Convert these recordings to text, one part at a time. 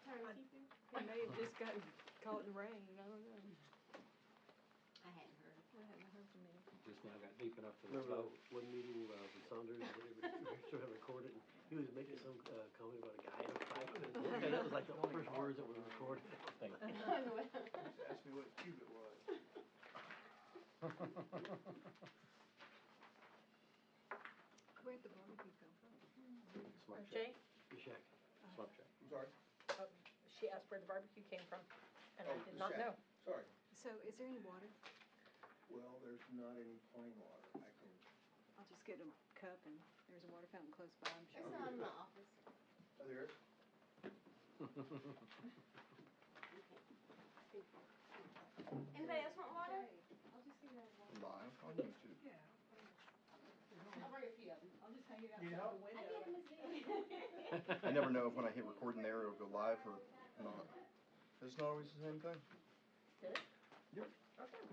He may have just gotten caught in the rain, I don't know. I hadn't heard. I haven't heard from him. Just now got deep enough for the Remember flow. one meeting with Saunders, we were trying to record it, and he was making some comment about a guy in a fight, and that was like the first words that were recorded. Asked me what cube it was. Where'd the barbecue come from? Smart Shack. Jay, Shack. Slump check. I'm sorry? she asked where the barbecue came from, and I Oh, did the not shack. know. Sorry. So is there any water? Well, there's not any plain water. I can, I'll just get a cup and there's a water fountain close by, I'm It's sure. not in my office. oh, there is? Anybody else want water? I'll just get a water. Live on YouTube. Yeah. I'll bring a few of them. I'll just hang it Need outside help? the I window. get them I never know if when I hit record in there it'll go live or not. It's not always the same thing. Did it? Yep. Okay.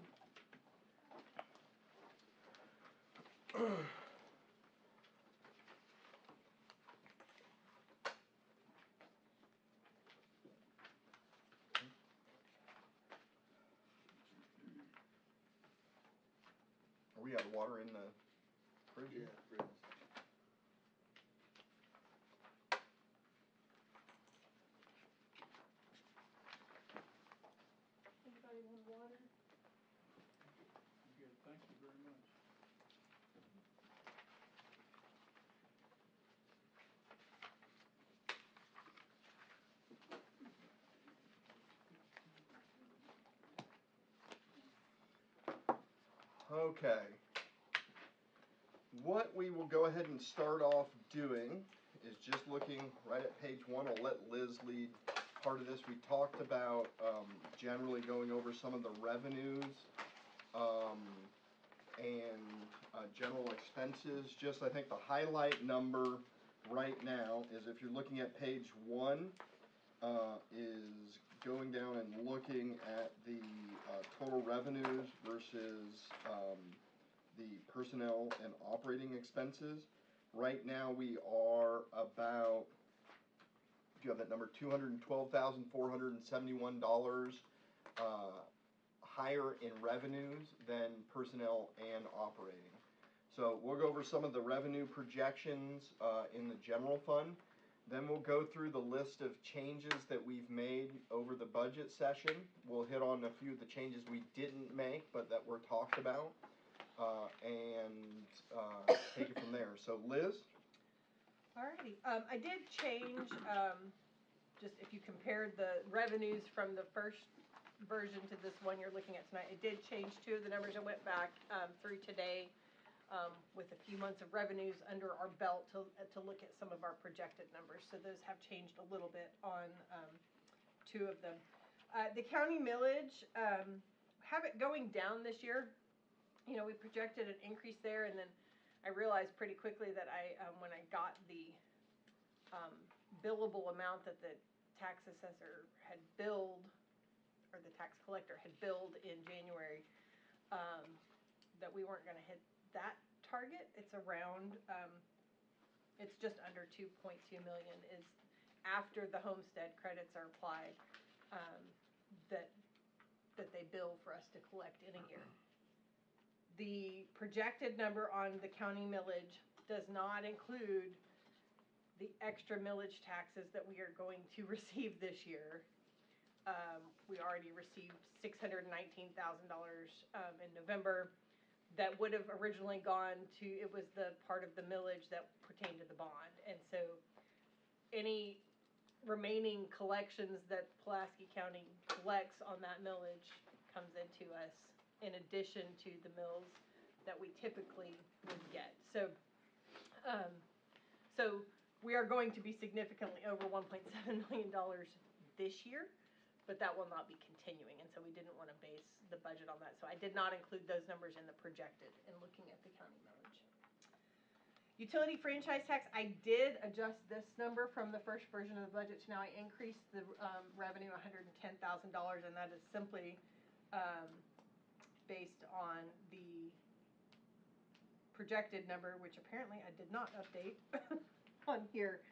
Are we out of water in the fridge? Yeah, really. Anybody want water? Good, thank you very much. Okay. What we will go ahead and start off doing is just looking right at page 1. I'll let Liz lead part of this. We talked about generally going over some of the revenues and general expenses. Just I think the highlight number right now is if you're looking at page 1 is going down and looking at the total revenues versus the personnel and operating expenses. Right now we are about, do you have that number, $212,471 higher in revenues than personnel and operating. So we'll go over some of the revenue projections in the general fund. Then we'll go through the list of changes that we've made over the budget session. We'll hit on a few of the changes we didn't make but that were talked about. And take it from there. So Liz? Alrighty, I did change, just if you compared the revenues from the first version to this one you're looking at tonight, it did change 2 of the numbers. I went back through today with a few months of revenues under our belt to look at some of our projected numbers. So those have changed a little bit on 2 of them. The county millage, have it going down this year. You know, we projected an increase there, and then I realized pretty quickly that when I got the billable amount that the tax assessor had billed, or the tax collector had billed in January, that we weren't going to hit that target. It's around, it's just under 2.2 million is after the homestead credits are applied that they bill for us to collect in a year. The projected number on the county millage does not include the extra millage taxes that we are going to receive this year. We already received $619,000 in November that would have originally gone to, it was the part of the millage that pertained to the bond. And so any remaining collections that Pulaski County collects on that millage comes into us in addition to the mills that we typically would get. So, so we are going to be significantly over $1.7 million this year, but that will not be continuing, and so we didn't want to base the budget on that. So I did not include those numbers in the projected in looking at the county millage. Utility franchise tax, I did adjust this number from the first version of the budget to now. I increased the revenue $110,000, and that is simply based on the projected number, which apparently I did not update on here.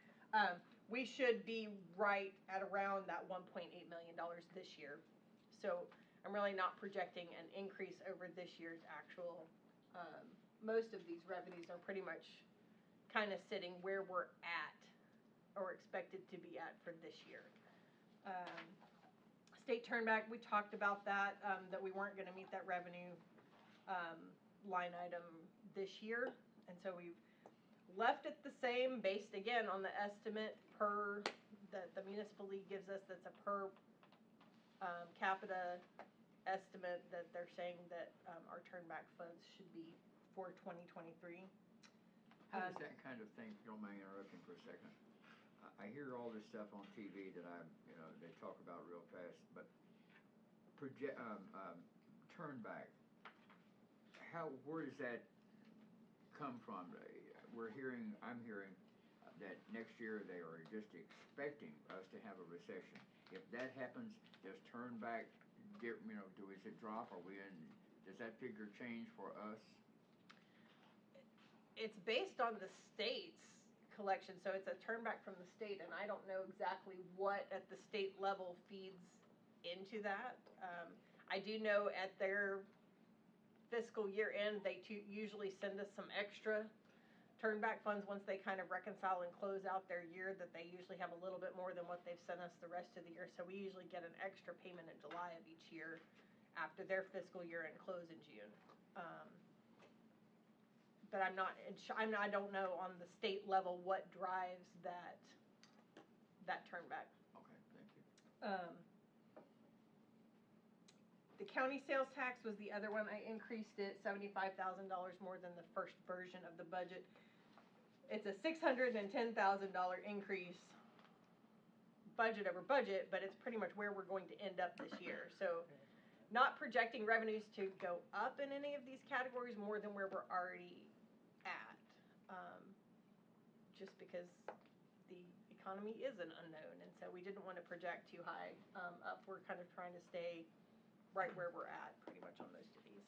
we should be right at around that $1.8 million this year. So I'm really not projecting an increase over this year's actual. Most of these revenues are pretty much kind of sitting where we're at or expected to be at for this year. State turnback, we talked about that, that we weren't going to meet that revenue line item this year. And so we've left it the same based again on the estimate per that the municipal league gives us. That's a per capita estimate that they're saying that our turnback funds should be for 2023. How does that kind of thing, if you don't mind interrupting for a second? I hear all this stuff on TV that they talk about real fast, but turnback, where does that come from? I'm hearing that next year they are just expecting us to have a recession. If that happens, does turnback does it drop? Does that figure change for us? It's based on the state's collection, so it's a turnback from the state, and I don't know exactly what at the state level feeds into that. I do know at their fiscal year end, they usually send us some extra turnback funds once they kind of reconcile and close out their year, that they usually have a little bit more than what they've sent us the rest of the year. So we usually get an extra payment in July of each year after their fiscal year and close in June. But I don't know on the state level what drives that turnback. Okay, thank you. The county sales tax was the other one. I increased it $75,000 more than the first version of the budget. It's a $610,000 increase budget over budget, but it's pretty much where we're going to end up this year. So not projecting revenues to go up in any of these categories more than where we're already at, just because the economy is an unknown, and so we didn't want to project too high up. We're kind of trying to stay right where we're at pretty much on most of these.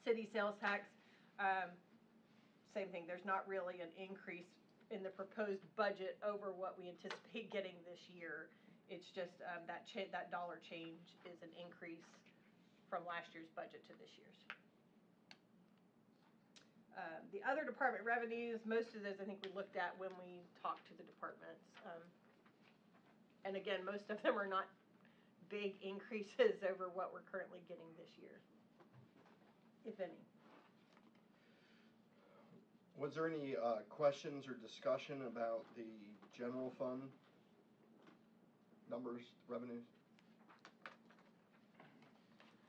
City sales tax, same thing. There's not really an increase in the proposed budget over what we anticipate getting this year. It's just that dollar change is an increase from last year's budget to this year's. The other department revenues, most of those I think we looked at when we talked to the departments. And again, most of them are not big increases over what we're currently getting this year, if any. Was there any questions or discussion about the general fund numbers, revenues?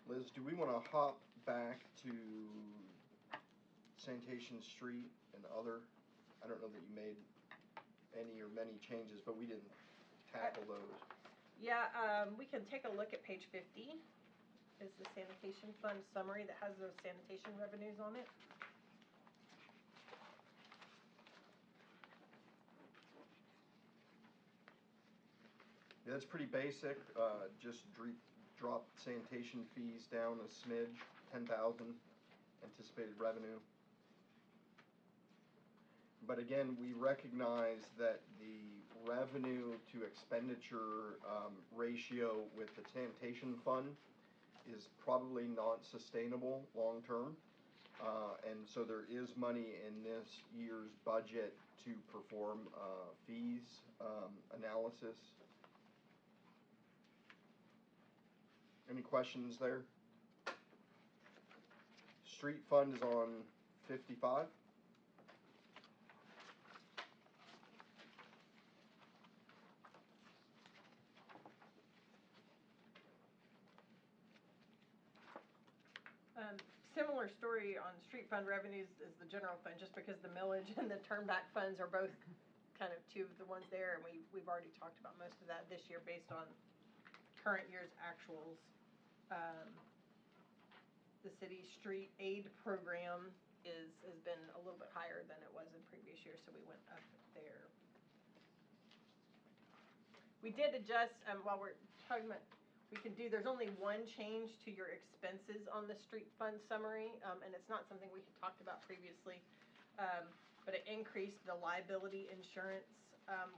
Liz, do we want to hop back to Sanitation Street and other? I don't know that you made any or many changes, but we didn't tackle those. Yeah, we can take a look at page 50. Is the sanitation fund summary that has those sanitation revenues on it. Yeah, that's pretty basic. Just drop sanitation fees down a smidge, 10,000 anticipated revenue. But again, we recognize that the revenue to expenditure ratio with the sanitation fund is probably not sustainable long term. And so there is money in this year's budget to perform fees analysis. Any questions there? Street fund is on 55. Similar story on street fund revenues as the general fund, just because the millage and the turnback funds are both kind of two of the ones there, and we've already talked about most of that this year based on current year's actuals. The city street aid program has been a little bit higher than it was in previous years, so we went up there. We did adjust, while we're talking about, there's only one change to your expenses on the street fund summary, and it's not something we had talked about previously, but it increased the liability insurance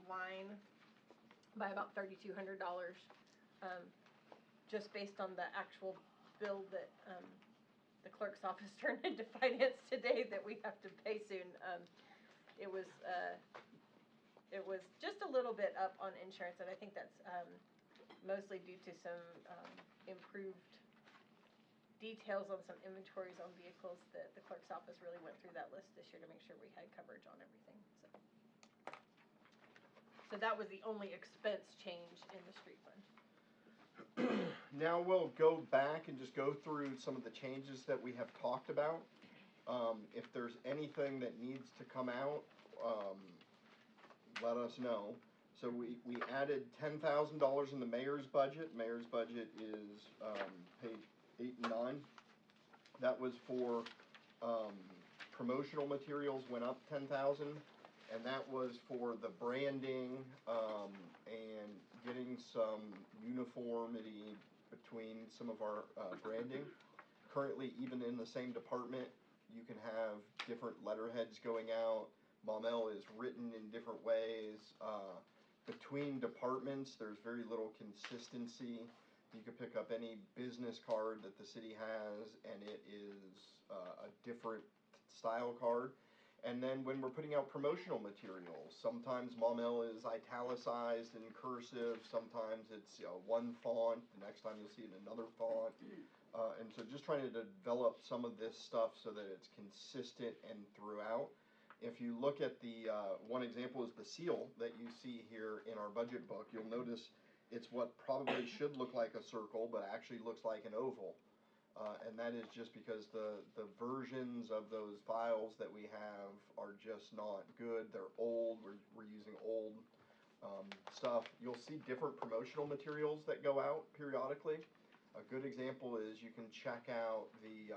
line by about $3,200, just based on the actual bill that, the clerk's office turned into finance today that we have to pay soon. It was just a little bit up on insurance, and I think that's, mostly due to some, improved details on some inventories on vehicles that the clerk's office really went through that list this year to make sure we had coverage on everything, so. So that was the only expense change in the street fund. Now we'll go back and just go through some of the changes that we have talked about. If there's anything that needs to come out, let us know. So we added $10,000 in the mayor's budget. Mayor's budget is page 8 and 9. That was for promotional materials, went up 10,000, and that was for the branding and getting some uniformity between some of our branding. Currently, even in the same department, you can have different letterheads going out. Maumelle is written in different ways. Between departments, there's very little consistency. You could pick up any business card that the city has, and it is a different style card. And then when we're putting out promotional materials, sometimes Maumelle is italicized and cursive, sometimes it's one font, the next time you'll see it in another font. And so just trying to develop some of this stuff so that it's consistent and throughout. If you look at the, one example is the seal that you see here in our budget book, you'll notice it's what probably should look like a circle, but actually looks like an oval. And that is just because the versions of those files that we have are just not good. They're old. We're using old stuff. You'll see different promotional materials that go out periodically. A good example is you can check out the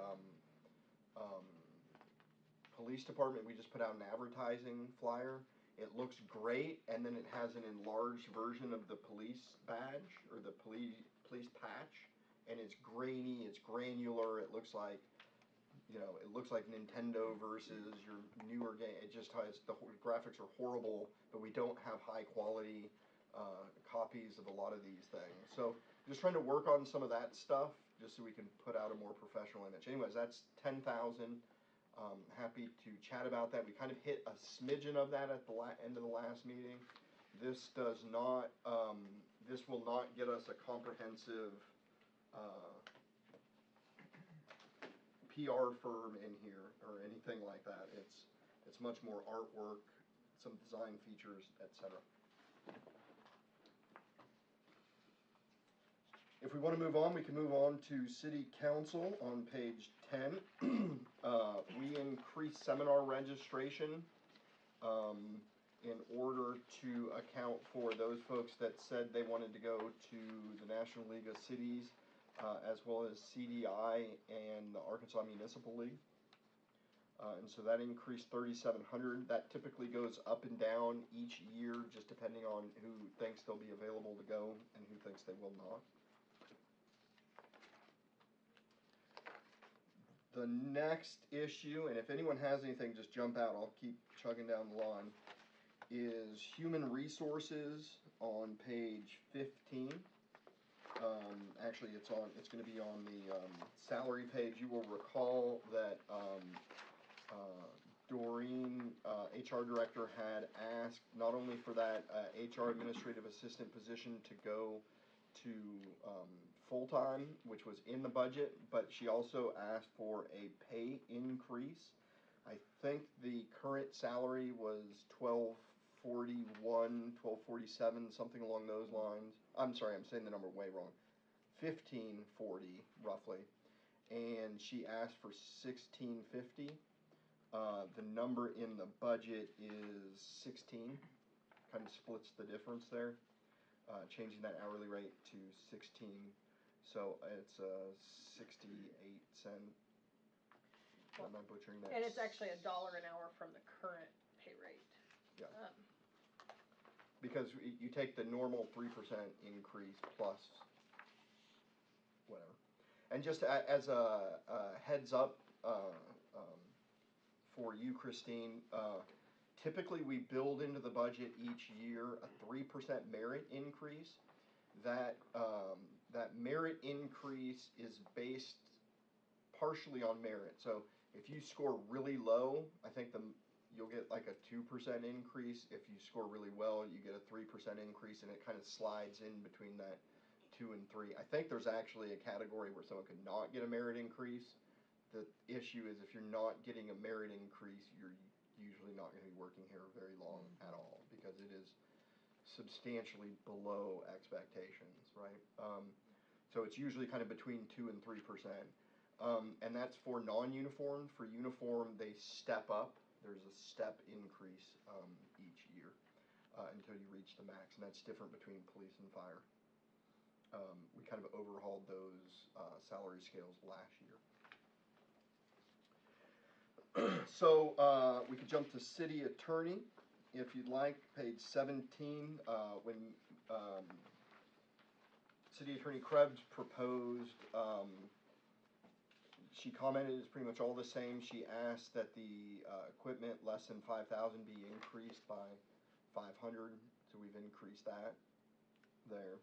police department. We just put out an advertising flyer. It looks great, and then it has an enlarged version of the police badge or the police patch. And it's grainy, it's granular, it looks like, it looks like Nintendo versus your newer game. It just has, the graphics are horrible, but we don't have high quality copies of a lot of these things. So just trying to work on some of that stuff, just so we can put out a more professional image. Anyways, that's 10,000. Happy to chat about that. We kind of hit a smidgen of that at the end of the last meeting. This does not, this will not get us a comprehensive PR firm in here or anything like that. It's much more artwork, some design features, etc. If we want to move on, we can move on to City Council on page 10. We increased seminar registration in order to account for those folks that said they wanted to go to the National League of Cities, as well as CDI and the Arkansas Municipal League. And so that increased 3,700. That typically goes up and down each year, just depending on who thinks they'll be available to go and who thinks they will not. The next issue, and if anyone has anything, just jump out, I'll keep chugging down the line, is human resources on page 15. Actually, it's going to be on the salary page. You will recall that Doreen, HR director, had asked not only for that HR administrative assistant position to go to full-time, which was in the budget, but she also asked for a pay increase. I think the current salary was $12.41, $12.47, something along those lines. I'm sorry, I'm saying the number way wrong. $15.40 roughly, and she asked for $16.50. The number in the budget is 16. Kind of splits the difference there. Changing that hourly rate to 16, so it's 68 cent. Am I butchering that? And it's actually $1 an hour from the current pay rate. Yeah. Because you take the normal 3% increase plus whatever. And just as a heads up for you, Christine, typically we build into the budget each year a 3% merit increase. That merit increase is based partially on merit. So if you score really low, I think you'll get like a 2% increase. If you score really well, you get a 3% increase, and it kind of slides in between that 2 and 3. I think there's actually a category where someone could not get a merit increase. The issue is if you're not getting a merit increase, you're usually not going to be working here very long at all, because it is substantially below expectations, right? So it's usually kind of between 2 and 3%. And that's for non-uniform. For uniform, they step up. There's a step increase each year until you reach the max, and that's different between police and fire. We kind of overhauled those salary scales last year. So we could jump to city attorney, if you'd like, page 17. When City Attorney Krebs proposed, she commented it's pretty much all the same. She asked that the equipment less than 5,000 be increased by 500, so we've increased that there.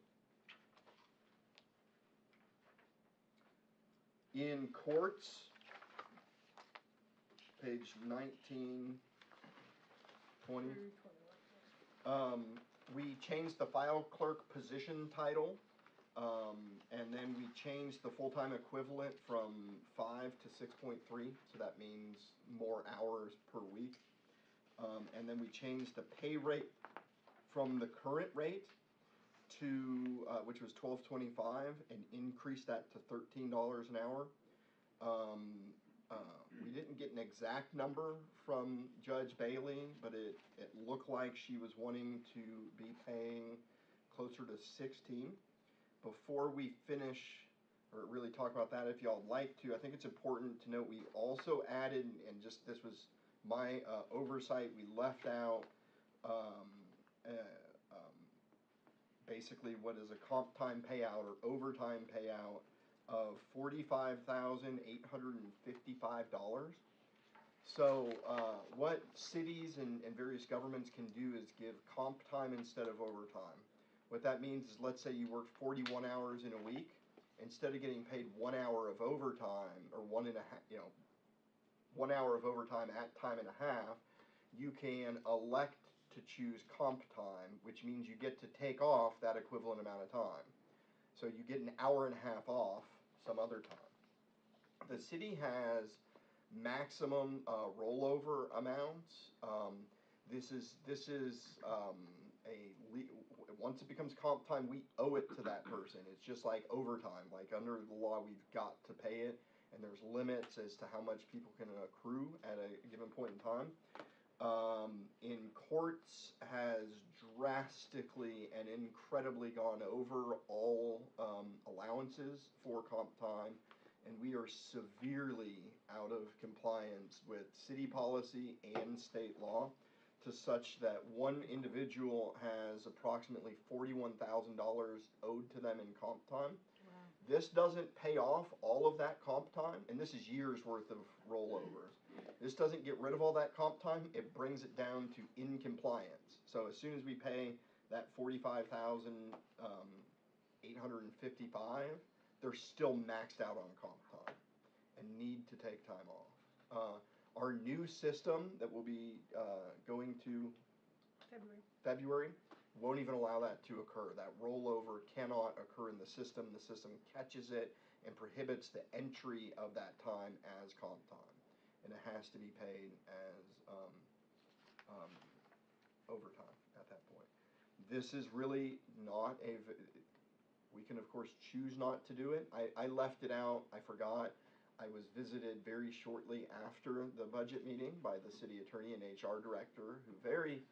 In courts, page 19, 20. We changed the file clerk position title, and then we changed the full-time equivalent from 5 to 6.3, so that means more hours per week. And then we changed the pay rate from the current rate to, which was $12.25, and increased that to $13 an hour. We didn't get an exact number from Judge Bailey, but it looked like she was wanting to be paying closer to 16. Before we finish, or really talk about that, if y'all like to, I think it's important to note we also added, and just this was my oversight, we left out basically what is a comp time payout or overtime payout of $45,855. So what cities and various governments can do is give comp time instead of overtime. What that means is, let's say you worked 41 hours in a week, instead of getting paid 1 hour of overtime, or 1 hour of overtime at time and a half, you can elect to choose comp time, which means you get to take off that equivalent amount of time. So you get an hour and a half off some other time. The city has maximum rollover amounts. Once it becomes comp time, we owe it to that person. It's just like overtime. Like under the law, we've got to pay it, and there's limits as to how much people can accrue at a given point in time. In courts has drastically and incredibly gone over all allowances for comp time, and we are severely out of compliance with city policy and state law, to such that one individual has approximately $41,000 owed to them in comp time. Wow. This doesn't pay off all of that comp time, and this is years worth of rollovers. This doesn't get rid of all that comp time, it brings it down to in compliance. So as soon as we pay that $45,855, they're still maxed out on comp time and need to take time off. Our new system that will be going to February won't even allow that to occur. That rollover cannot occur in the system. The system catches it and prohibits the entry of that time as comp time, and it has to be paid as overtime at that point. This is really not we can of course choose not to do it. I left it out, I forgot. I was visited very shortly after the budget meeting by the city attorney and HR director, who very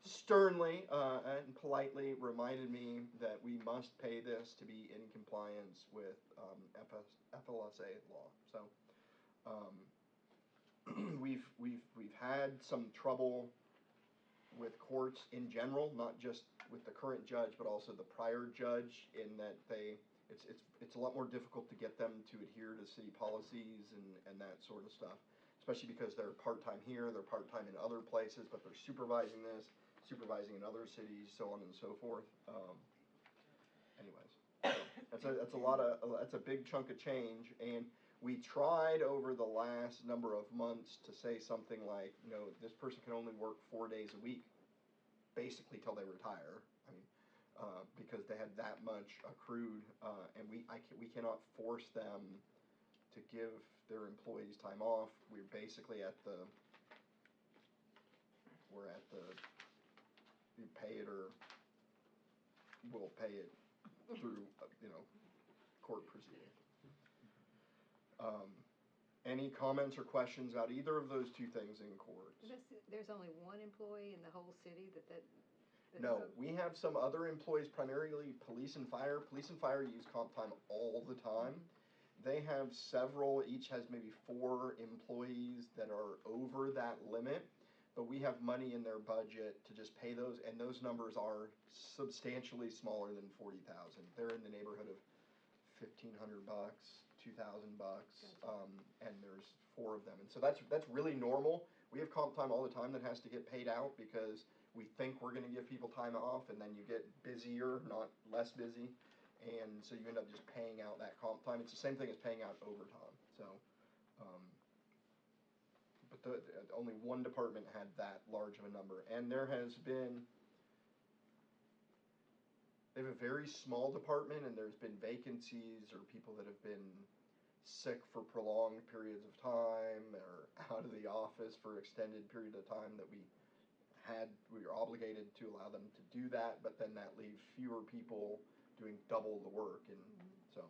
sternly and politely reminded me that we must pay this to be in compliance with FLSA law. So we've had some trouble with courts in general, not just with the current judge, but also the prior judge, in that it's a lot more difficult to get them to adhere to city policies and that sort of stuff. especially because they're part-time here, they're part-time in other places, but they're supervising this, supervising in other cities, so on and so forth. Anyways, that's a big chunk of change, and we tried over the last number of months to say something like, this person can only work 4 days a week, basically till they retire. I mean, because they had that much accrued, and we cannot force them to give their employees time off. We're basically you pay it or we'll pay it through, court proceeding. Any comments or questions about either of those two things in court? There's only one employee in the whole city that's No, we have some other employees, primarily police and fire. Police and fire use comp time all the time. They have several, each has maybe 4 employees that are over that limit, but we have money in their budget to just pay those, and those numbers are substantially smaller than 40,000. They're in the neighborhood of $1,500, $2,000, and there's 4 of them, and so that's really normal. We have comp time all the time that has to get paid out because we think we're going to give people time off, and then you get busier, not less busy, and so you end up just paying out that comp time. It's the same thing as paying out overtime. So, but only one department had that large of a number, and there has been. They have a very small department, and there's been vacancies or people that have been sick for prolonged periods of time or out of the office for extended period of time that we were obligated to allow them to do that, but then that leaves fewer people doing double the work, and so.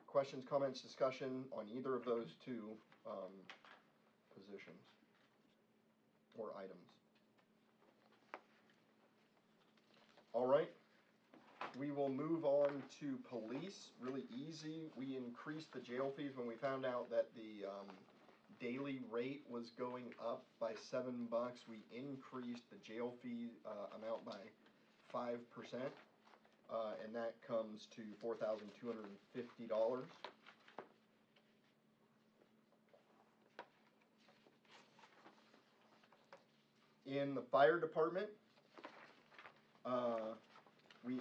Questions, comments, discussion on either of those two positions or items? All right, we will move on to police. Really easy. We increased the jail fees when we found out that the daily rate was going up by $7. We increased the jail fee amount by 5%, and that comes to $4,250. In the fire department,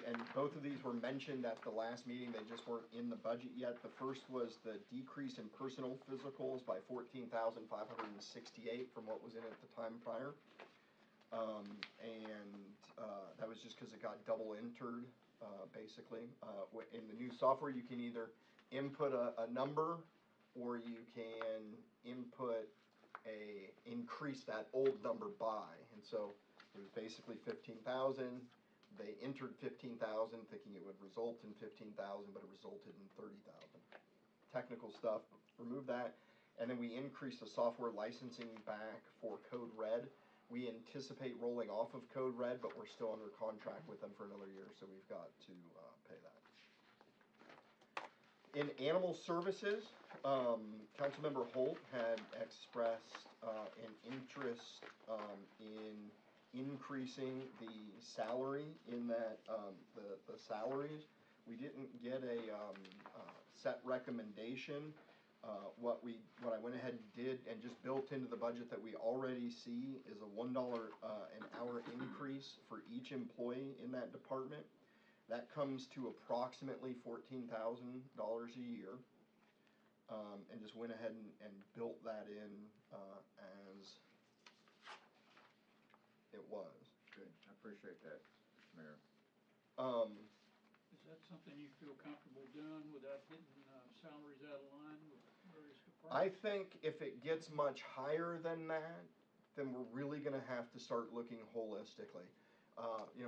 and both of these were mentioned at the last meeting, they just weren't in the budget yet. The first was the decrease in personal physicals by $14,568 from what was in at the time prior. That was just because it got double entered, basically. In the new software, you can either input a number or you can increase that old number by. And so it was basically 15,000. They entered 15,000 thinking it would result in 15,000, but it resulted in 30,000. Technical stuff, remove that. And then we increased the software licensing back for Code Red. We anticipate rolling off of Code Red, but we're still under contract with them for another year, so we've got to pay that. In animal services, Councilmember Holt had expressed an interest in increasing the salary in that, the salaries. We didn't get a set recommendation. What I went ahead and did and just built into the budget that we already see is a $1 an hour increase for each employee in that department. That comes to approximately $14,000 a year, and just went ahead and built that in as it was. Good, I appreciate that, Mayor. Is that something you feel comfortable doing without getting salaries out of line with various departments? I think if it gets much higher than that, then we're really gonna have to start looking holistically.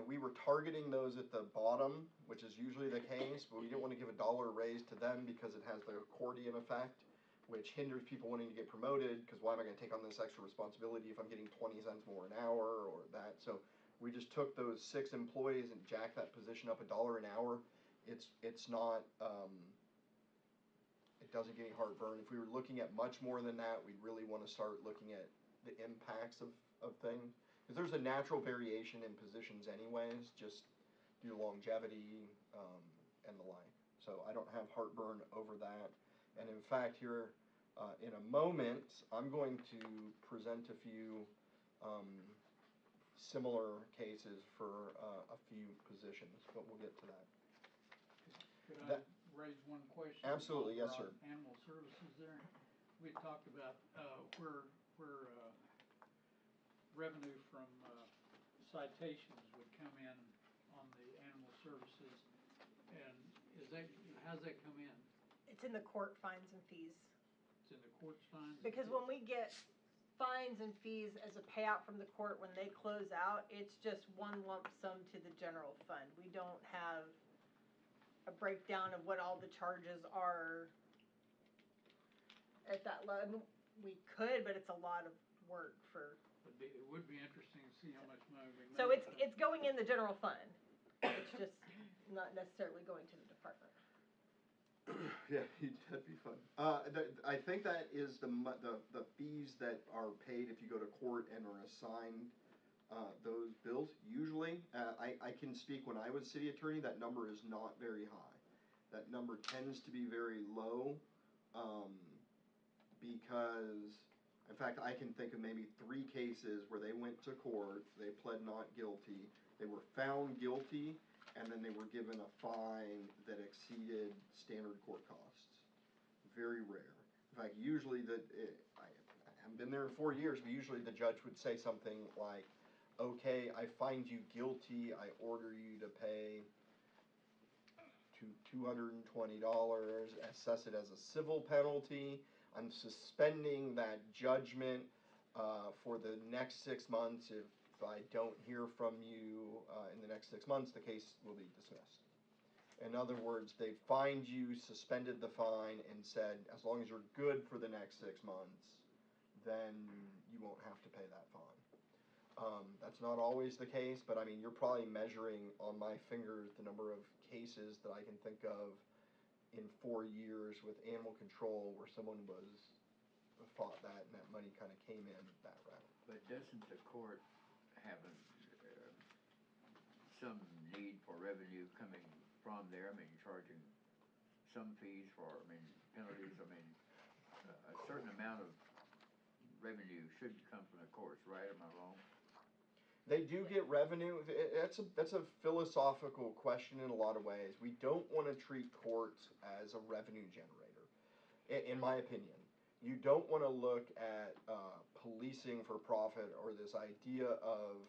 We were targeting those at the bottom, which is usually the case, but we didn't want to give a dollar raise to them because it has the accordion effect, which hinders people wanting to get promoted, because why am I going to take on this extra responsibility if I'm getting 20 cents more an hour or that? So we just took those 6 employees and jacked that position up $1 an hour. It's not, it doesn't get any heartburn. If we were looking at much more than that, we'd really want to start looking at the impacts of things. Because there's a natural variation in positions anyways, just due to longevity and the like. So I don't have heartburn over that. And in fact, here in a moment, I'm going to present a few similar cases for a few positions, but we'll get to that. Could I That- raise one question? Absolutely, yes, for sir. Animal services there. We had talked about, where revenue from, citations would come in on the animal services. And how's that come in? It's in the court fines and fees. It's in the court's fines? Because when we get fines and fees as a payout from the court when they close out, it's just one lump sum to the general fund. We don't have a breakdown of what all the charges are at that level. We could, but it's a lot of work for. It would be interesting to see how much money we make. So it's going in the general fund. It's just not necessarily going to the department. Yeah, that'd be fun. I think that is the fees that are paid if you go to court and are assigned those bills. Usually, I can speak when I was city attorney, that number is not very high. That number tends to be very low because, in fact, I can think of maybe 3 cases where they went to court, they pled not guilty, they were found guilty, and then they were given a fine that exceeded standard court costs. Very rare. In fact, usually I haven't been there in 4 years, but usually the judge would say something like, okay, I find you guilty, I order you to pay $220, assess it as a civil penalty, I'm suspending that judgment for the next 6 months. If I don't hear from you in the next 6 months, the case will be dismissed. In other words, they fined you, suspended the fine, and said, as long as you're good for the next 6 months, then you won't have to pay that fine. That's not always the case, but I mean, you're probably measuring on my fingers the number of cases that I can think of in 4 years with animal control where someone fought that and that money kind of came in that route. But doesn't the court have some need for revenue coming from there? I mean, charging some fees for, penalties, a certain amount of revenue should come from the courts, right? Am I wrong? They do get revenue. That's a philosophical question in a lot of ways. We don't want to treat courts as a revenue generator, in my opinion. You don't want to look at policing for profit or this idea of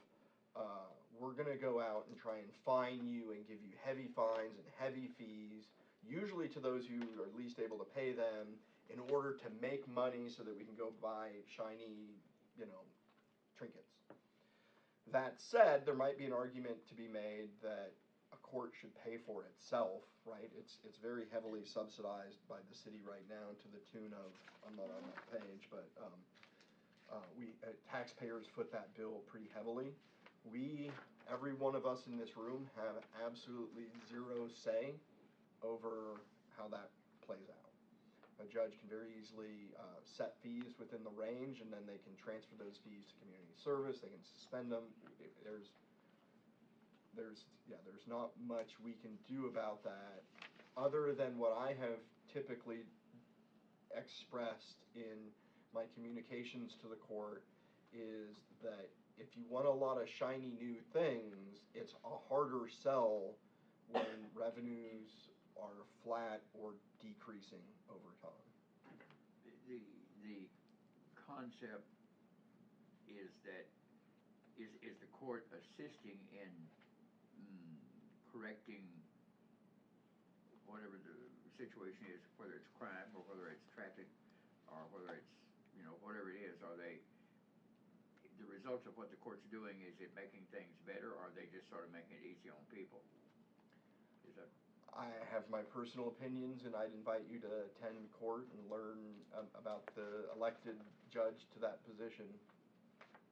we're going to go out and try and fine you and give you heavy fines and heavy fees, usually to those who are least able to pay them, in order to make money so that we can go buy shiny, trinkets. That said, there might be an argument to be made that a court should pay for itself, right? It's very heavily subsidized by the city right now to the tune of, I'm not on that page, but taxpayers foot that bill pretty heavily. Every one of us in this room have absolutely zero say over how that plays out. A judge can very easily set fees within the range, and then they can transfer those fees to community service. They can suspend them. There's not much we can do about that, other than what I have typically expressed in my communications to the court is that if you want a lot of shiny new things, it's a harder sell when revenues are flat or decreasing over time. The concept is that is the court assisting in correcting whatever the situation is, whether it's crime or whether it's traffic or whether it's whatever it is? Are they the results of what the court's doing? Is it making things better, or are they just sort of making it easy on people? Is that? I have my personal opinions, and I'd invite you to attend court and learn about the elected judge to that position.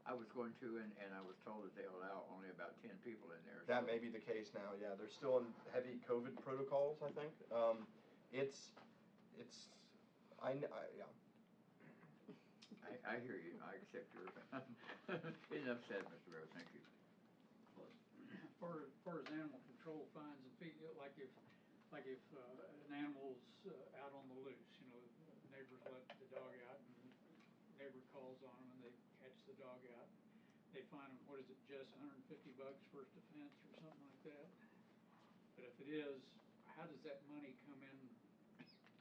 I was going to, and I was told that they allow only about 10 people in there. That may be the case now, yeah. They're still in heavy COVID protocols, I think. I hear you. I accept your enough said, Mr. Rose. Thank you. As far as animal control fines and fees, like if an animal's out on the loose, owners let the dog out and neighbor calls on them and they catch the dog out. They fine them, what is it, just $150 first offense or something like that? But if it is, how does that money come in?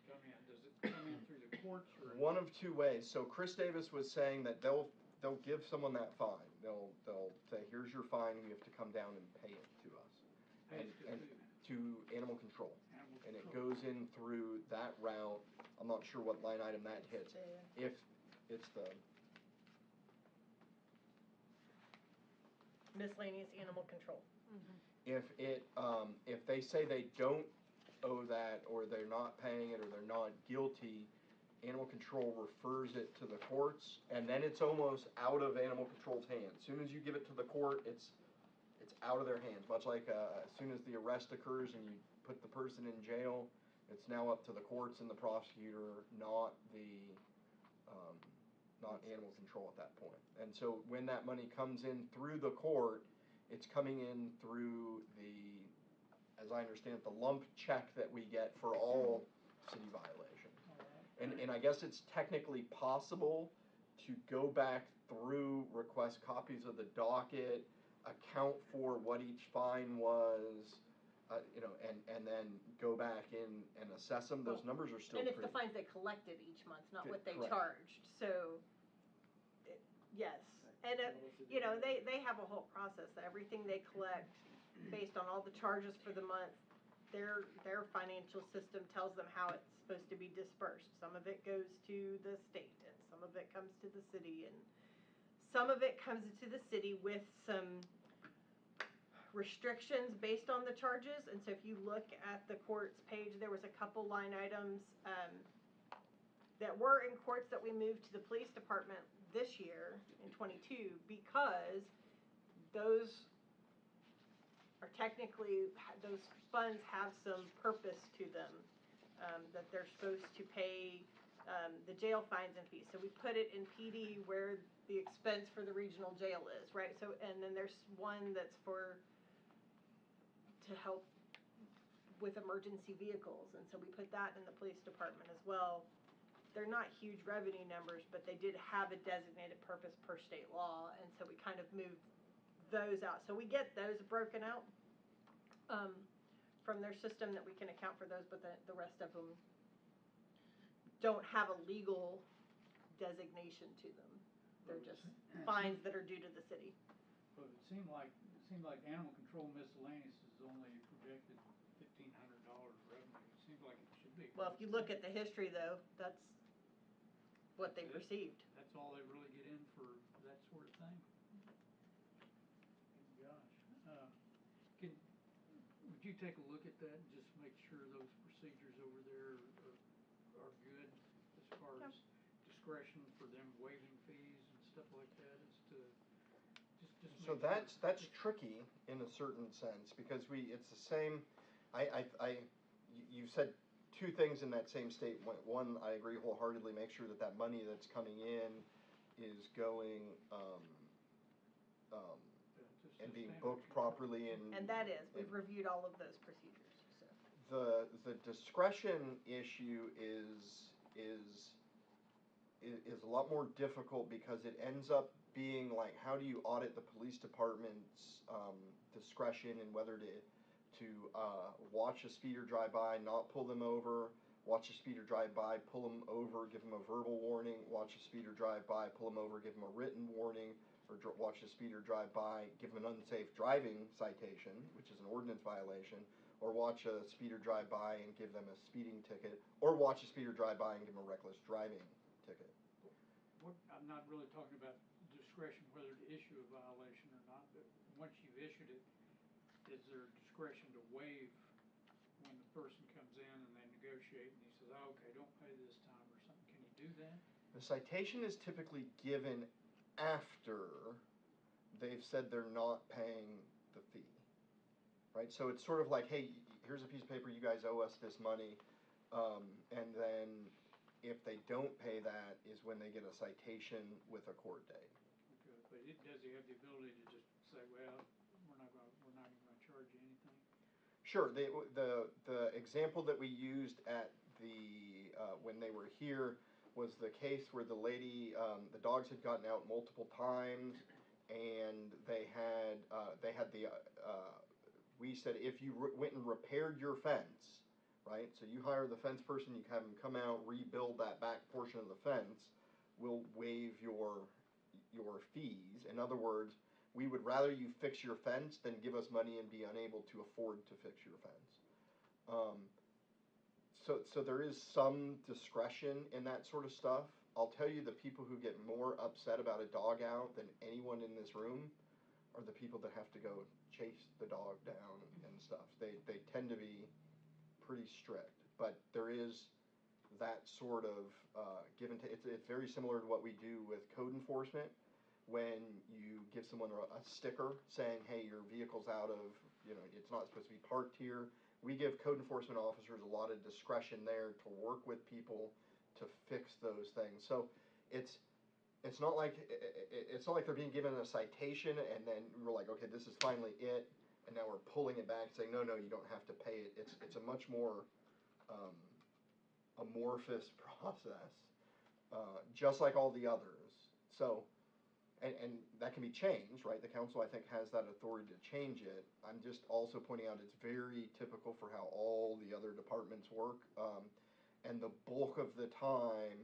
Does it come in through the courts or? One of two ways. So Chris Davis was saying that they'll give someone that fine. They'll say, here's your fine, you have to come down and pay it to us. Pays to And who? to animal control. Animal And it control. goes in through that route. I'm not sure what line item that hits. If it's the Miscellaneous animal control. if they say they don't owe that, or they're not paying it, or they're not guilty, animal control refers it to the courts, and then it's almost out of animal control's hands. As soon as you give it to the court, it's out of their hands. Much like as soon as the arrest occurs and you put the person in jail, it's now up to the courts and the prosecutor, not animal control at that point. And so when that money comes in through the court, it's coming in through the, as I understand it, the lump check that we get for all city violations. And I guess it's technically possible to go back through, request copies of the docket, account for what each fine was, and then go back in and assess them. Those numbers are still And pretty. it's the fines they collected each month, not what they Correct. charged, so, yes. And, they have a whole process, everything they collect, based on all the charges for the month, their financial system tells them how it's supposed to be dispersed. Some of it goes to the state, and some of it comes to the city, and some of it comes to the city with some restrictions based on the charges. And so if you look at the courts page, there was a couple line items that were in courts that we moved to the police department this year in 22, because those are technically, those funds have some purpose to them, that they're supposed to pay the jail fines and fees. So we put it in PD where the expense for the regional jail is, right? So, and then there's one that's to help with emergency vehicles, and so we put that in the police department as well. They're not huge revenue numbers, but they did have a designated purpose per state law, and so we kind of moved those out. So we get those broken out from their system, that we can account for those, but the rest of them don't have a legal designation to them. They're just fines that are due to the city. But it seemed like animal control miscellaneous is only projected $1,500 revenue. It seems like it should be. Well, if you look at the history, though, that's what they That's it? perceived. That's all they really get in for that sort of thing? Gosh. Would you take a look at that and just make sure those procedures over there are good as far as discretion for them waiving fees and stuff like that, as to just So make sure. that's tricky in a certain sense, because it's the same. You said two things in that same statement. One, I agree wholeheartedly. Make sure that money that's coming in is going and being booked properly, And that is, we've reviewed all of those procedures, so. the discretion issue is a lot more difficult, because it ends up being like, how do you audit the police department's discretion in whether to watch a speeder drive by, not pull them over, watch a speeder drive by, pull them over, give them a verbal warning, watch a speeder drive by, pull them over, give them a written warning, or watch a speeder drive by, give them an unsafe driving citation, which is an ordinance violation, or watch a speeder drive by and give them a speeding ticket, or watch a speeder drive by and give them a reckless driving ticket. I'm not really talking about discretion whether to issue a violation or not, but once you've issued it, is there discretion to waive when the person comes in and they negotiate and he says, oh, okay, don't pay this time or something? Can you do that? The citation is typically given after they've said they're not paying the fee, right? So it's sort of like, hey, here's a piece of paper, you guys owe us this money, and then if they don't pay that is when they get a citation with a court date. Okay, but does he have the ability to just say, well, we're not even gonna charge you anything? Sure. The example that we used at the when they were here was the case where the lady, the dogs had gotten out multiple times, and they had we said if you went and repaired your fence, right? So you hire the fence person, you have them come out, rebuild that back portion of the fence, we'll waive your fees. In other words, we would rather you fix your fence than give us money and be unable to afford to fix your fence. So there is some discretion in that sort of stuff. I'll tell you, the people who get more upset about a dog out than anyone in this room are the people that have to go chase the dog down and stuff. They tend to be pretty strict, but there is that sort of give and take. It's very similar to what we do with code enforcement. When you give someone a sticker saying, hey, your vehicle's out of, it's not supposed to be parked here, we give code enforcement officers a lot of discretion there to work with people to fix those things. So it's not like they're being given a citation and then we're like, okay, this is finally it, and now we're pulling it back saying, no, you don't have to pay it. It's a much more amorphous process, just like all the others. So. And that can be changed, right? The council, I think, has that authority to change it. I'm just also pointing out it's very typical for how all the other departments work. And the bulk of the time,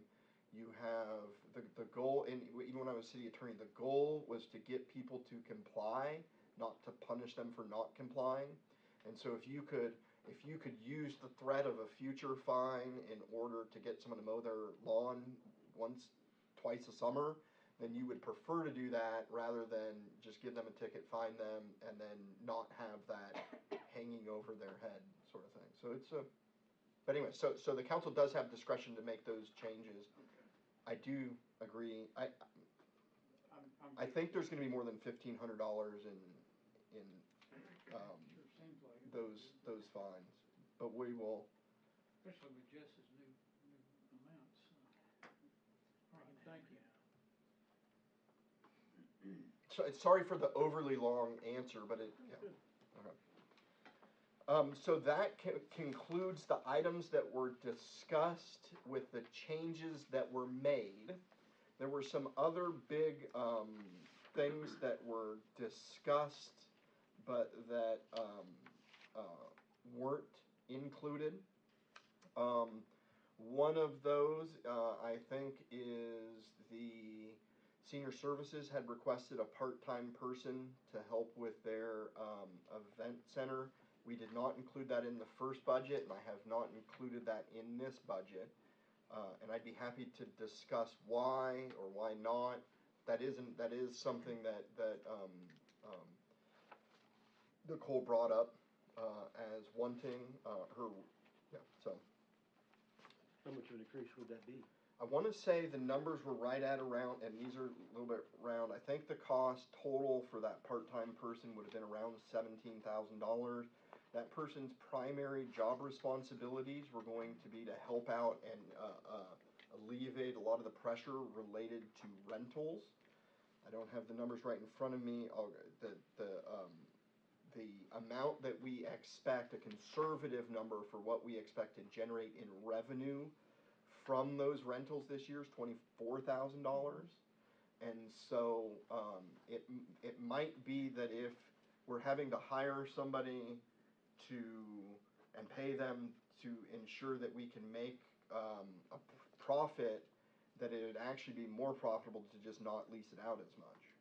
you have the goal, and even when I was city attorney, the goal was to get people to comply, not to punish them for not complying. And so if you could use the threat of a future fine in order to get someone to mow their lawn twice a summer, then you would prefer to do that rather than just give them a ticket, fine them, and then not have that hanging over their head sort of thing. So but anyway, so the council does have discretion to make those changes. I do agree. I think there's going to be more than $1,500 in Sure seems like it. those fines, but we will. Especially with Jess's new amounts. All right, thank you. So, sorry for the overly long answer, but yeah. Okay. So that concludes the items that were discussed with the changes that were made. There were some other big things that were discussed, but that weren't included. One of those, I think, is the Senior Services had requested a part-time person to help with their event center. We did not include that in the first budget, and I have not included that in this budget. And I'd be happy to discuss why or why not. That is something that Nicole brought up as wanting her. Yeah. So. How much of an increase would that be? I want to say the numbers were right at around, and these are a little bit round. I think the cost total for that part-time person would have been around $17,000. That person's primary job responsibilities were going to be to help out and alleviate a lot of the pressure related to rentals. I don't have the numbers right in front of me. The amount that we expect, a conservative number for what we expect to generate in revenue from those rentals this year is $24,000, and so it might be that if we're having to hire somebody and pay them to ensure that we can make a profit, that it would actually be more profitable to just not lease it out as much,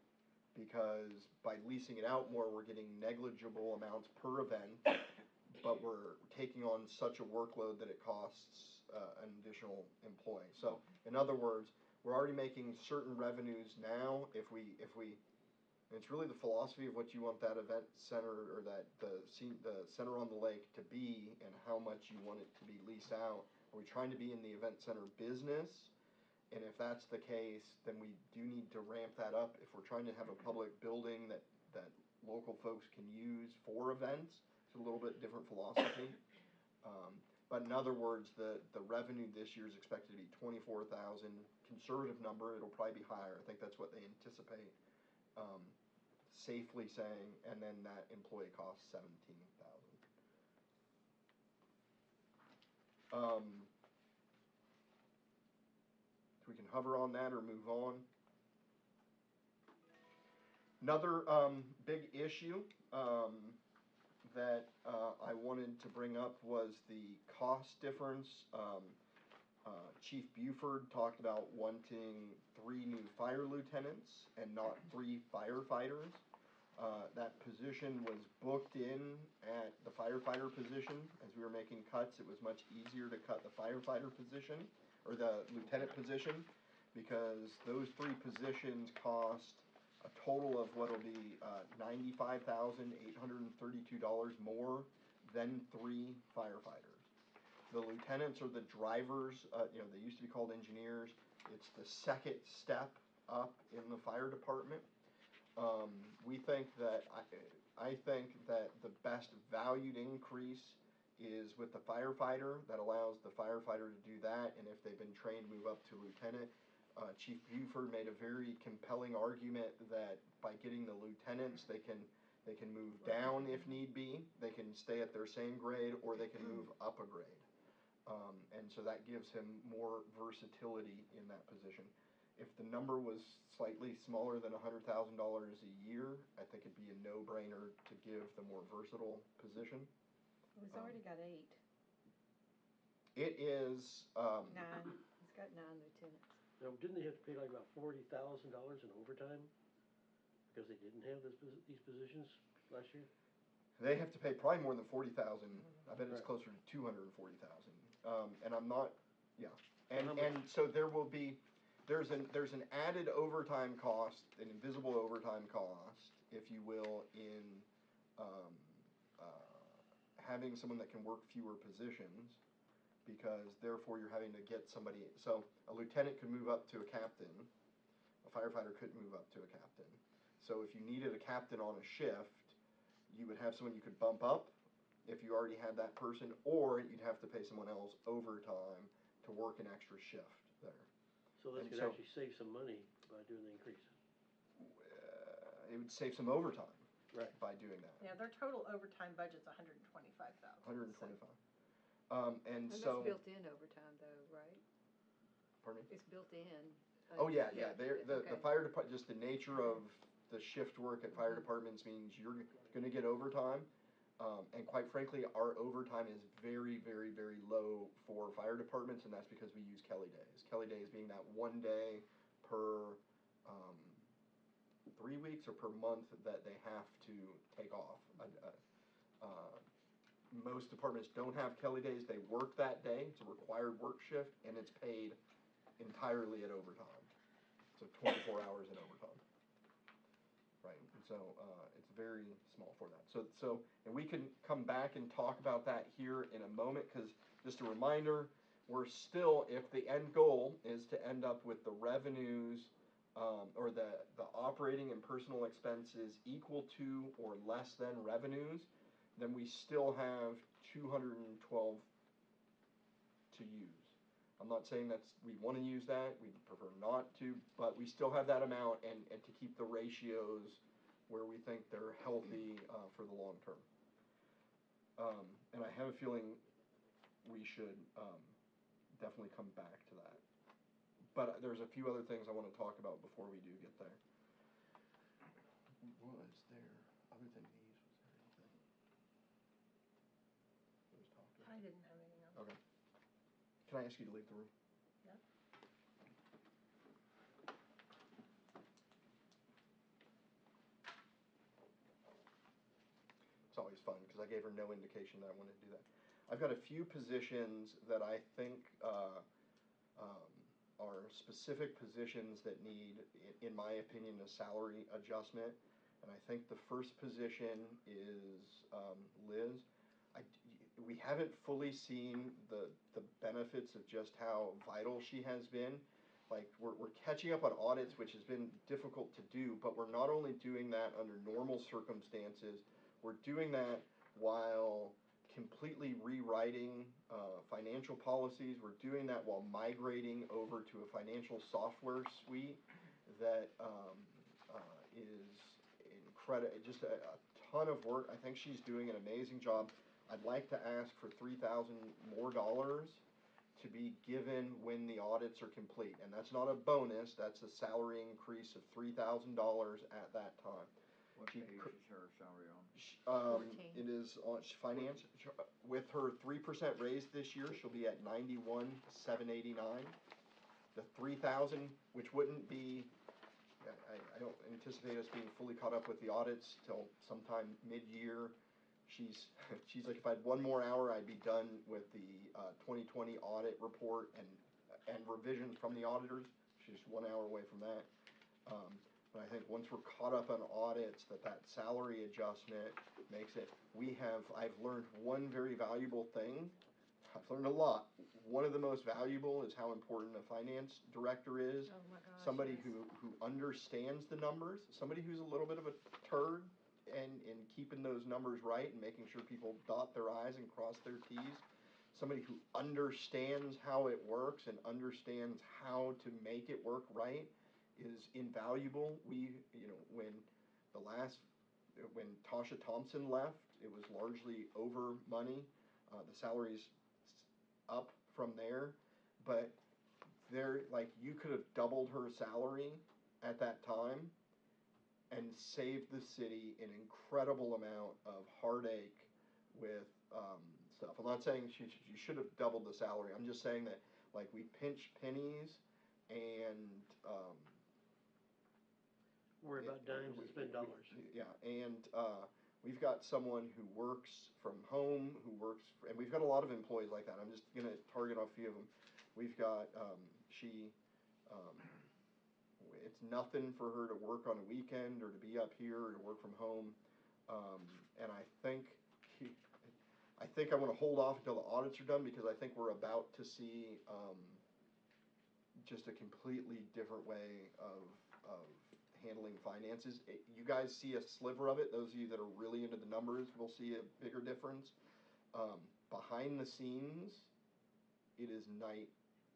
because by leasing it out more, we're getting negligible amounts per event, but we're taking on such a workload that it costs an additional employee. So, in other words, we're already making certain revenues now. If we, and it's really the philosophy of what you want that event center or the center on the lake to be, and how much you want it to be leased out. Are we trying to be in the event center business? And if that's the case, then we do need to ramp that up. If we're trying to have a public building that local folks can use for events, it's a little bit different philosophy. But in other words, the revenue this year is expected to be $24,000. Conservative number, it'll probably be higher. I think that's what they anticipate. Safely saying, and then that employee costs $17,000. hover on that or move on. Another big issue that I wanted to bring up was the cost difference. Chief Buford talked about wanting 3 new fire lieutenants and not 3 firefighters. That position was booked in at the firefighter position. As we were making cuts, it was much easier to cut the firefighter position, or the lieutenant position, because those 3 positions cost a total of what'll be $95,832 more than 3 firefighters. The lieutenants are the drivers, they used to be called engineers. It's the second step up in the fire department. We think that, I think that the best valued increase is with the firefighter. That allows the firefighter to do that, and if they've been trained, move up to lieutenant. Chief Buford made a very compelling argument that by getting the lieutenants, they can move down if need be. They can stay at their same grade, or they can move up a grade. And so that gives him more versatility in that position. If the number was slightly smaller than $100,000 a year, I think it'd be a no-brainer to give the more versatile position. He's already got 8. It is, 9. He's got 9 lieutenants. Now, didn't they have to pay like about $40,000 in overtime because they didn't have these positions last year? they have to pay probably more than 40,000. I bet it's Right. closer to 240,000. And I'm not, yeah. And How much? and so there will be, there's an added overtime cost, an invisible overtime cost, if you will, in having someone that can work fewer positions, because therefore you're having to get somebody. So a lieutenant could move up to a captain, a firefighter couldn't move up to a captain. So if you needed a captain on a shift, you would have someone you could bump up if you already had that person, or you'd have to pay someone else overtime to work an extra shift there. So this And could so- actually save some money by doing the increase. It would save some overtime. Right. By doing that. Yeah, their total overtime budget's $125,000. 125. And And so. that's built in overtime though, right? Pardon me? It's built in. Oh, yeah, they're, the Okay. fire department, just the nature of the shift work at fire departments means you're gonna get overtime. And quite frankly, our overtime is very, very, very low for fire departments, and that's because we use Kelly days. Kelly days being that one day per, 3 weeks or per month that they have to take off. Most departments don't have Kelly days, they work that day, it's a required work shift, and it's paid entirely at overtime. So 24 hours in overtime. Right, and so, it's very small for that. So, and we can come back and talk about that here in a moment, cause just a reminder, we're still, if the end goal is to end up with the revenues, or the operating and personal expenses equal to or less than revenues, then we still have 212 to use. I'm not saying we wanna use that, we prefer not to, but we still have that amount and to keep the ratios where we think they're healthy, for the long term. And I have a feeling we should, definitely come back to that. But there's a few other things I wanna talk about before we do get there. Was there, other than these, was there anything? That was talked about? I didn't have anything else. Okay. Can I ask you to leave the room? Yeah. It's always fun, because I gave her no indication that I wanted to do that. I've got a few positions that I think, are specific positions that need, in my opinion, a salary adjustment. And I think the first position is, Liz. We haven't fully seen the benefits of just how vital she has been. Like, we're catching up on audits, which has been difficult to do, but we're not only doing that under normal circumstances, we're doing that while completely rewriting financial policies. We're doing that while migrating over to a financial software suite that is incredible, just a ton of work. I think she's doing an amazing job. I'd like to ask for $3,000 more to be given when the audits are complete, and that's not a bonus, that's a salary increase of $3,000 at that time. What She page cr- is her salary on? It is on finance, with her 3% raise this year, she'll be at 91,789. The 3,000, which wouldn't be, I don't anticipate us being fully caught up with the audits till sometime mid-year. She's like, if I had one more hour, I'd be done with the 2020 audit report and revisions from the auditors. She's 1 hour away from that. But I think once we're caught up on audits, that salary adjustment makes it, I've learned one very valuable thing. I've learned a lot. One of the most valuable is how important a finance director is. Oh my gosh. Somebody yes. who understands the numbers, somebody who's a little bit of a turd and keeping those numbers right and making sure people dot their I's and cross their T's. Somebody who understands how it works and understands how to make it work right is invaluable. When Tasha Thompson left, it was largely over money. The salary's up from there, but you could have doubled her salary at that time and saved the city an incredible amount of heartache with stuff. I'm not saying you should have doubled the salary. I'm just saying that we pinch pennies and Worry about dimes and spend dollars. Yeah, and we've got someone who works from home, and we've got a lot of employees like that. I'm just going to target a few of them. We've got, it's nothing for her to work on a weekend or to be up here or to work from home. And I think I want to hold off until the audits are done, because I think we're about to see just a completely different way of handling finances. You guys see a sliver of it. Those of you that are really into the numbers will see a bigger difference. Behind the scenes, it is night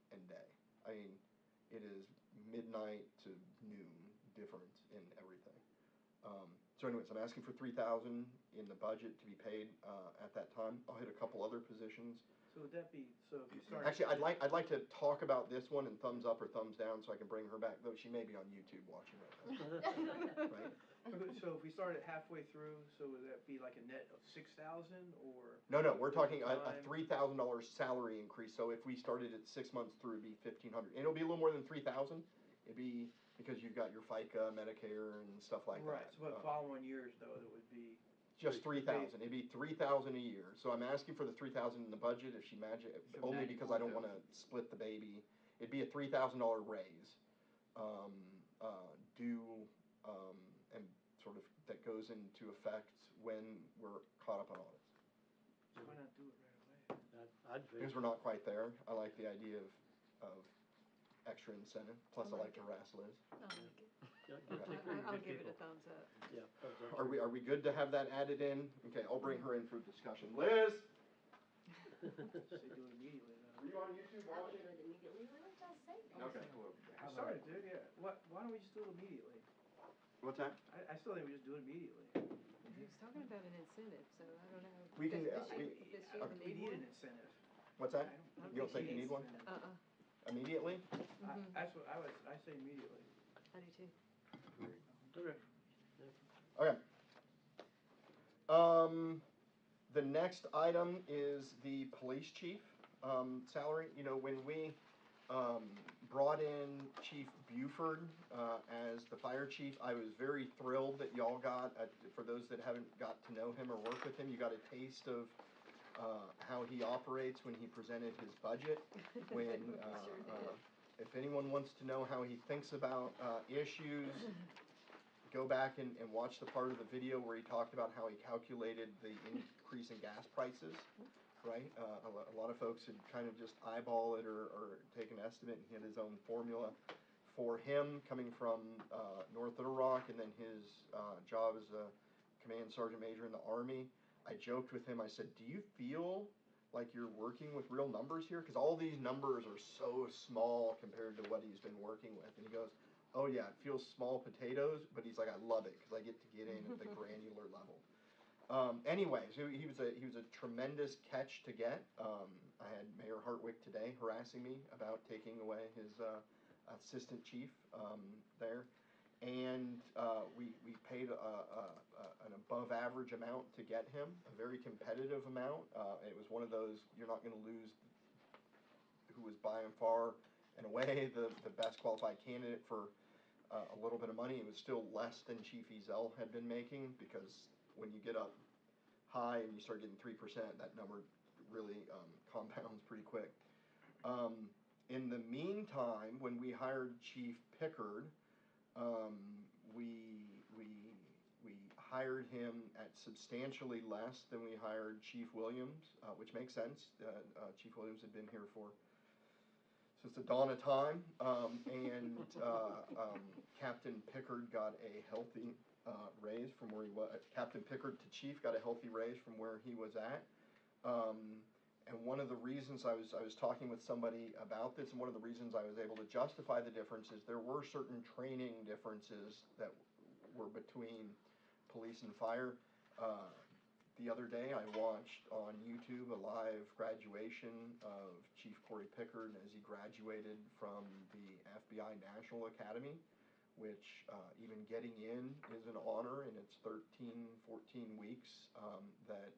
and day. I mean, it is midnight to noon difference in everything. So anyways, I'm asking for $3,000 in the budget to be paid at that time. I'll hit a couple other positions. So would that be, so if you start. Actually, I'd like to talk about this one in thumbs up or thumbs down so I can bring her back, though she may be on YouTube watching right now. Right? So if we started halfway through, so would that be like a net of 6,000 or? No, we're talking a Time. $3,000 salary increase. So if we started at 6 months through, it'd be $1,500. And it'll be a little more than 3,000. It'd be because you've got your FICA, Medicare, and stuff like Right, that. so what following years though, that would be? Just 3,000. It'd be 3,000 a year. So I'm asking for the 3,000 in the budget. If she So only because I don't want to split the baby. It'd be a $3,000 raise, due, and sort of that goes into effect when we're caught up on audits. So why not do it right away? Because we're not quite there. I like the idea of extra incentive. Plus, I like to harass Liz. I'll give it a thumbs up. Yeah. Are we good to have that added in? Okay, I'll bring her in for discussion. Liz, Say do it immediately though. are you on YouTube I'll watching? do it immediately when I just say it. Okay. I started, dude, yeah. Why don't we just do it immediately? What's that? I still think we just do it immediately. He was talking about an incentive, so I don't know. We can, Does she we even We need need one? an incentive. What's that? I don't You don't think she you need needs one? an- Immediately? That's what I say immediately. I do too. Okay. Okay. The next item is the police chief, salary. You know, when we, brought in Chief Buford, as the fire chief, I was very thrilled that y'all got, for those that haven't got to know him or work with him, you got a taste of, how he operates when he presented his budget. When, if anyone wants to know how he thinks about, issues, go back and watch the part of the video where he talked about how he calculated the increase in gas prices, right? A lot of folks had kind of just eyeball it or take an estimate and hit his own formula. For him, coming from North Little Rock and then his job as a command sergeant major in the Army, I joked with him, I said, do you feel like you're working with real numbers here? Because all these numbers are so small compared to what he's been working with. And he goes, oh yeah, it feels small potatoes, but he's like, I love it because I get to get in at the granular level. Anyways, he was a tremendous catch to get. I had Mayor Hartwick today harassing me about taking away his assistant chief there, and we paid an above average amount to get him, a very competitive amount. It was one of those, you're not going to lose who was by and far and away the best qualified candidate for a little bit of money. It was still less than Chief Ezel had been making, because when you get up high and you start getting 3%, that number really compounds pretty quick. In the meantime, when we hired Chief Pickard, we hired him at substantially less than we hired Chief Williams, which makes sense. Chief Williams had been here since the dawn of time, and Captain Pickard got a healthy raise from where he was. Captain Pickard to Chief got a healthy raise from where he was at. And one of the reasons I was talking with somebody about this, and one of the reasons I was able to justify the difference, is there were certain training differences that were between police and fire. The other day I watched on YouTube a live graduation of Chief Corey Pickard as he graduated from the FBI National Academy, which even getting in is an honor, and it's 13, 14 weeks that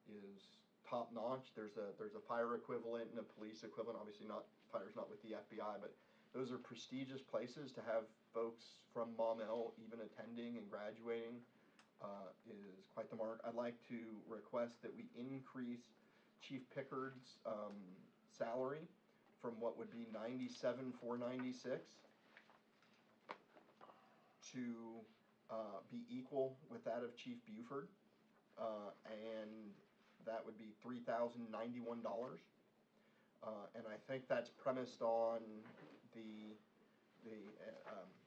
is top notch. There's a fire equivalent and a police equivalent. Obviously fire's not with the FBI, but those are prestigious places to have folks from Maumelle even attending and graduating. Is quite the mark. I'd like to request that we increase Chief Pickard's salary from what would be $97,496 to be equal with that of Chief Buford, and that would be $3,091. And I think that's premised on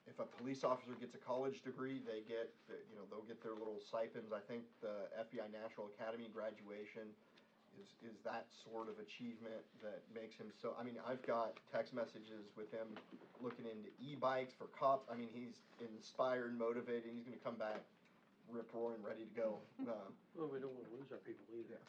if a police officer gets a college degree, they'll get their little stipends. I think the FBI National Academy graduation is that sort of achievement that makes him so. I mean, I've got text messages with him looking into e-bikes for cops. I mean, he's inspired, motivated. He's going to come back rip roaring, ready to go. Well, we don't want to lose our people either. Yeah.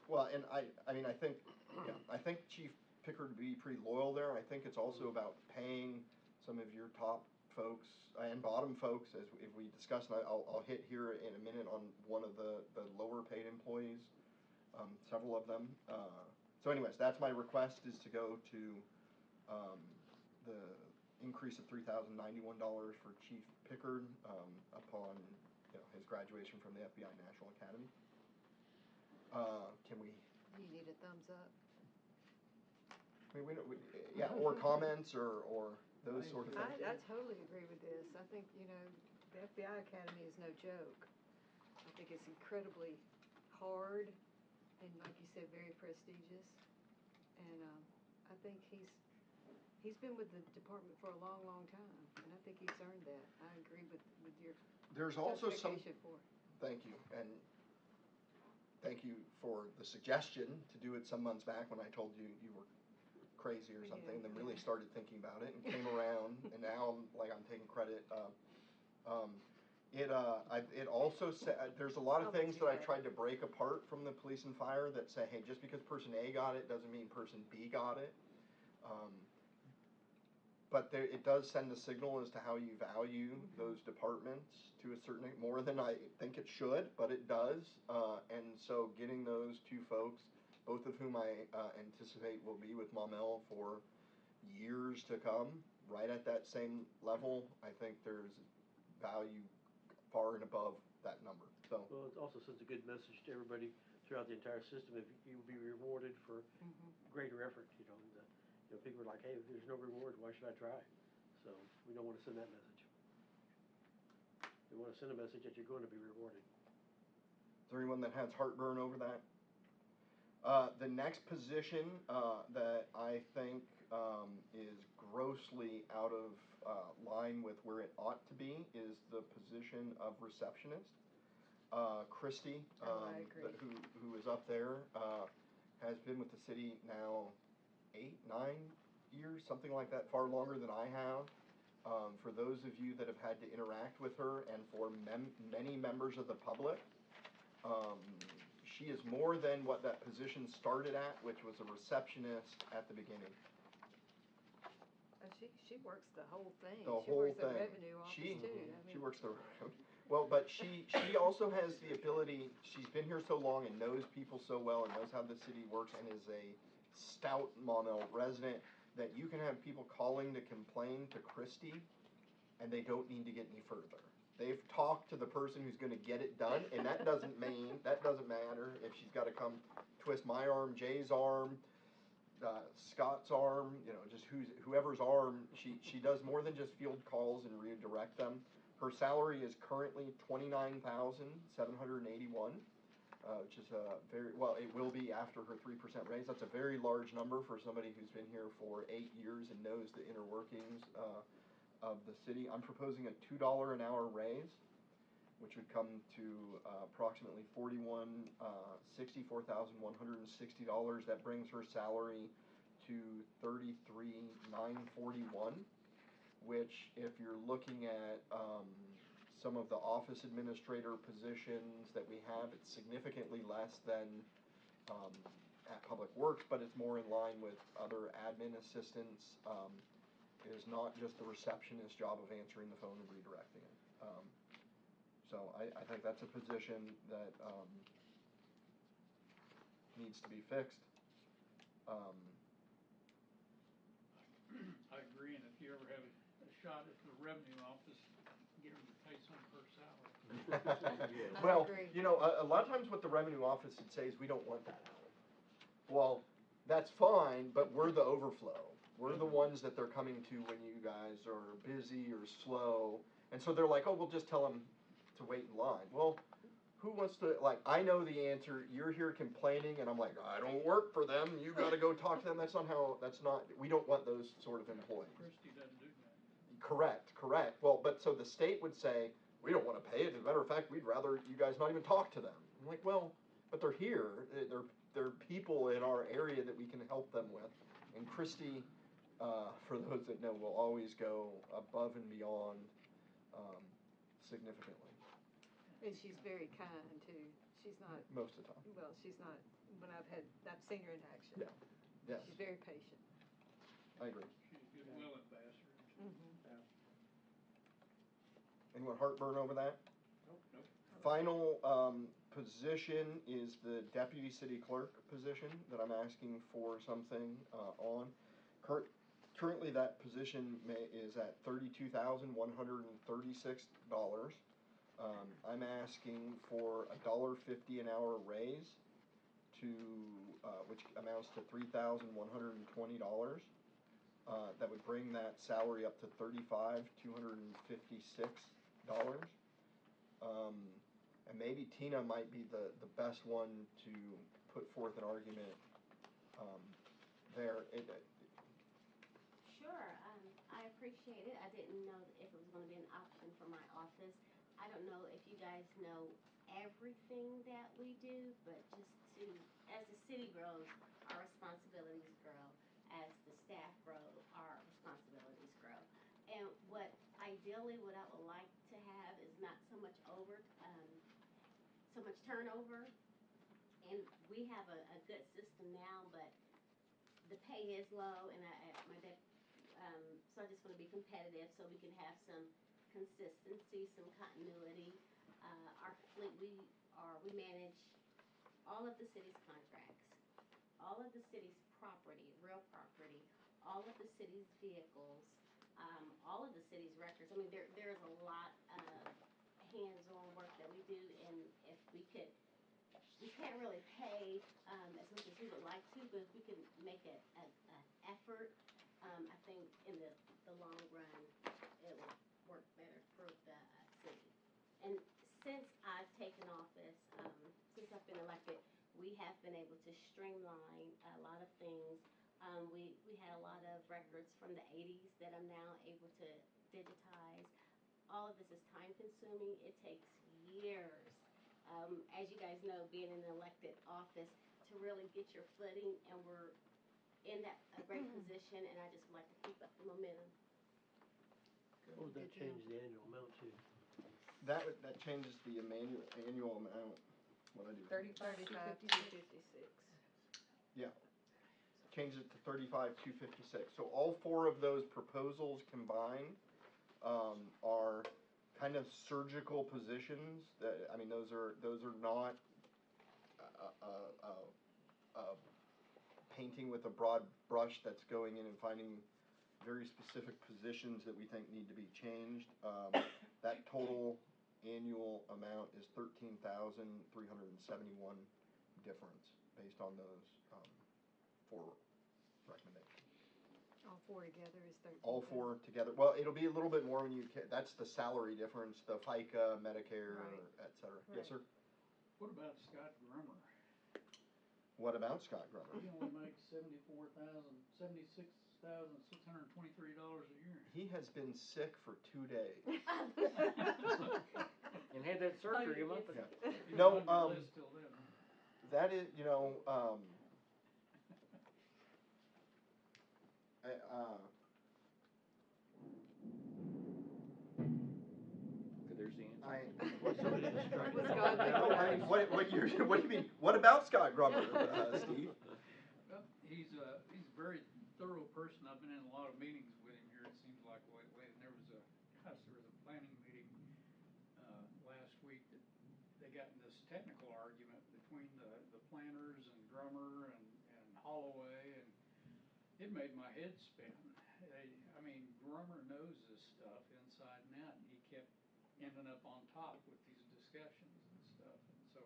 Well, and I think Chief Pickard would be pretty loyal there. I think it's also about paying some of your top folks and bottom folks, as if we discussed, and I'll hit here in a minute on one of the lower paid employees, several of them. So anyways, that's my request, is to go to the increase of $3,091 for Chief Pickard upon his graduation from the FBI National Academy. Can we? You need a thumbs up. I mean, or comments or those sort of things. I totally agree with this. I think, the FBI Academy is no joke. I think it's incredibly hard and, like you said, very prestigious. And I think he's been with the department for a long, long time, and I think he's earned that. I agree with your There's also some. justification for it. Thank you, and thank you for the suggestion to do it some months back when I told you you were crazy or something, and then really started thinking about it and came around, and now I'm taking credit. It also there's a lot of things that I've tried to break apart from the police and fire that say, hey, just because person A got it doesn't mean person B got it. But it does send a signal as to how you value those departments to a certain more than I think it should, but it does. And so getting those two folks, both of whom I anticipate will be with Maumelle for years to come, right at that same level, I think there's value far and above that number. So. Well, it also sends a good message to everybody throughout the entire system. If you will be rewarded for greater effort, people are like, hey, if there's no reward, why should I try? So we don't want to send that message. We want to send a message that you're going to be rewarded. Is there anyone that has heartburn over that? The next position that I think is grossly out of line with where it ought to be is the position of receptionist. Christy, who is up there, has been with the city now 8, 9 years, something like that, far longer than I have. For those of you that have had to interact with her, and for many members of the public, She is more than what that position started at, which was a receptionist at the beginning. She works the whole thing. The She whole works the thing. revenue office She too. works the well, but she also has the ability. She's been here so long and knows people so well and knows how the city works and is a stout Maumelle resident that you can have people calling to complain to Christie, and they don't need to get any further. They've talked to the person who's going to get it done, and that doesn't matter if she's got to come twist my arm, Jay's arm, Scott's arm, just whoever's arm. She does more than just field calls and redirect them. Her salary is currently $29,781, which is it will be after her 3% raise. That's a very large number for somebody who's been here for 8 years and knows the inner workings of the city. I'm proposing a $2 an hour raise, which would come to approximately $64,160. That brings her salary to $33,941, which, if you're looking at some of the office administrator positions that we have, it's significantly less than at Public Works, but it's more in line with other admin assistants. It is not just the receptionist job of answering the phone and redirecting it. So I think that's a position that needs to be fixed. I agree, and if you ever have a shot at the revenue office, get them to pay some of her salary. Well, agree. a lot of times what the revenue office would say is we don't want that help. Well, that's fine, but we're the overflow. We're the ones that they're coming to when you guys are busy or slow. And so they're like, oh, we'll just tell them to wait in line. Well, who wants to, I know the answer. You're here complaining, and I'm like, I don't work for them. You got to go talk to them. We don't want those sort of employees. Christie doesn't do that. Correct. Well, but so the state would say, we don't want to pay it. As a matter of fact, we'd rather you guys not even talk to them. I'm like, well, but they're here. They're people in our area that we can help them with. And Christie, for those that know, will always go above and beyond significantly. And she's very kind too. She's not, Most of the time. well, she's not, I've seen her in action. Yeah. Yes, She's very patient. I agree. She's a goodwill ambassador. Anyone heartburn over that? Nope. Final position is the deputy city clerk position that I'm asking for something on. Currently, that position is at $32,136. I'm asking for $1.50 an hour raise which amounts to $3,120. That would bring that salary up to $35,256. And maybe Tina might be the best one to put forth an argument there. Sure, I appreciate it. I didn't know if it was gonna be an option for my office. I don't know if you guys know everything that we do, but as the city grows, our responsibilities grow. As the staff grow, our responsibilities grow. And ideally, what I would like to have is not so much turnover. And we have a good system now, but the pay is low, and so I just want to be competitive so we can have some consistency, some continuity. Our fleet, we manage all of the city's contracts, all of the city's property, real property, all of the city's vehicles, all of the city's records. I mean, there is a lot of hands-on work that we do, and if we can't really pay as much as we would like to, but if we can make an effort, I think in the long run, it will work better for the city. And since I've taken office, since I've been elected, we have been able to streamline a lot of things. We had a lot of records from the 80s that I'm now able to digitize. All of this is time consuming. It takes years, as you guys know, being in an elected office, to really get your footing, and we're in a great position, and I just would like to keep up the momentum. What would that change the annual amount to? That changes the annual amount what I do. 35, 35, 256. Change it to 35,256. So all four of those proposals combined are kind of surgical positions. That, I mean, those are not painting with a broad brush that's going in and finding very specific positions that we think need to be changed. That total annual amount is 13,371 difference based on those four recommendations. All four together is 13. All four together, well, it'll be a little bit more when you, that's the salary difference, the FICA, Medicare, Right. et cetera. Yes, sir? What about Scott Grummer? What about Scott Grummer? He only makes $76,623 a year. He has been sick for 2 days. And had that surgery a month ago. Yeah. He No, was on your list till then, huh? That is, There's the answer. Was God no, what do you mean? What about Scott Grummer, Steve? Well, he's a very thorough person. I've been in a lot of meetings with him here, it seems like lately. And there was a planning meeting last week that they got in this technical argument between the planners and Grummer and Holloway, and it made my head spin. I mean, Grummer knows this stuff inside and out, and he kept ending up on top with these discussions and stuff. And so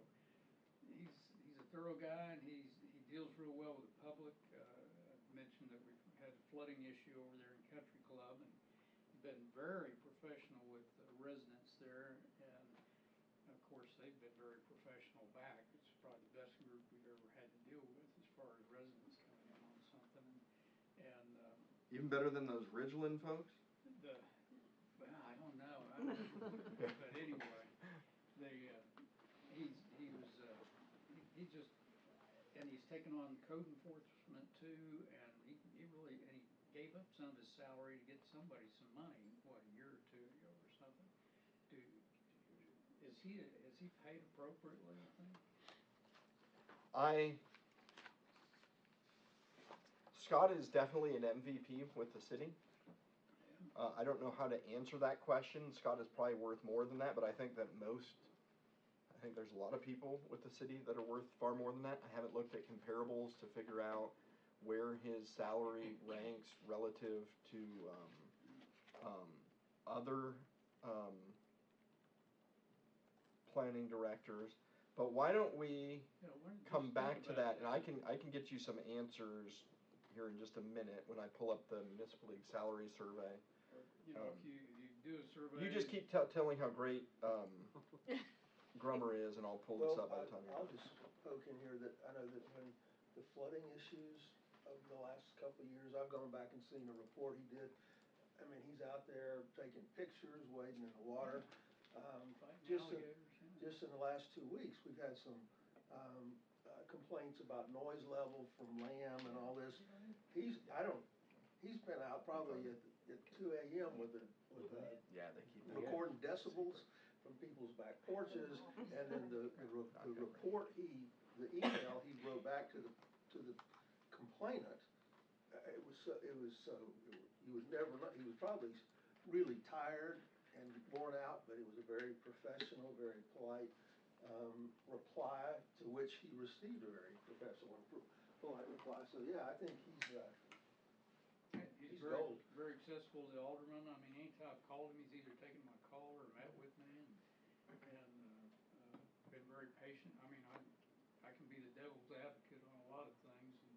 he's a thorough guy, and he deals real well with the public. I mentioned that we've had a flooding issue over there in Country Club, and he's been very professional with the residents there, and of course they've been very professional back. It's probably the best group we've ever had to deal with as far as residents coming in on something. And Even better than those Ridgeland folks? well, I don't know. But anyway, he's just, and he's taken on code enforcement too, and he gave up some of his salary to get somebody some money, what, a year or two ago or something. Is he paid appropriately, you think? Scott is definitely an MVP with the city. I don't know how to answer that question. Scott is probably worth more than that, but I think there's a lot of people with the city that are worth far more than that. I haven't looked at comparables to figure out where his salary ranks relative to other planning directors. But why don't we come back to that, and I can get you some answers here in just a minute when I pull up the municipal league salary survey. If you do a survey. You just keep telling how great Grummer is, and I'll pull this up by the time you're I'll done. just poke in here that I know that when the flooding issues of the last couple of years, I've gone back and seen a report he did. I mean, he's out there taking pictures, wading in the water. Just in the last 2 weeks, we've had some complaints about noise level from Lamb and all this. He's been out probably at 2 a.m. with recording decibels from people's back porches, and then the report the email he wrote back to the complainant. He was probably really tired and worn out, but it was a very professional, very polite reply, to which he received a very professional and polite reply. So yeah, I think he's very, gold. very accessible to the alderman. I mean, anytime I've called him, he's either taken my call or met with me, and been very patient. I mean, I can be the devil's advocate on a lot of things, and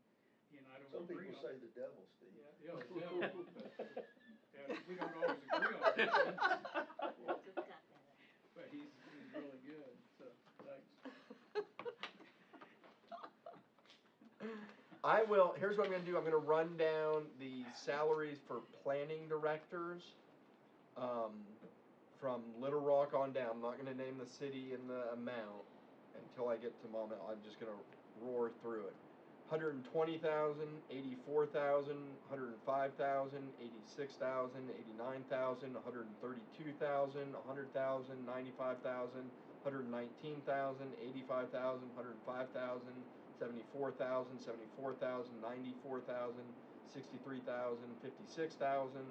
he and I don't Some agree people on. say the devil, Steve. Yeah, the devil, but we don't always agree on it. But he's really good, so thanks. Here's what I'm gonna do, I'm gonna run down the salaries for planning directors, from Little Rock on down. I'm not gonna name the city and the amount until I get to moment. I'm just gonna roar through it. 120,000, 84,000, 105,000, 86,000, 89,000, 132,000, 100,000, 95,000, 119,000, 85,000, 105,000, 74,000, 74,000, 94,000, 63,000, 56,000,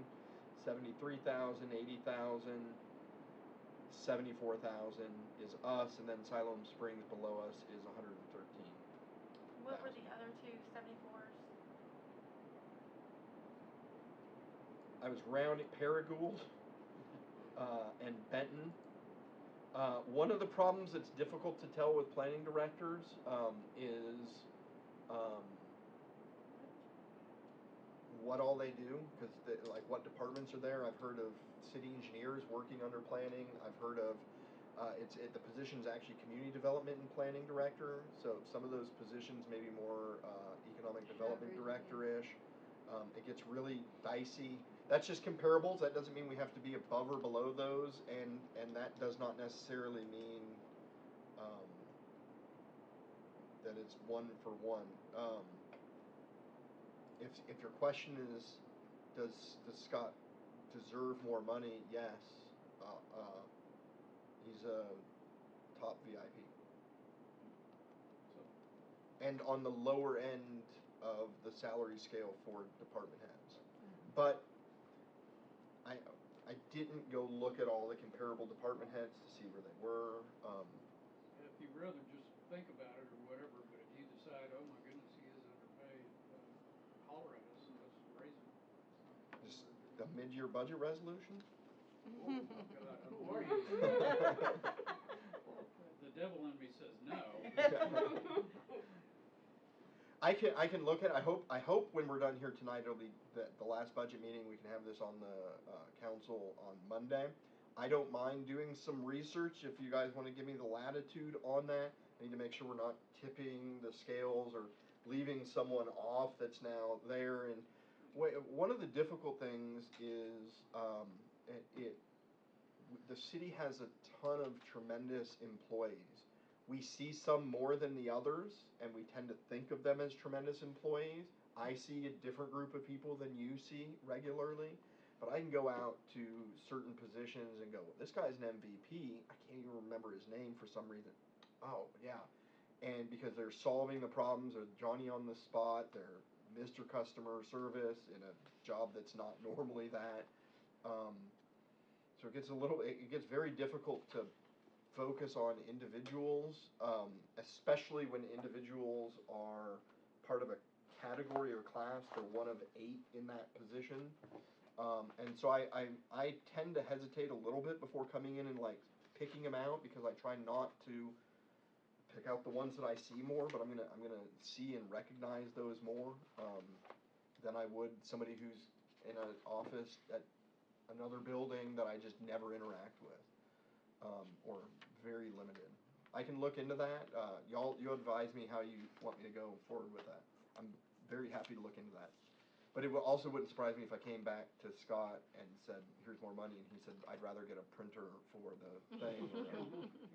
73,000, 80,000, 74,000 is us, and then Siloam Springs below us is 113. What were the other two 74s? I was rounding Paragould and Benton. One of the problems that's difficult to tell with planning directors is what all they do, because like what departments are there. I've heard of city engineers working under planning. I've heard of the position's actually community development and planning director. So some of those positions may be more economic development director-ish. It gets really dicey. That's just comparables. That doesn't mean we have to be above or below those, and that does not necessarily mean that it's one for one. If your question is, does Scott deserve more money? Yes. He's a top VIP. And on the lower end of the salary scale for department heads. But I didn't go look at all the comparable department heads to see where they were. If you'd rather just think about it or whatever, but if you decide, oh my goodness, he is underpaid, holler at us and let's raise him. Just a mid-year budget resolution? Oh, God, I'm worried. The devil in me says no. I can look at it. I hope when we're done here tonight, it'll be the last budget meeting. We can have this on the council on Monday. I don't mind doing some research if you guys want to give me the latitude on that. I need to make sure we're not tipping the scales or leaving someone off that's now there. And one of the difficult things is the city has a ton of tremendous employees. We see some more than the others, and we tend to think of them as tremendous employees. I see a different group of people than you see regularly, but I can go out to certain positions and go, this guy's an MVP. I can't even remember his name for some reason. Oh, yeah. And because they're solving the problems, they're Johnny on the spot, they're Mr. Customer Service in a job that's not normally that. So it gets very difficult to focus on individuals, especially when individuals are part of a category or class. They're one of 8 in that position. And so I tend to hesitate a little bit before coming in and like picking them out, because I try not to pick out the ones that I see more, but I'm gonna see and recognize those more than I would somebody who's in an office at another building that I just never interact with, or very limited. I can look into that. You advise me how you want me to go forward with that. I'm very happy to look into that. But it also wouldn't surprise me if I came back to Scott and said, here's more money, and he said, I'd rather get a printer for the thing, or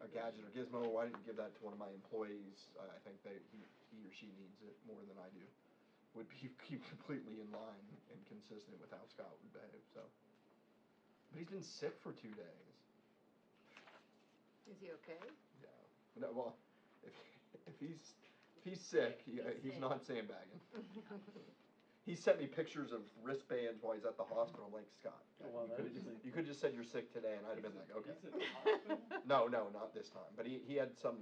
a gadget or gizmo. Why didn't you give that to one of my employees? I think he or she needs it more than I do. Would keep completely in line and consistent with how Scott would behave. So, but he's been sick for 2 days. Is he okay? Yeah. No, well, if he's sick, he's not sandbagging. He sent me pictures of wristbands while he's at the hospital. I'm like, Scott, you could have just said you're sick today, and I'd have been like, okay. No, not this time. But he had some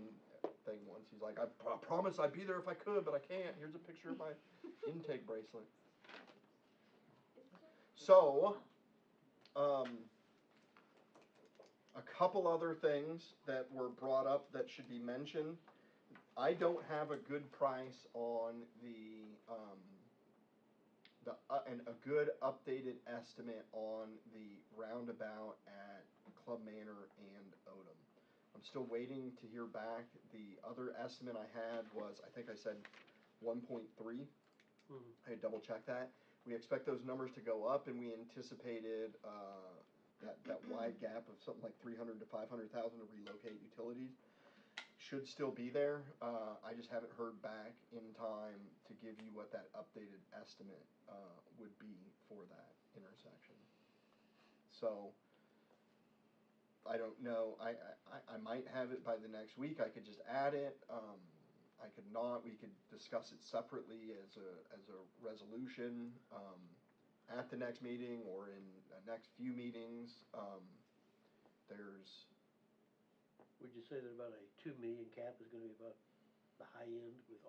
thing once. He's like, I promise I'd be there if I could, but I can't. Here's a picture of my intake bracelet. So, a couple other things that were brought up that should be mentioned. I don't have a good price on a good updated estimate on the roundabout at Club Manor and Odom. I'm still waiting to hear back. The other estimate I had was, I think I said 1.3. I had double checked that. We expect those numbers to go up, and we anticipated that wide gap of something like $300,000 to $500,000 to relocate utilities should still be there. I just haven't heard back in time to give you what that updated estimate would be for that intersection. So I don't know. I might have it by the next week. I could just add it. I could not. We could discuss it separately as a resolution at the next meeting or in the next few meetings. There's. Would you say that about a 2 million cap is gonna be about the high end with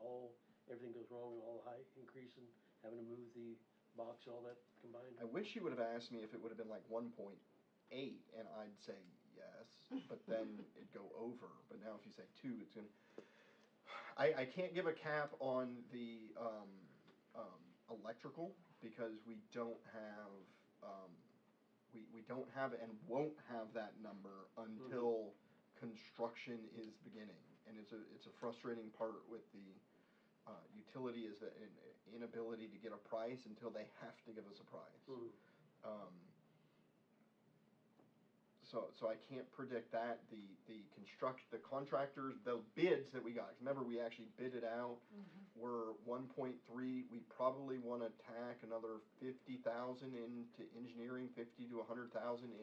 everything goes wrong and all the high increase and having to move the box and all that combined? I wish you would have asked me if it would have been like 1.8, and I'd say yes, but then it'd go over. But now if you say 2, it's gonna. I can't give a cap on the electrical because we don't have we don't have and won't have that number until construction is beginning, and it's a frustrating part with the utility is the inability to get a price until they have to give us a price. So I can't predict that. The contractors, the bids that we got, remember we actually bid it out, were 1.3. We probably want to tack another 50,000 into engineering, 50 to 100,000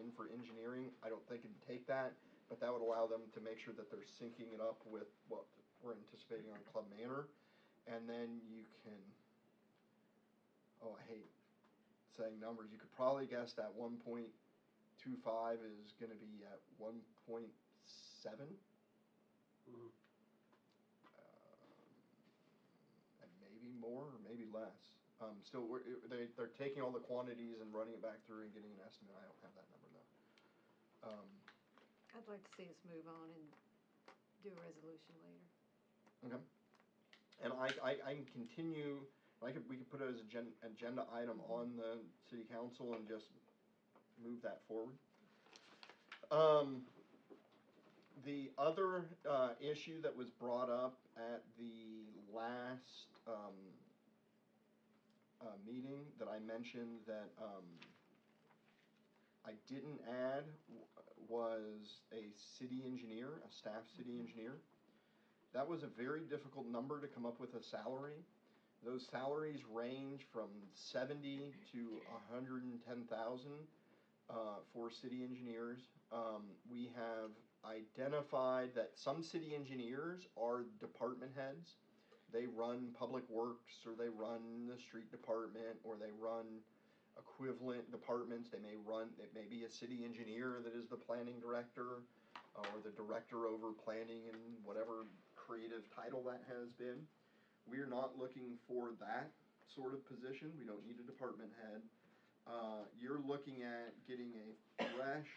in for engineering. I don't think it'd take that, but that would allow them to make sure that they're syncing it up with what we're anticipating on Club Manor. And then you can, I hate saying numbers, you could probably guess that 1.25 is going to be at 1.7. And maybe more or maybe less. Still, they're taking all the quantities and running it back through and getting an estimate. I don't have that number though. I'd like to see us move on and do a resolution later. Okay. And I can continue. We could put it as an agenda item on the city council and just move that forward. The other issue that was brought up at the last meeting that I mentioned that I didn't add was a city engineer, a staff city engineer. That was a very difficult number to come up with a salary. Those salaries range from 70 to 110,000 for city engineers. We have identified that some city engineers are department heads. They run public works, or they run the street department, or they run equivalent departments. It may be a city engineer that is the planning director, or the director over planning and whatever creative title that has been. We're not looking for that sort of position. We don't need a department head. You're looking at getting a fresh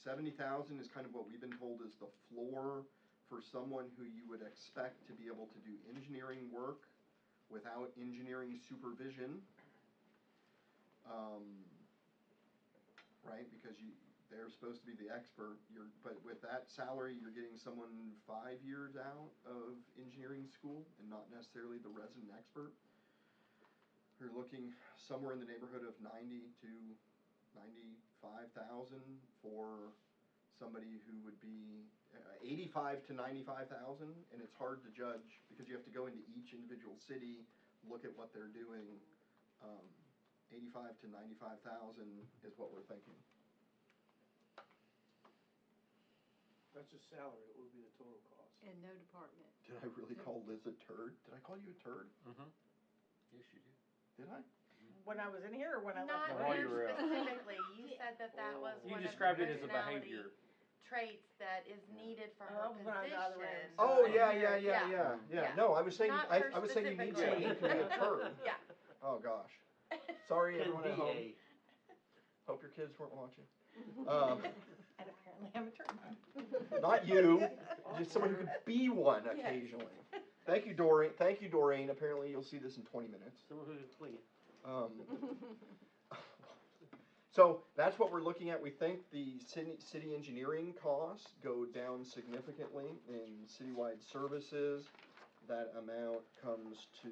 70,000 is kind of what we've been told is the floor for someone who you would expect to be able to do engineering work without engineering supervision. Right? Because they're supposed to be the expert. But with that salary, you're getting someone 5 years out of engineering school and not necessarily the resident expert. You're looking somewhere in the neighborhood of 90 to 95,000 for somebody who would be 85 to 95,000, and it's hard to judge because you have to go into each individual city, look at what they're doing. 85 to 95,000 is what we're thinking. That's just salary, what would be the total cost? And no department. Did I really call Liz a turd? Did I call you a turd? Yes, you did. Did I? When I was in here or when I left? Not While you you were out. specifically, you said that was You one of the described it as a personality behavior. traits that is needed for her Oh, when I was out of the room. position. Oh, Yeah. yeah. No, I was saying, Not I her was saying you need specifically. somebody who can be a turd. Yeah. Oh, gosh. Sorry, Can everyone at be home. a- Hope your kids weren't watching. And apparently I'm a turn. Not you, just someone who could be one occasionally. Thank you, Doreen. Apparently you'll see this in 20 minutes. Someone who can clean it. So that's what we're looking at. We think the city engineering costs go down significantly in citywide services. That amount comes to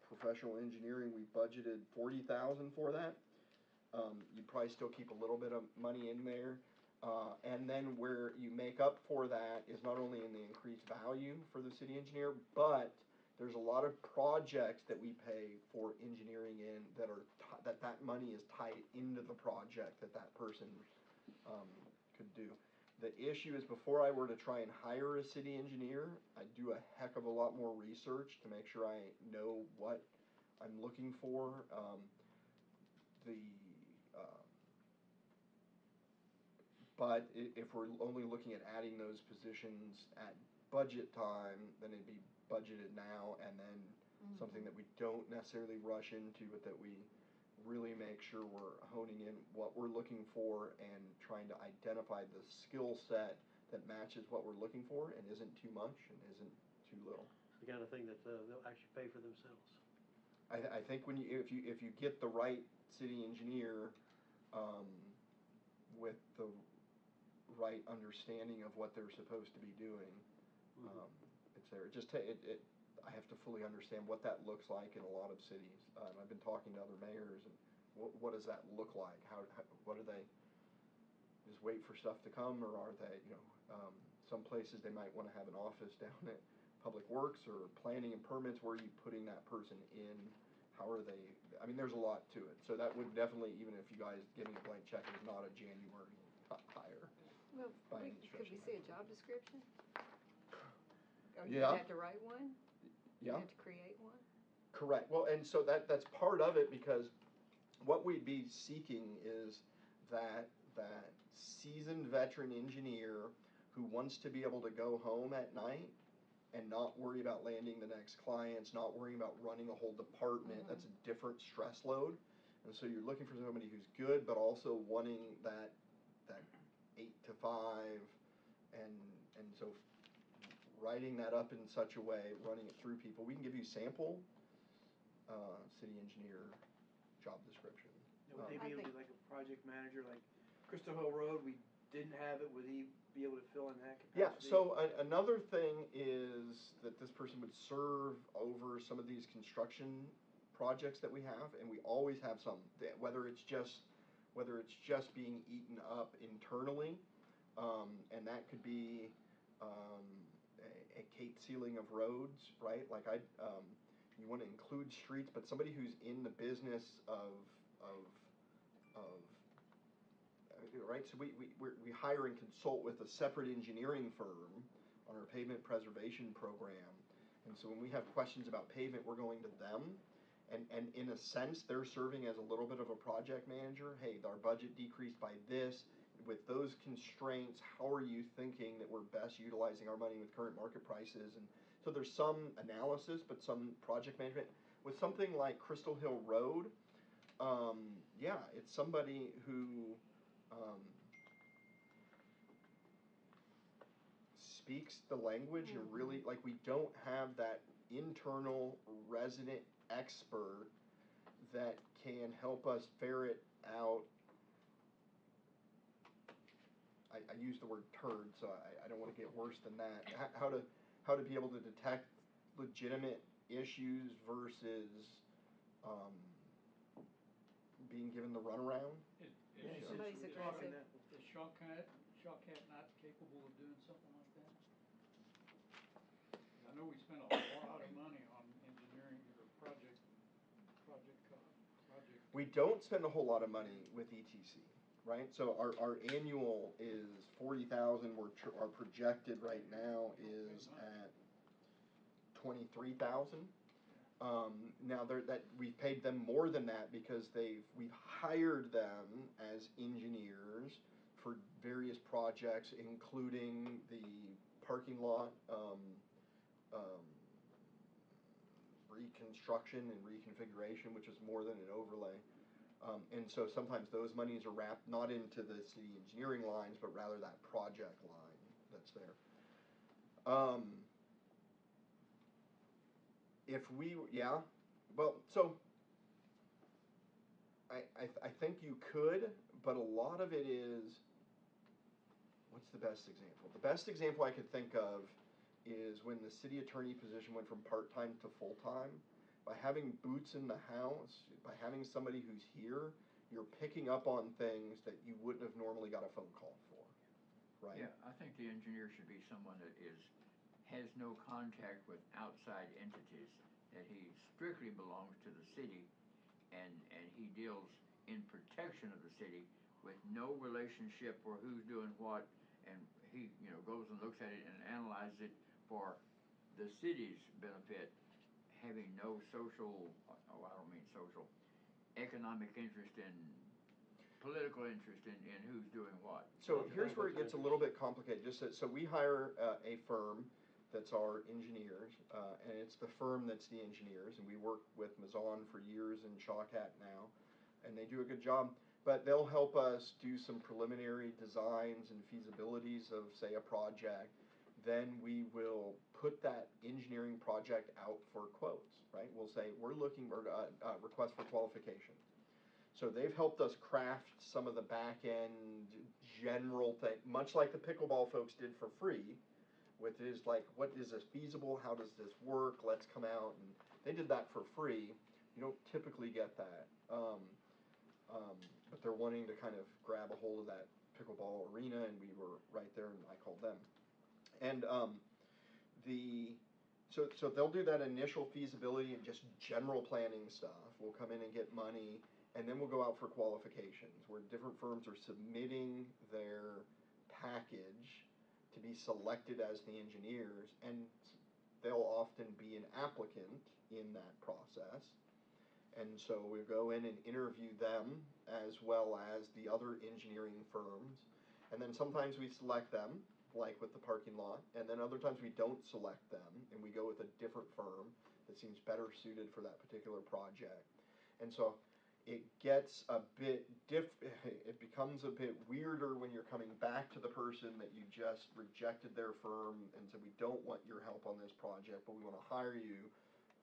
professional engineering. We budgeted 40,000 for that. you'd probably still keep a little bit of money in there. And then where you make up for that is not only in the increased value for the city engineer, but there's a lot of projects that we pay for engineering in that are, that money is tied into the project that person, could do. The issue is before I were to try and hire a city engineer, I'd do a heck of a lot more research to make sure I know what I'm looking for. But if we're only looking at adding those positions at budget time, then it'd be budgeted now, and then something that we don't necessarily rush into, but that we really make sure we're honing in what we're looking for and trying to identify the skill set that matches what we're looking for and isn't too much and isn't too little. The kind of thing that they'll actually pay for themselves. I think when if you get the right city engineer with the right understanding of what they're supposed to be doing, it's there. I have to fully understand what that looks like in a lot of cities. I've been talking to other mayors, and what does that look like? What do they just wait for stuff to come, or are they, some places they might want to have an office down at Public Works or planning and permits. Where are you putting that person in? How are they? I mean, there's a lot to it. So that would definitely, even if you guys give me a blank check, it's not a January hire. Well, by any could stretch we of see the a job description? Or Yeah. you have to write one? You Yeah. have to create one? Correct. Well, and so that's part of it, because what we'd be seeking is that seasoned veteran engineer who wants to be able to go home at night and not worry about landing the next clients, not worrying about running a whole department. That's a different stress load. And so you're looking for somebody who's good, but also wanting that 8 to 5, and so writing that up in such a way, running it through people. We can give you sample city engineer job description. Would they be able to be like a project manager, like Crystal Hill Road, we didn't have it, would he be able to fill in that capacity? Yeah, so another thing is that this person would serve over some of these construction projects that we have, and we always have some, whether it's just being eaten up internally, and that could be a cape sealing of roads, right? Like you want to include streets, but somebody who's in the business of right? So we hire and consult with a separate engineering firm on our pavement preservation program, and so when we have questions about pavement, we're going to them. And in a sense, they're serving as a little bit of a project manager. Hey, our budget decreased by this. With those constraints, how are you thinking that we're best utilizing our money with current market prices? And so there's some analysis, but some project management. With something like Crystal Hill Road, it's somebody who speaks the language and really, like, we don't have that internal resident expert that can help us ferret out. I use the word turd, so I don't want to get worse than that. How to be able to detect legitimate issues versus being given the runaround. Somebody's aggressive. Is Shawcat not capable of doing something like that? I know we spend a lot of money on engineering or project. We don't spend a whole lot of money with ETC, right? So our annual is 40,000. Our projected right now is at 23,000. Now that we've paid them more than that because we've hired them as engineers for various projects, including the parking lot reconstruction and reconfiguration, which is more than an overlay. And so sometimes those monies are wrapped not into the city engineering lines, but rather that project line that's there. So I think you could, but a lot of it is, what's the best example? The best example I could think of is when the city attorney position went from part-time to full-time. By having boots in the house, by having somebody who's here, you're picking up on things that you wouldn't have normally got a phone call for, right? Yeah, I think the engineer should be someone that has no contact with outside entities, that he strictly belongs to the city, and he deals in protection of the city with no relationship or who's doing what, and he, goes and looks at it and analyzes it for the city's benefit, having no social, I don't mean social, economic interest in, political interest in who's doing what. So here's where it gets a little bit complicated. So we hire a firm that's our engineers, and it's the firm that's the engineers, and we work with Mazon for years and Shawcat now, and they do a good job. But they'll help us do some preliminary designs and feasibilities of, say, a project. Then we will put that engineering project out for quotes, right? We'll say, we're looking for request for qualification. So they've helped us craft some of the back end general thing, much like the pickleball folks did for free, with is like, what is this feasible? How does this work? Let's come out. And they did that for free. You don't typically get that. But they're wanting to kind of grab a hold of that pickleball arena, and we were right there, and I called them. And so they'll do that initial feasibility and just general planning stuff. We'll come in and get money, and then we'll go out for qualifications, where different firms are submitting their package to be selected as the engineers, and they'll often be an applicant in that process. And so we go in and interview them as well as the other engineering firms. And then sometimes we select them, like with the parking lot, and then other times we don't select them and we go with a different firm that seems better suited for that particular project. And so it gets a bit it becomes a bit weirder when you're coming back to the person that you just rejected their firm and said, we don't want your help on this project, but we want to hire you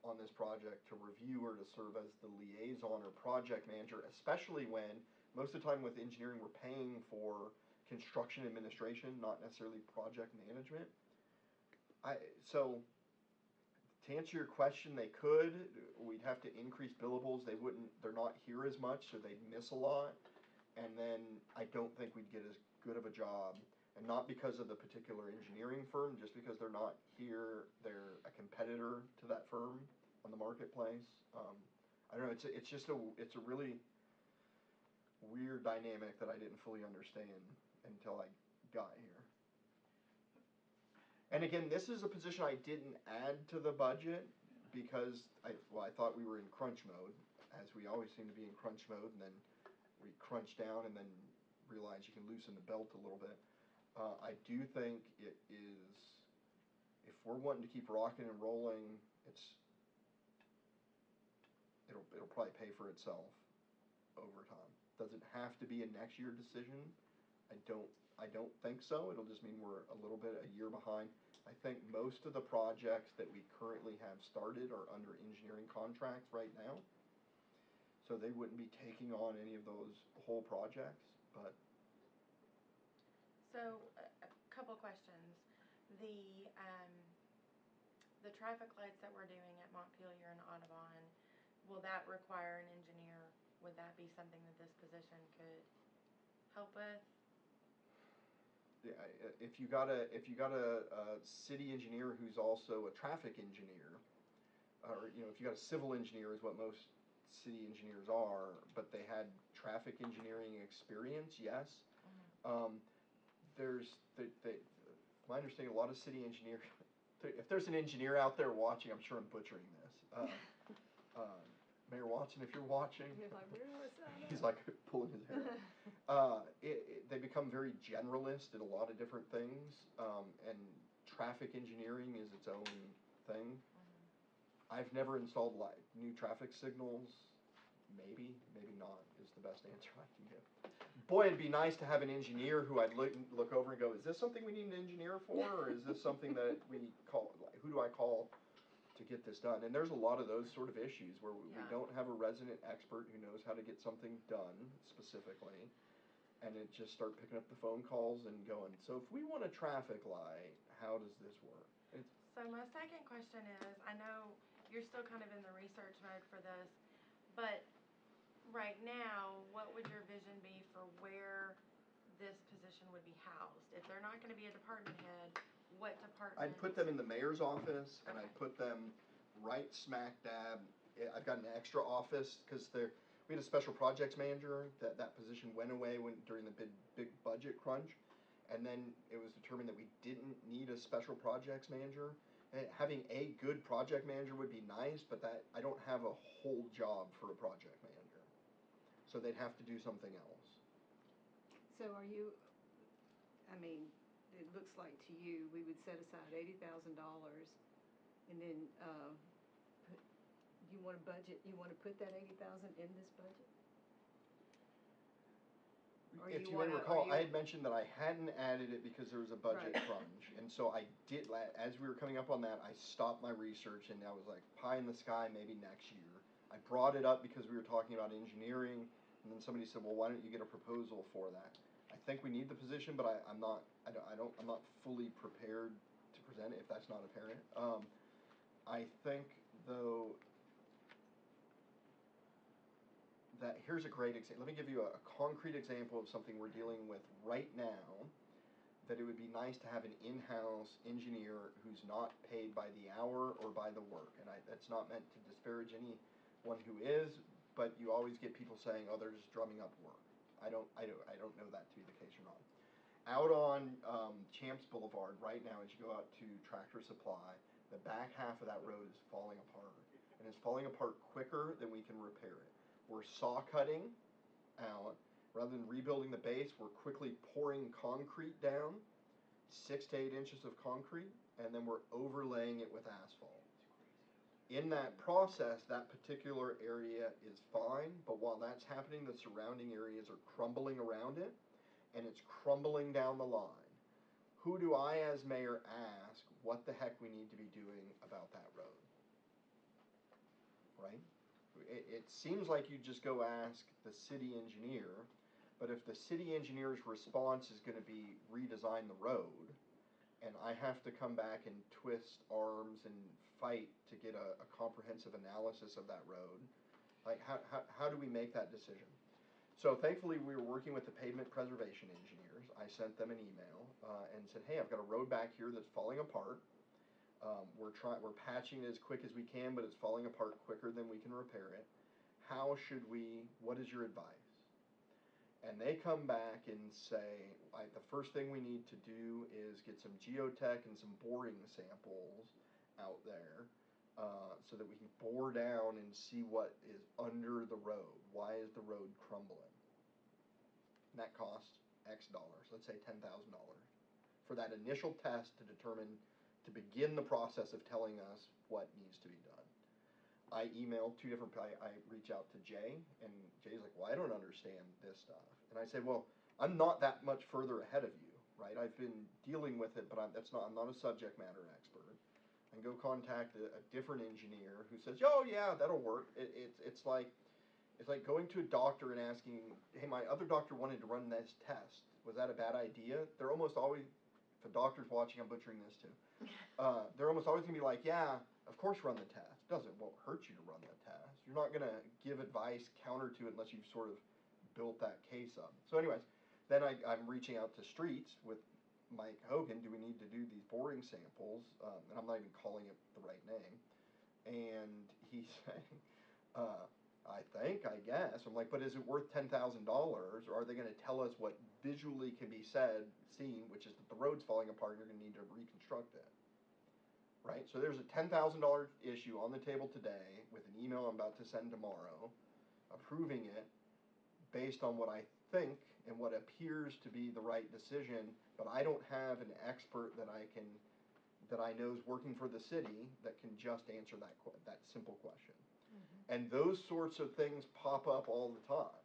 on this project to review or to serve as the liaison or project manager, especially when most of the time with engineering we're paying for construction administration, not necessarily project management. So to answer your question, they could. We'd have to increase billables. They're not here as much, so they'd miss a lot. And then I don't think we'd get as good of a job. And not because of the particular engineering firm, just because they're not here. They're a competitor to that firm on the marketplace. I don't know. It's a really weird dynamic that I didn't fully understand until I got here. And again, this is a position I didn't add to the budget because I thought we were in crunch mode, as we always seem to be in crunch mode, and then we crunch down and then realize you can loosen the belt a little bit. I do think it is, if we're wanting to keep rocking and rolling, it'll probably pay for itself over time. Does it have to be a next year decision? I don't think so. It'll just mean we're a little bit a year behind. I think most of the projects that we currently have started are under engineering contracts right now. So they wouldn't be taking on any of those whole projects, but. So, a couple questions. The traffic lights that we're doing at Montpelier and Audubon, will that require an engineer? Would that be something that this position could help with? Yeah, if you got a city engineer who's also a traffic engineer, or if you got a civil engineer is what most city engineers are, but they had traffic engineering experience, yes. Mm-hmm. My understanding, a lot of city engineers, if there's an engineer out there watching, I'm sure I'm butchering this. Mayor Watson, if you're watching, he's like pulling his hair out. They become very generalist in a lot of different things, and traffic engineering is its own thing. Mm-hmm. I've never installed new traffic signals. Maybe not is the best answer I can give. Boy, it'd be nice to have an engineer who I'd look over and go, is this something we need an engineer for, or is this something that we call, who do I call to get this done? And there's a lot of those sort of issues where we don't have a resident expert who knows how to get something done specifically, and it just start picking up the phone calls and going, so if we want a traffic light, how does this work? So my second question is, I know you're still kind of in the research mode for this, but right like now, what would your vision be for where this position would be housed? If they're not gonna be a department head, what department? I'd put them in the mayor's office, and I'd Okay. put them right smack dab. I've got an extra office, because we had a special projects manager, that position went away during the big budget crunch. And then it was determined that we didn't need a special projects manager. Having a good project manager would be nice, but I don't have a whole job for a project manager. So they'd have to do something else. So are you, I mean, it looks like to you, we would set aside $80,000 and then, you want to put that 80,000 in this budget? Or If you wanna- may or recall, you- I had mentioned that I hadn't added it because there was a budget Right. crunch. And so I did, as we were coming up on that, I stopped my research and I was like, pie in the sky, maybe next year. I brought it up because we were talking about engineering, and then somebody said, well, why don't you get a proposal for that? I think we need the position, but I'm not fully prepared to present it if that's not apparent. I think though, that here's a great example. Let me give you a concrete example of something we're dealing with right now, that it would be nice to have an in-house engineer who's not paid by the hour or by the work. And that's not meant to disparage anyone who is, but you always get people saying, oh, they're just drumming up work. I don't know that to be the case or not. Out on Champs Boulevard right now, as you go out to Tractor Supply, the back half of that road is falling apart. And it's falling apart quicker than we can repair it. We're saw cutting out. Rather than rebuilding the base, we're quickly pouring concrete down, 6 to 8 inches of concrete, and then we're overlaying it with asphalt. In that process, that particular area is fine, but while that's happening, the surrounding areas are crumbling around it, and it's crumbling down the line. Who do I, as mayor, ask what the heck we need to be doing about that road? Right? It seems like you just go ask the city engineer, but if the city engineer's response is going to be redesign the road, and I have to come back and twist arms and fight to get a comprehensive analysis of that road, like how do we make that decision? So thankfully we were working with the pavement preservation engineers. I sent them an email and said, hey, I've got a road back here that's falling apart. We're patching it as quick as we can, but it's falling apart quicker than we can repair it. What is your advice? And they come back and say, the first thing we need to do is get some geotech and some boring samples out there so that we can bore down and see what is under the road. Why is the road crumbling? And that costs X dollars, let's say $10,000, for that initial test to begin the process of telling us what needs to be done. I emailed I reach out to Jay, and Jay's like, well, I don't understand this stuff. And I say, well, I'm not that much further ahead of you, right? I've been dealing with it, but I'm not a subject matter expert. And go contact a different engineer who says, oh yeah, that'll work. It's like going to a doctor and asking, hey, my other doctor wanted to run this test. Was that a bad idea? They're almost always, if a doctor's watching, I'm butchering this too. They're almost always gonna be like, yeah, of course run the test. Won't hurt you to run the test. You're not gonna give advice counter to it unless you've sort of built that case up. So anyways, then I'm reaching out to Streets with Mike Hogan. Do we need to do these boring samples? And I'm not even calling it the right name. And he's saying, I guess. I'm like, but is it worth $10,000, or are they gonna tell us what visually can be seen, which is that the road's falling apart and you're gonna need to reconstruct it? Right? So there's a $10,000 issue on the table today with an email I'm about to send tomorrow, approving it based on what I think and what appears to be the right decision, but I don't have an expert that I know is working for the city that can just answer that simple question. And those sorts of things pop up all the time.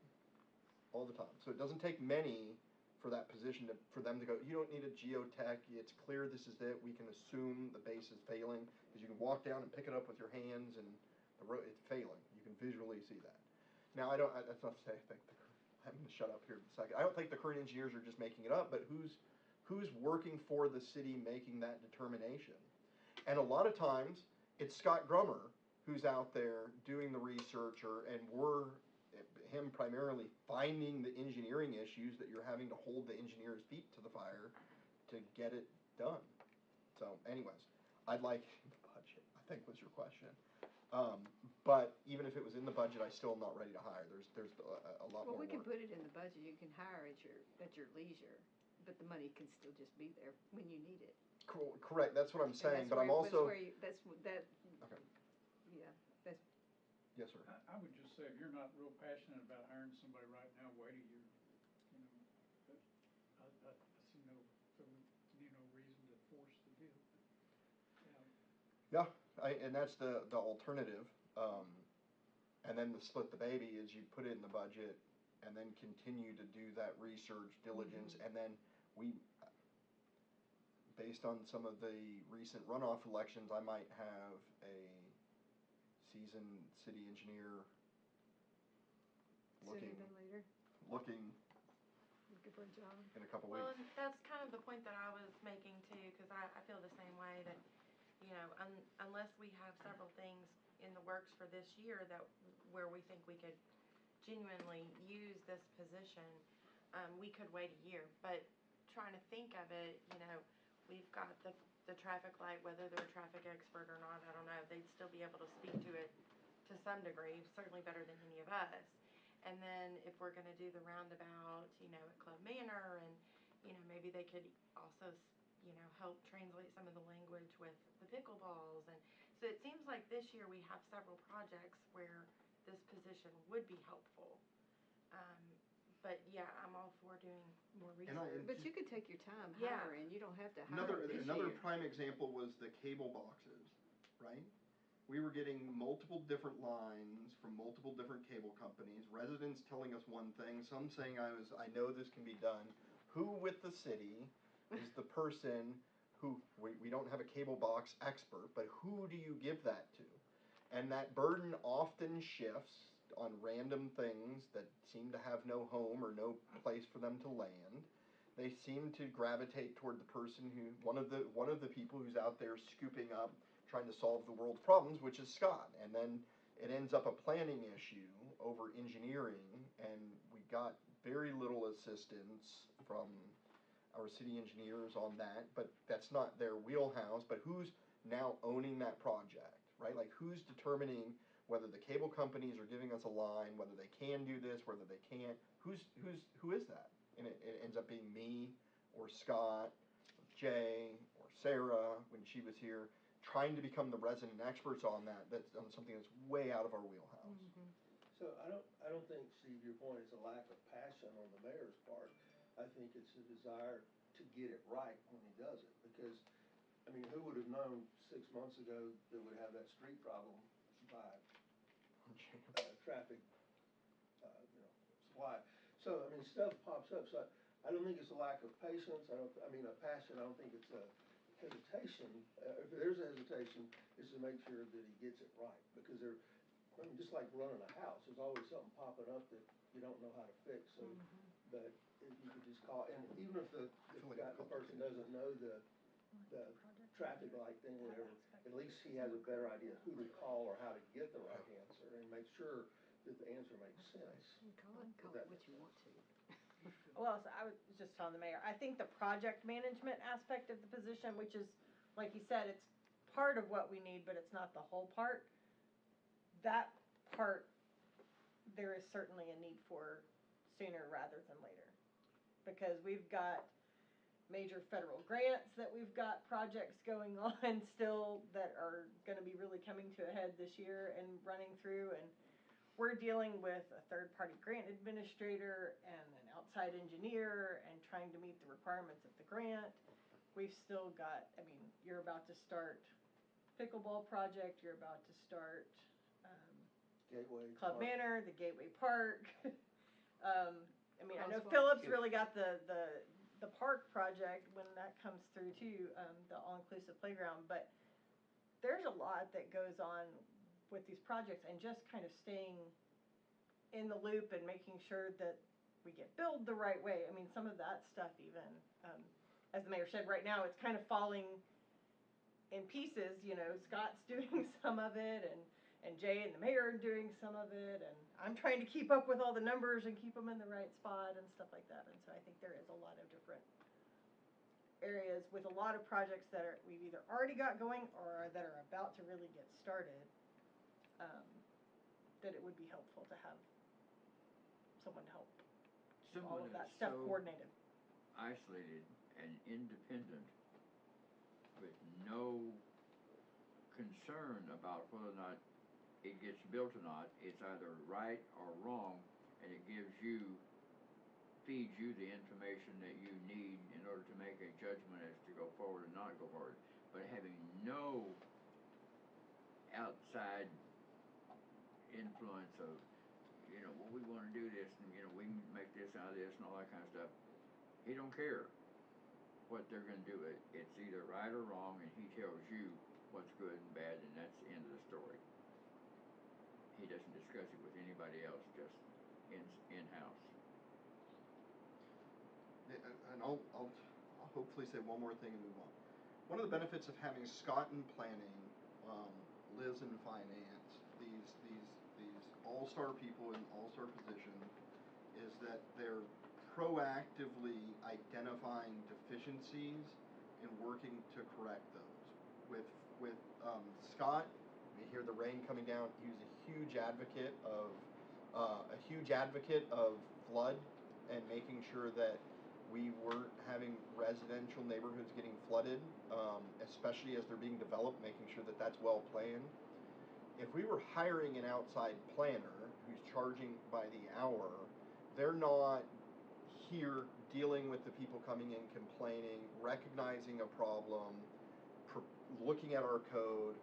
So it doesn't take many for that position for them to go, you don't need a geotech, it's clear this is it, we can assume the base is failing, because you can walk down and pick it up with your hands and the road, it's failing. You can visually see that. Now that's not to say I'm gonna shut up here in a second. I don't think the current engineers are just making it up, but who's working for the city making that determination? And a lot of times, it's Scott Grummer who's out there doing the research, and him primarily finding the engineering issues that you're having to hold the engineer's feet to the fire to get it done. So anyways, I'd like the budget, I think was your question. But even if it was in the budget, I still am not ready to hire. There's a lot Well, more we can work. put it in the budget, you can hire at your leisure, but the money can still just be there when you need it. Correct, that's what I'm And saying, that's but I'm where- also, That's, that, okay, yeah, that's, yes, sir. I would just say, if you're not real passionate about hiring somebody right now, wait a year, you know, but I see no reason to force the deal. Yeah, and that's the alternative, and then the split the baby is you put it in the budget and then continue to do that research, diligence, and then we, based on some of the recent runoff elections, I might have a seasoned city engineer sooner looking than later, looking looking for a job. in a couple Well, weeks. and that's kind of the point that I was making too, because I feel the same way that, you know, unless we have several things in the works for this year that, where we think we could genuinely use this position, we could wait a year. But trying to think of it, you know, we've got the traffic light, whether they're a traffic expert or not, I don't know, they'd still be able to speak to it to some degree, certainly better than any of us. And then if we're gonna do the roundabout, you know, at Club Manor, and, you know, maybe they could also, you know, help translate some of the language with the pickleballs. And so it seems like this year we have several projects where this position would be helpful. But yeah, I'm all for doing more research. But you could take your time Yeah. hiring, you don't have to hire this Another year. prime example was the cable boxes, right? We were getting multiple different lines from multiple different cable companies, residents telling us one thing, some saying I know this can be done. Who with the city is the person who, we don't have a cable box expert, but who do you give that to? And that burden often shifts on random things that seem to have no home or no place for them to land. They seem to gravitate toward the person who, one of the people who's out there scooping up, trying to solve the world's problems, which is Scott. And then it ends up a planning issue over engineering, and we got very little assistance from our city engineers on that, but that's not their wheelhouse. But who's now owning that project, right? Like, who's determining whether the cable companies are giving us a line, whether they can do this, whether they can't? Who is that? And it ends up being me or Scott or Jay or Sarah when she was here, trying to become the resident experts on that. That's on something that's way out of our wheelhouse. So I don't think, Steve, your point is a lack of passion on the mayor's part. I think it's a desire to get it right when he does it, because, I mean, who would have known 6 months ago that we'd have that street problem by traffic, supply. So, I mean, stuff pops up, so I don't think it's a lack of patience, a passion, I don't think it's a hesitation. If there's a hesitation, it's to make sure that he gets it right, because just like running a house, there's always something popping up that you don't know how to fix, so, but if you could just call, and even if the person doesn't know the traffic light thing, whatever, at least he has a better idea who to call or how to get the right answer, and make sure that the answer makes sense. Call it what you want to. Well, so I was just telling the mayor, I think the project management aspect of the position, which is, like you said, it's part of what we need, but it's not the whole part. That part, there is certainly a need for sooner rather than later. Because we've got major federal grants that we've got projects going on still that are gonna be really coming to a head this year and running through, and we're dealing with a third-party grant administrator and an outside engineer and trying to meet the requirements of the grant. We've still got, I mean, you're about to start pickleball project, you're about to start, Gateway. Club Park. Manor, the Gateway Park. I mean, I know Crosswalk. Phillips really got the park project when that comes through too, the all-inclusive playground, but there's a lot that goes on with these projects, and just kind of staying in the loop and making sure that we get billed the right way. I mean, some of that stuff even, as the mayor said, right now it's kind of falling in pieces, you know, Scott's doing some of it, and and Jay and the mayor are doing some of it, and I'm trying to keep up with all the numbers and keep them in the right spot and stuff like that. And so I think there is a lot of different areas with a lot of projects that we've either already got going or that are about to really get started, that it would be helpful to have someone to help keep all of Someone that who's stuff so coordinated. isolated and independent with no concern about whether or not it gets built or not. It's either right or wrong, and it feeds you the information that you need in order to make a judgment as to go forward or not go forward. But having no outside influence of, well, we want to do this, and we can make this out of this and all that kind of stuff. He don't care what they're going to do. It's either right or wrong, and he tells you what's good and bad, and that's the end of the story. He doesn't discuss it with anybody else, just in-house. And I'll hopefully say one more thing and move on. One of the benefits of having Scott in planning, Liz in finance, these all-star people in all-star positions, is that they're proactively identifying deficiencies and working to correct those. With Scott, you hear the rain coming down. He was a huge advocate of flood and making sure that we weren't having residential neighborhoods getting flooded, especially as they're being developed, making sure that that's well planned. If we were hiring an outside planner who's charging by the hour, they're not here dealing with the people coming in complaining, recognizing a problem, looking at our code,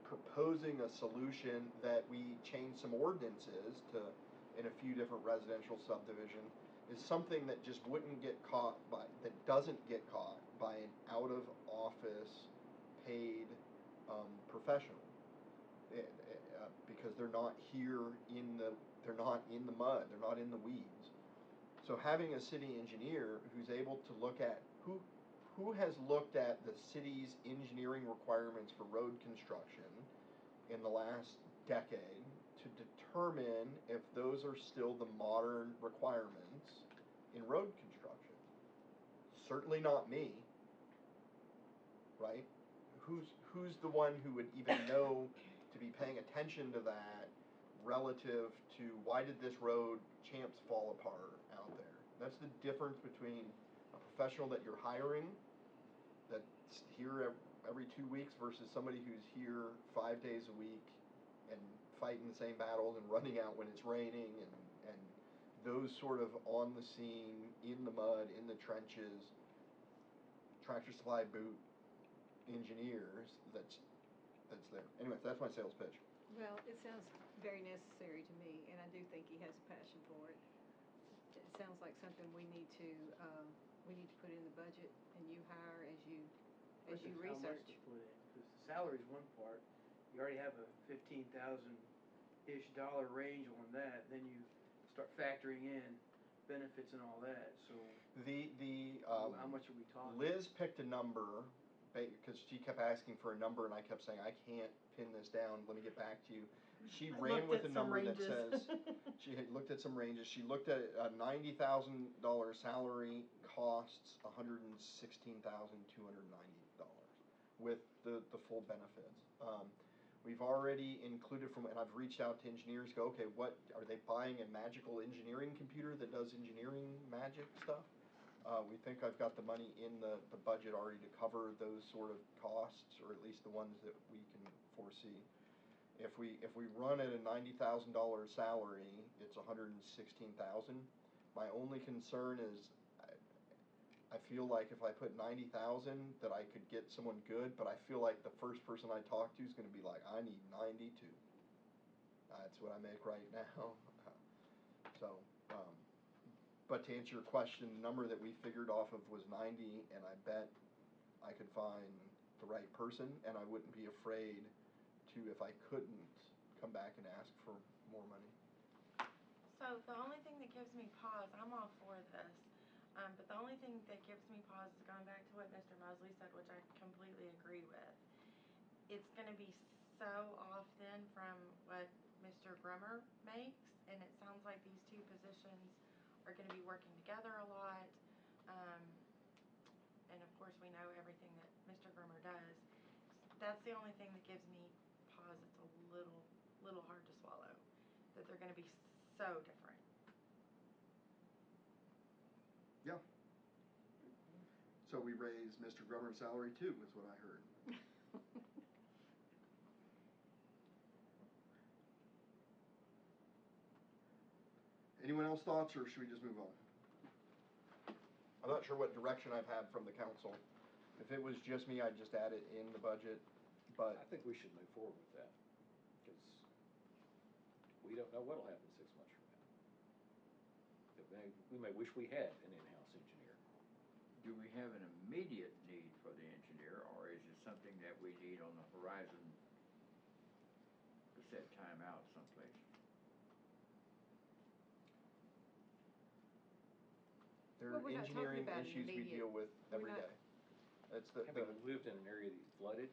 proposing a solution that we change some ordinances to in a few different residential subdivisions, is something that just doesn't get caught by an out of office paid professional. Because they're not here they're not in the mud, they're not in the weeds. So having a city engineer who's able to look at who has looked at the city's engineering requirements for road construction in the last decade to determine if those are still the modern requirements in road construction. Certainly not me, right? Who's the one who would even know to be paying attention to that relative to why did this road champs fall apart out there? That's the difference between a professional that you're hiring that's here every 2 weeks versus somebody who's here 5 days a week and fighting the same battles and running out when it's raining and those sort of on the scene, in the mud, in the trenches, Tractor Supply boot engineers that's there. Anyway, that's my sales pitch. Well, it sounds very necessary to me, and I do think he has a passion for it. It sounds like something we need to put in the budget, and you hire as you Question is how much research. to put in, because the salary's one part, you already have a $15,000-ish range on that, then you start factoring in benefits and all that, so how much are we talking? Liz picked a number because she kept asking for a number, and I kept saying I can't pin this down. Let me get back to you. She ran with a number that says she had looked at some ranges. She looked at a $90,000 salary costs $116,290 with the full benefits. We've already included and I've reached out to engineers. Go, okay, what are they buying? A magical engineering computer that does engineering magic stuff? We think I've got the money in the budget already to cover those sort of costs, or at least the ones that we can foresee. If we run at a $90,000 salary, it's $116,000. My only concern is I feel like if I put $90,000 that I could get someone good, but I feel like the first person I talk to is going to be like, I need 92. That's what I make right now. So. But to answer your question, the number that we figured off of was 90, and I bet I could find the right person, and I wouldn't be afraid to, if I couldn't, come back and ask for more money. So the only thing that gives me pause, I'm all for this, but the only thing that gives me pause is going back to what Mr. Mosley said, which I completely agree with. It's going to be so off then from what Mr. Grummer makes, and it sounds like these two positions are gonna be working together a lot. And of course, we know everything that Mr. Grummer does. That's the only thing that gives me pause. It's a little hard to swallow, that they're gonna be so different. Yeah. So we raised Mr. Grummer's salary too, is what I heard. Anyone else thoughts, or should we just move on? I'm not sure what direction I've had from the council. If it was just me, I'd just add it in the budget, but I think we should move forward with that, because we don't know what'll happen 6 months from now. We may wish we had an in-house engineer. Do we have an immediate need for the engineer, or is it something that we need on the horizon to set time out someplace? there Well, are we're not talking engineering about an issues we immediate- deal with we're every not- day. That's the, Having lived in an area that's flooded,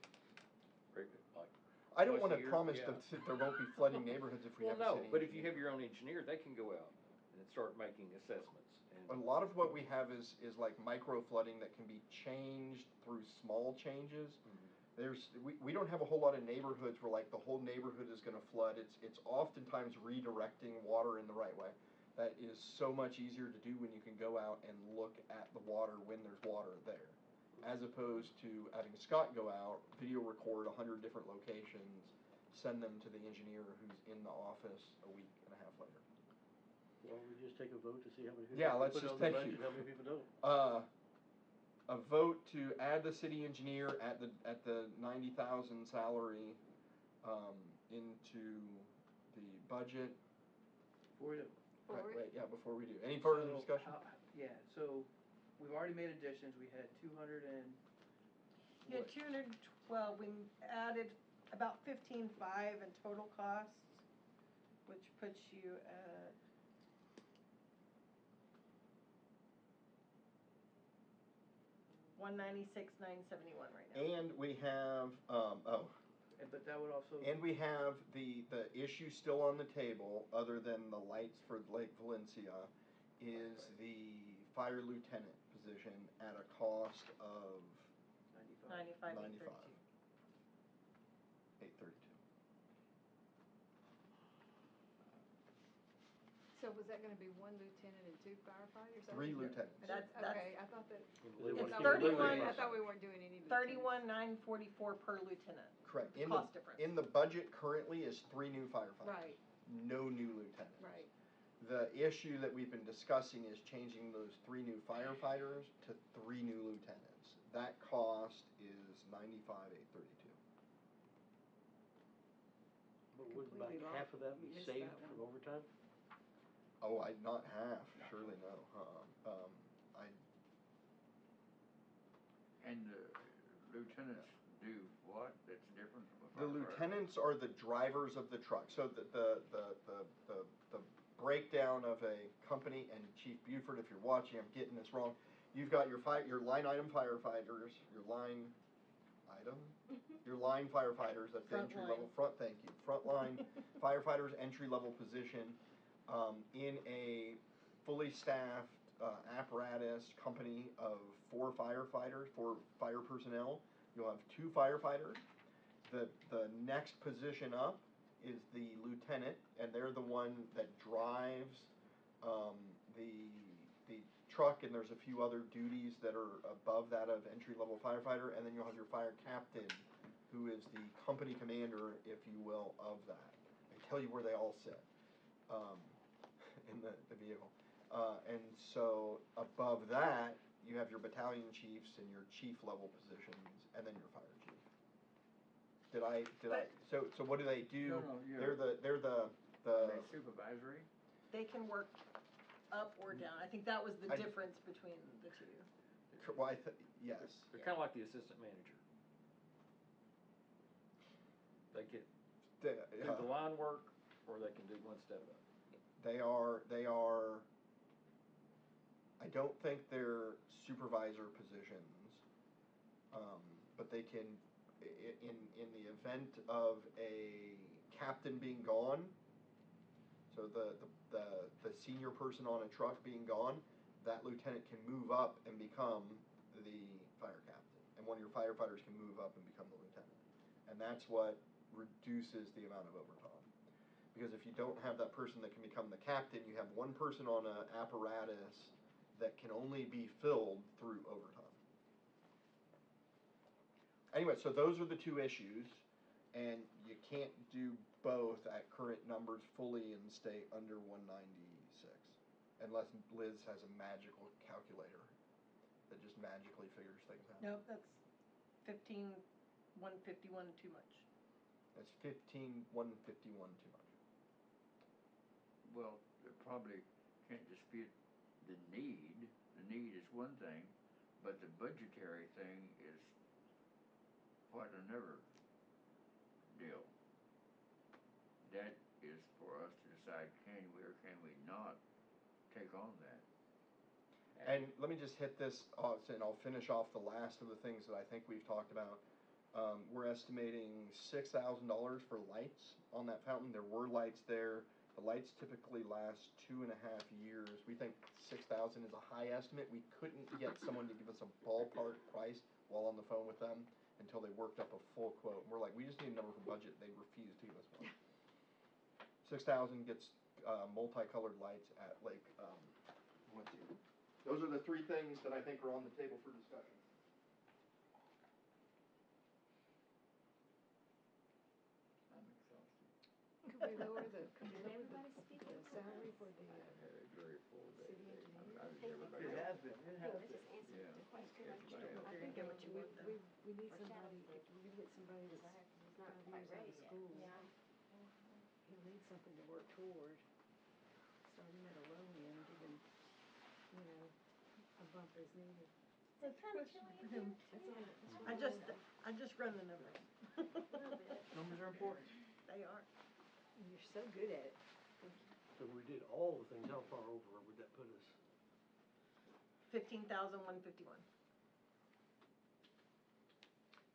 like, I don't twice a wanna year, promise yeah. that there won't be flooding neighborhoods if we well, have a no, city but if you engineer. have your own engineer, they can go out and start making assessments. A And lot of what we have is like micro flooding that can be changed through small changes. We don't have a whole lot of neighborhoods where like the whole neighborhood is gonna flood. It's oftentimes redirecting water in the right way. That is so much easier to do when you can go out and look at the water when there's water there. As opposed to having Scott go out, video record 100 different locations, send them to the engineer who's in the office a week and a half later. Well, we just take a vote to see how many people. Yeah, let's put just on the thank budget, you. How many people don't? A vote to add the city engineer at the 90,000 salary, into the budget. For the, Right, yeah, before we do. Any further so, discussion? yeah, so we've already made additions. We had 200 and. You had what? 212, we added about 15.5 in total costs, which puts you at $196,971 right now. And we have, But that would also. and we have the issue still on the table, other than the lights for Lake Valencia, is the fire lieutenant position at a cost of 95. 95,832. 832. So was that gonna be one lieutenant and two firefighters? I 3 didn't know. lieutenants. That's- Okay, I thought that. It's I thought we 31 weren't- I thought we weren't doing any lieutenants. 31,944 per lieutenant. Correct. The cost difference. In the budget currently is 3 new firefighters. Right, No new lieutenants. right. The issue that we've been discussing is changing those 3 new firefighters to 3 new lieutenants. That cost is 95,832. But wouldn't about Completely half of that be missed saved that from one. overtime? Oh, not half, surely no. And the lieutenants do what that's different from a The firefighter? lieutenants are the drivers of the truck. So the breakdown of a company, and Chief Buford, if you're watching, I'm getting this wrong. You've got your line item firefighters, your line firefighters, that's the Front entry line. level, thank you, frontline firefighters, entry level position, in a fully staffed, apparatus company of 4 firefighters, 4 fire personnel. You'll have 2 firefighters. The next position up is the lieutenant, and they're the one that drives, the truck, and there's a few other duties that are above that of entry-level firefighter, and then you'll have your fire captain, who is the company commander, if you will, of that. I tell you where they all sit, in the vehicle. And so above that, you have your battalion chiefs and your chief level positions, and then your fire chief. So what do they do? No, yeah. They're the. Are they supervisory? They can work up or down. I think that was the I- difference between the two. Well, yes. they're kind of like the assistant manager. They can do the line work, or they can do one step up. They are, I don't think they're supervisor positions, but they can in the event of a captain being gone, so the senior person on a truck being gone, that lieutenant can move up and become the fire captain, and one of your firefighters can move up and become the lieutenant, and that's what reduces the amount of overtime. Because if you don't have that person that can become the captain, you have one person on an apparatus that can only be filled through overtime. Anyway, so those are the two issues, and you can't do both at current numbers fully and stay under 196, unless Liz has a magical calculator that just magically figures things out. Nope, that's 15,151 too much. That's 15,151 too much. Well, they probably can't dispute the need. The need is one thing, but the budgetary thing is quite another deal. That is for us to decide, can we or can we not take on that? And let me just hit this, and I'll finish off the last of the things that I think we've talked about. We're estimating $6,000 for lights on that fountain. There were lights there. The lights typically last 2.5 years. We think 6,000 is a high estimate. We couldn't get someone to give us a ballpark price while on the phone with them until they worked up a full quote. We're like, we just need a number for budget. They refused to give us one. 6,000 gets multicolored lights at Lake Woodsy. Those are the three things that I think are on the table for discussion. I'm exhausted. Could we lower the everybody speak the at salary for the, I had a very full day city today. engineer? I think everybody It else. has been, it has Let's been. just answer Yeah. the question. Everybody You're else. gonna get what you want though. We need Or somebody, shadows if we're gonna get somebody that's Desire, 'cause he's not 5 quite years out ready of yet. school, Yeah. he'll need something to work toward. Starting at a low end, give him, you know, a bump as needed. So kind of chilly in here. That's all, that's what I just run the numbers. A little bit. Numbers are important. They are. And you're so good at it. So if we did all the things, how far over would that put us? 15,151.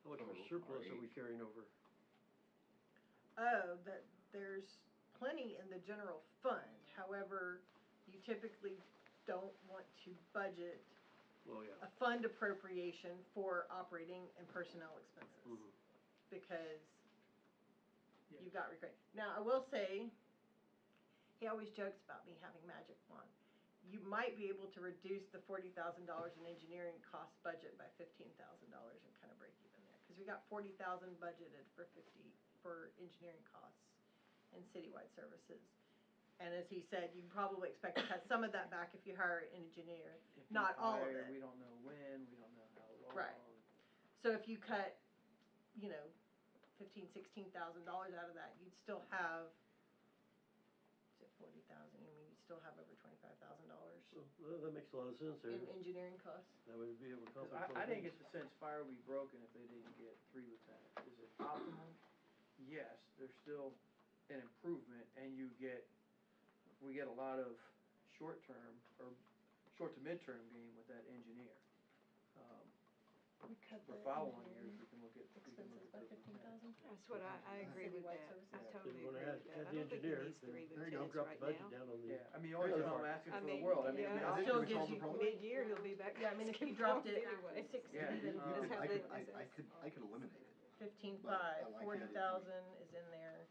How much of a Total, surplus are or we carrying over? Oh, that there's plenty in the general fund. However, you typically don't want to budget Well, yeah. a fund appropriation for operating and personnel expenses. Mhm. Because you've got recurring. Now, I will say, he always jokes about me having magic wand. You might be able to reduce the $40,000 in engineering cost budget by $15,000 and kind of break even there. Because we got 40,000 budgeted for engineering costs and citywide services. And as he said, you probably expect to cut some of that back if you hire an engineer, If you not all of hire, it. we don't know when, we don't know how long. Right. So if you cut, you know, $16,000 out of that, you'd still have, is it 40,000? I mean, you'd still have over $25,000 So, that makes a lot of sense there. in engineering costs. That would be able to 'Cause accomplish I both didn't things. get the sense fire would be broken if they didn't get 3 lieutenants. Is it optimal? Yes, there's still an improvement, and we get a lot of short-term, or short to mid-term gain with that engineer. We cut For the following engineering years, we can look at expenses by the 15,000. That's what I agree with Citywide that. services. I So totally we're agree gonna with that. add I the don't think he engineer, needs 3 there you go, lieutenants drop the right budget now. down on the. Yeah, I mean, only Trailer time I'm park. asking I for the mean, world, I mean, yeah, I I'll think still we gives solved the you problem. Mid-year, he'll be back. Yeah, I mean, if you asking dropped for it anyway. 60, Yeah, then um, that's how I they, could eliminate it. 15,500, But I like 40,000 is in there.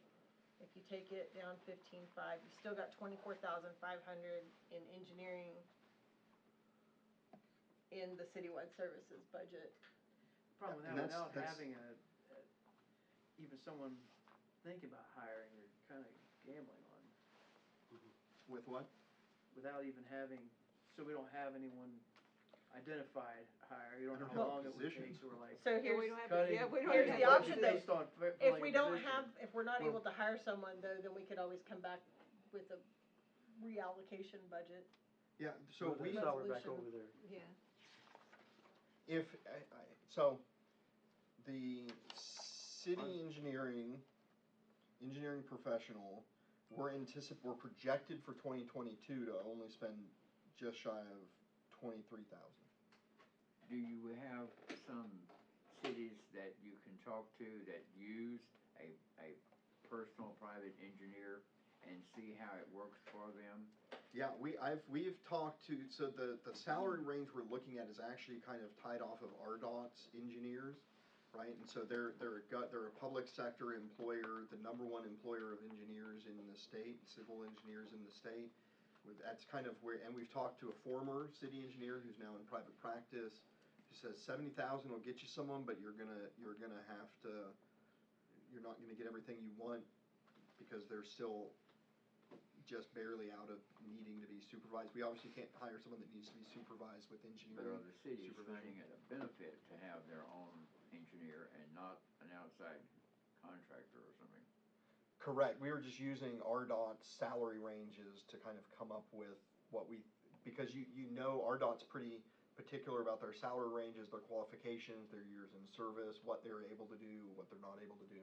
If you take it down 15,500, you still got 24,500 in engineering in the citywide services budget. Problem with And that, that's- without that's- having even someone thinking about hiring, you're kinda gambling on, With what? without even having, so we don't have anyone identified hire, you don't know I how don't have long it would positions. take, so we're like So Yeah, we here's, don't have, cutting. yeah, we don't here's have the a option budget. though. Based on if filling we a don't position. have, if we're not Well- able to hire someone though, then we could always come back with a reallocation budget. Yeah, so Move that we, salary back Resolution. over there. Yeah. if, so, the city engineering professional, we're projected for 2022 to only spend just shy of 23,000. Do you have some cities that you can talk to that use a personal private engineer and see how it works for them? Yeah, we've talked to, so the salary range we're looking at is actually kind of tied off of RDOT's engineers, right? And so they're a public sector employer, the number one employer of engineers in the state, civil engineers in the state. That's kind of where, and we've talked to a former city engineer who's now in private practice. He says 70,000 will get you someone, but you're gonna have to, you're not gonna get everything you want because they're still just barely out of needing to be supervised. We obviously can't hire someone that needs to be supervised with But engineering are the cities supervision. finding it a benefit to have their own engineer and not an outside contractor or something? Correct. We were just using RDOT's salary ranges to kind of come up with what we, because you know RDOT's pretty particular about their salary ranges, their qualifications, their years in service, what they're able to do, what they're not able to do.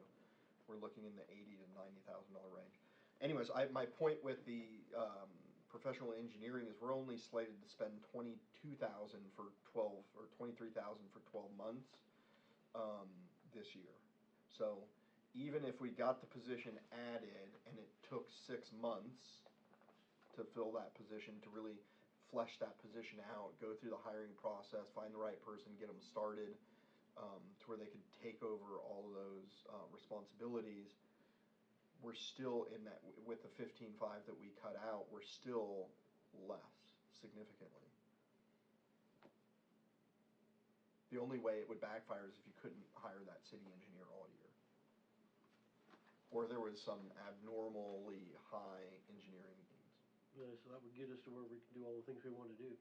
We're looking in the $80,000 to $90,000 range. Anyways, my point with the professional engineering is we're only slated to spend $22,000 for 12 or $23,000 for 12 months this year. So even if we got the position added and it took 6 months to fill that position, to really flesh that position out, go through the hiring process, find the right person, get them started, to where they could take over all of those responsibilities, we're still in that, with the 15.5 that we cut out, we're still less significantly. The only way it would backfire is if you couldn't hire that city engineer all year. Or there was some abnormally high engineering needs. Yeah, so that would get us to where we can do all the things we want to do.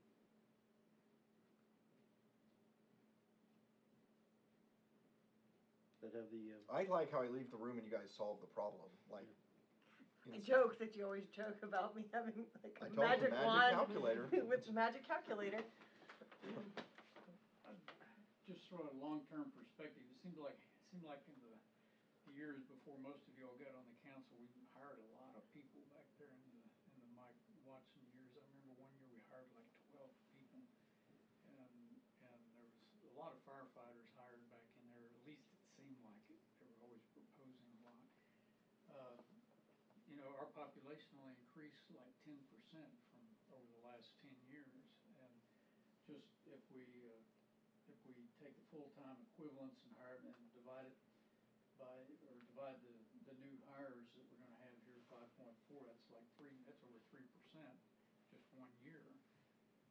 That have the, I like how I leave the room and you guys solve the problem, like. I joke that you always joke about me having like I a told you, magic magic wand calculator. with the magic calculator. Just sort of long-term perspective, it seemed like in the years before most of y'all got on the council, we hired a lot of people back there in the Mike Watson years. I remember one year we hired like 12 people, and there was a lot of firefighters hired back in there. At least it seemed like it. They were always proposing a lot. You know, our population only increased like 10% from over the last 10 years, and just if we take the full-time equivalents and hire and divide it by, or divide the new hires that we're gonna have here, 5.4, that's like that's over 3% just 1 year.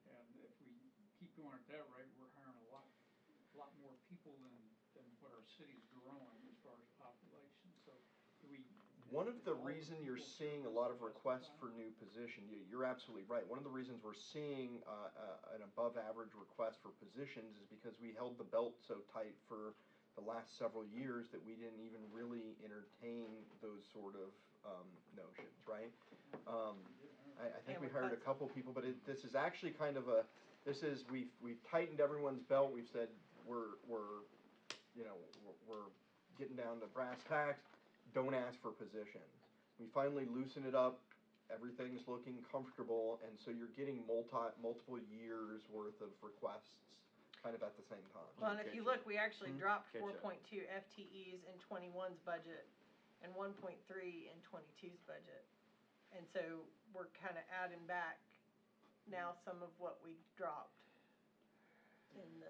And if we keep going at that rate, we're hiring a lot more people than what our city's growing as far as population. So do we? One of the reasons you're seeing a lot of requests for new positions, you're absolutely right. One of the reasons we're seeing an above average request for positions is because we held the belt so tight for the last several years that we didn't even really entertain those sort of notions, right? I think we hired a couple people, but this is actually kind of we've tightened everyone's belt. We've said we're getting down to brass tacks. Don't ask for positions. We finally loosen it up. Everything's looking comfortable, and so you're getting multiple years worth of requests kind of at the same time. Well, and if you look, we actually dropped Catch up. 4.2 FTEs in 21's budget and 1.3 in 22's budget. And so we're kind of adding back now some of what we dropped.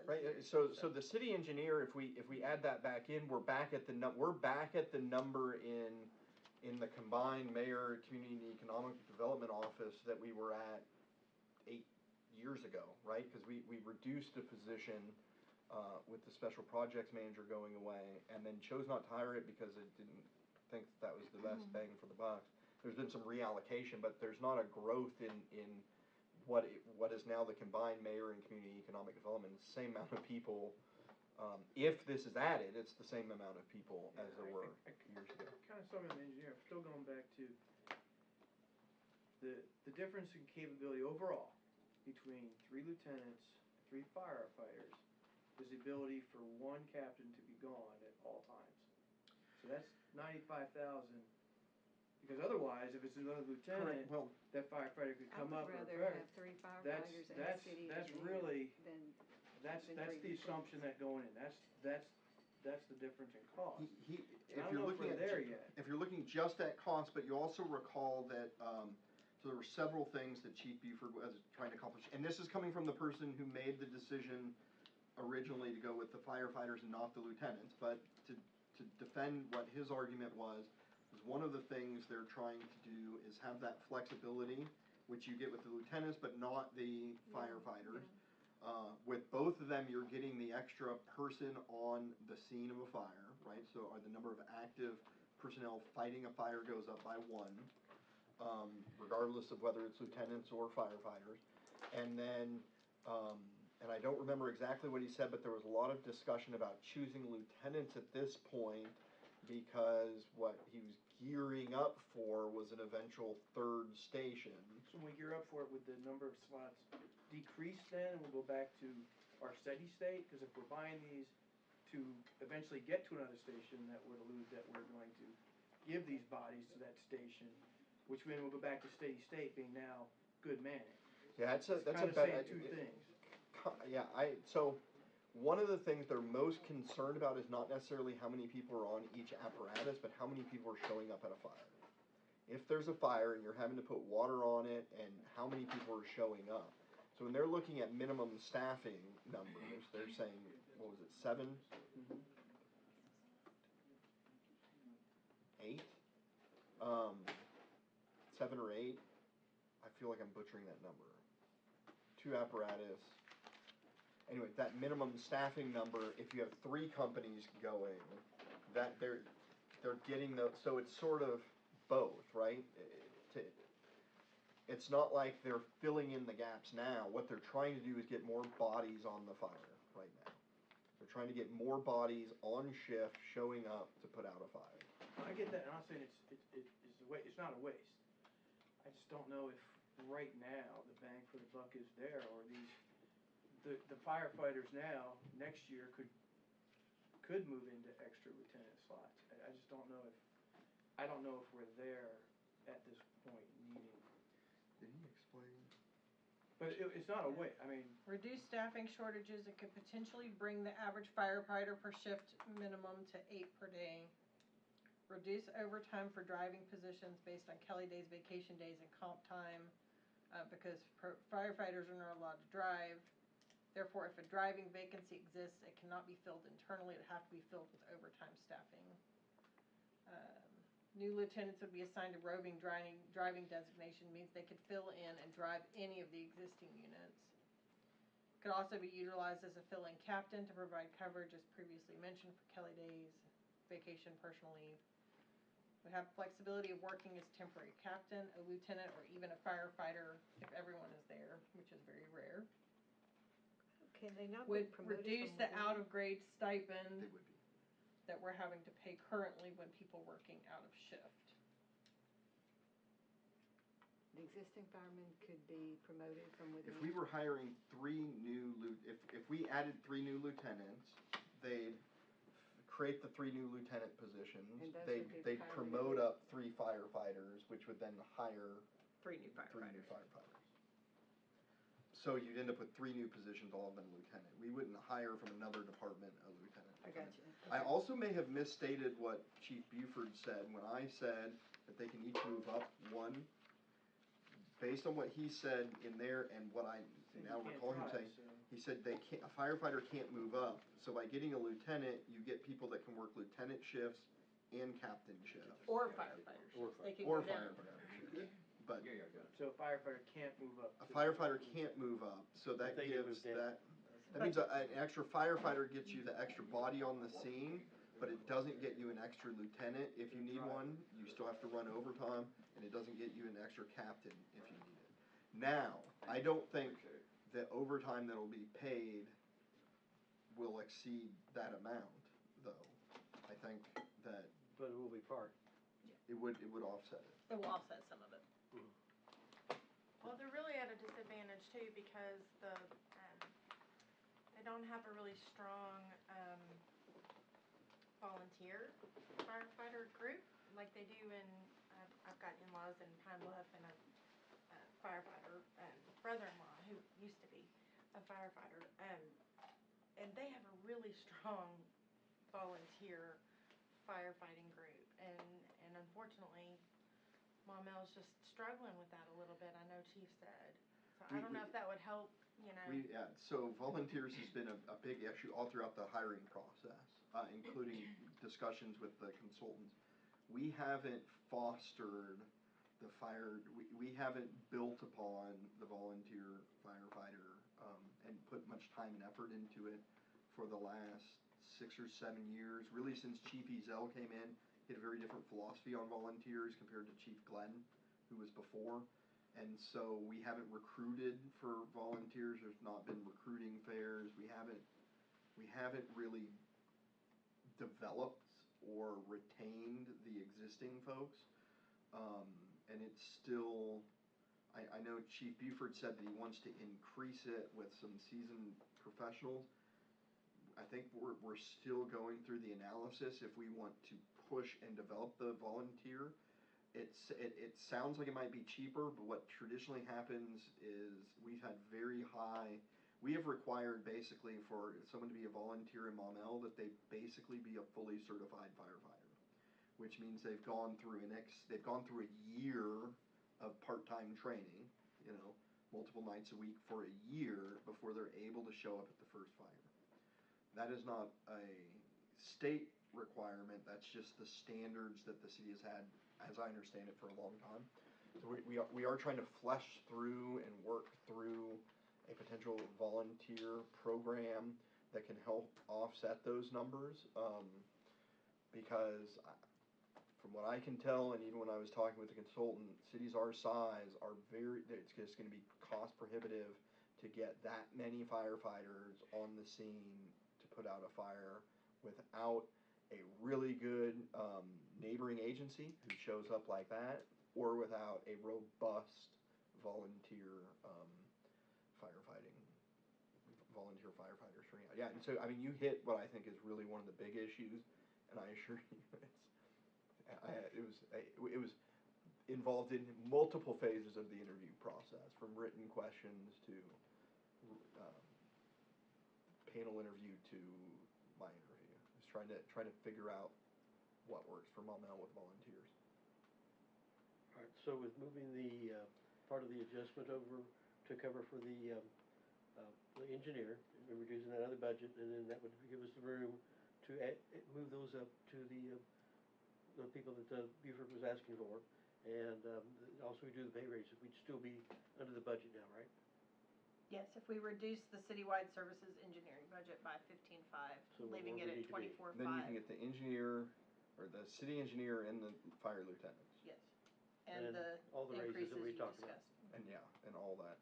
Right. So the city engineer, if we add that back in, we're back at the number in the combined mayor community economic development office that we were at 8 years ago, right? Because we reduced the position with the special projects manager going away, and then chose not to hire it because it didn't think that was the best bang for the buck. There's been some reallocation, but there's not a growth in what is now the combined mayor and community economic development. It's the same amount of people. If this is added, it's the same amount of people as there were years ago. Kind of some of the engineer, still going back to the difference in capability overall between 3 lieutenants, 3 firefighters, is the ability for one captain to be gone at all times. So that's 95,000. Because otherwise, if it's another lieutenant, Well, that firefighter could come up I or would rather have 3 That's- firefighters and a city that's engineer really- than that's than the 3 assumption lieutenants. that going in. That's that's the difference in cost. He, And I if don't you're know if looking we're at, there yet. if you're looking just at cost, but you also recall that, so there were several things that Chief Buford was trying to accomplish, and this is coming from the person who made the decision originally to go with the firefighters and not the lieutenants, but to defend what his argument was one of the things they're trying to do is have that flexibility, which you get with the lieutenants, but not the firefighters. With both of them, you're getting the extra person on the scene of a fire, right? So the number of active personnel fighting a fire goes up by 1, regardless of whether it's lieutenants or firefighters. And then, and I don't remember exactly what he said, but there was a lot of discussion about choosing lieutenants at this point because what he was gearing up for was an eventual 3rd station. So when we gear up for it, would the number of slots decrease then, and we'll go back to our steady state? Because if we're buying these to eventually get to another station, that would allude that we're going to give these bodies to that station, which means we'll go back to steady state being now good manning. Yeah, that's a Kind of better. saying two things. Yeah, so one of the things they're most concerned about is not necessarily how many people are on each apparatus, but how many people are showing up at a fire. If there's a fire and you're having to put water on it, and how many people are showing up. So when they're looking at minimum staffing numbers, they're saying, what was it, 7? 8? 7 or 8. I feel like I'm butchering that number. 2 apparatus. Anyway, that minimum staffing number, if you have 3 companies going, that they're getting so it's sort of both, right? It's not like they're filling in the gaps now. What they're trying to do is get more bodies on the fire right now. They're trying to get more bodies on shift showing up to put out a fire. I get that, and I'm saying it's a waste. It's not a waste. I just don't know if right now the bang for the buck is there, or the firefighters now next year could move into extra lieutenant slots. I just don't know if we're there at this point needing. Did he explain? But it's not a waste. I mean, Reduce staffing shortages, it could potentially bring the average firefighter per shift minimum to 8 per day. Reduce overtime for driving positions based on Kelly days, vacation days, and comp time, because firefighters are not allowed to drive. Therefore, if a driving vacancy exists, it cannot be filled internally. It would have to be filled with overtime staffing. New lieutenants would be assigned a roving driving designation, means they could fill in and drive any of the existing units. Could also be utilized as a fill-in captain to provide coverage, as previously mentioned, for Kelly days, vacation, personal leave. Would have flexibility of working as temporary captain, a lieutenant, or even a firefighter if everyone is there, which is very rare. Can they not be Would promoted reduce from the within? out-of-grade stipend They would be. that we're having to pay currently when people working out of shift. The existing firemen could be promoted from within. If we were hiring 3 new, if we added 3 new lieutenants, they'd create the 3 new lieutenant positions. And those They'd would be promote priority. up 3 firefighters, which would then hire 3 new 3 new firefighters. firefighters. So you'd end up with 3 new positions, all of them lieutenant. We wouldn't hire from another department a lieutenant. I got you. I also may have misstated what Chief Buford said when I said that they can each move up 1. Based on what he said in there and what I now recall him saying, he said a firefighter can't move up. So by getting a lieutenant, you get people that can work lieutenant shifts and captain shifts. Or firefighters. They can Or go down. firefighter shifts. But so a firefighter can't move up. a firefighter can't move up, so that They get gives moved down. that means an extra firefighter gets you the extra body on the scene, but it doesn't get you an extra lieutenant if you need one. You still have to run overtime, and it doesn't get you an extra captain if you need it. Now, I don't think the overtime that'll be paid will exceed that amount, though. I think that But it will be part. it would offset it. It will offset some of it. Well, they're really at a disadvantage too, because they don't have a really strong volunteer firefighter group like they do in. I've got in-laws in Pine Bluff and a firefighter brother-in-law who used to be a firefighter, and they have a really strong volunteer firefighting group, and unfortunately, Maumell's just struggling with that a little bit, I know Chief said. So I don't know if that would help, you know. Yeah, so volunteers has been a big issue all throughout the hiring process, including discussions with the consultants. We haven't fostered we haven't built upon the volunteer firefighter and put much time and effort into it for the last 6 or 7 years. Really since Chief Ezel came in, he had a very different philosophy on volunteers compared to Chief Glenn, who was before. And so we haven't recruited for volunteers. There's not been recruiting fairs. We haven't really developed or retained the existing folks. And it's still, I know Chief Buford said that he wants to increase it with some seasoned professionals. I think we're still going through the analysis if we want to push and develop the volunteer. It sounds like it might be cheaper, but what traditionally happens is we have required basically for someone to be a volunteer in Maumelle that they basically be a fully certified firefighter, which means they've gone through a year of part-time training, multiple nights a week for a year before they're able to show up at the first fire. That is not a state requirement, that's just the standards that the city has had, as I understand it, for a long time. So we are trying to flesh through and work through a potential volunteer program that can help offset those numbers, because from what I can tell, and even when I was talking with the consultant, cities our size it's just going to be cost prohibitive to get that many firefighters on the scene to put out a fire without a really good neighboring agency who shows up like that, or without a robust volunteer firefighters turning out. Yeah, and so I mean, you hit what I think is really one of the big issues, and I assure you, it was involved in multiple phases of the interview process, from written questions to panel interview to my interview. Just trying to figure out what works for Maumelle with volunteers. All right, so with moving the part of the adjustment over to cover for the engineer, and reducing that other budget, and then that would give us the room to move those up to the people that Buford was asking for, and also we do the pay raise, we'd still be under the budget now, right? Yes, if we reduce the citywide services engineering budget by 15.5, So leaving where it we at need to be. 24.5. Then you can get the engineer, or the city engineer and the fire lieutenants. Yes, and the all the raises increases that we you talked about. discussed. And yeah, and all that.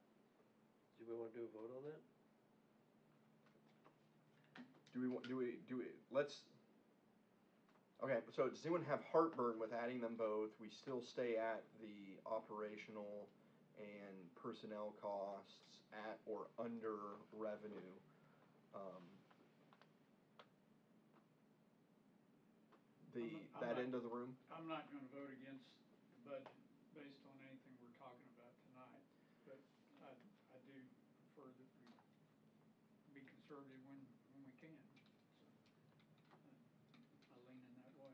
Do we want to do a vote on that? Okay, so does anyone have heartburn with adding them both? We still stay at the operational and personnel costs at or under revenue. That end of the room? I'm not gonna vote against the budget based on anything we're talking about tonight, but I do prefer that we be conservative when we can, so I lean in that way.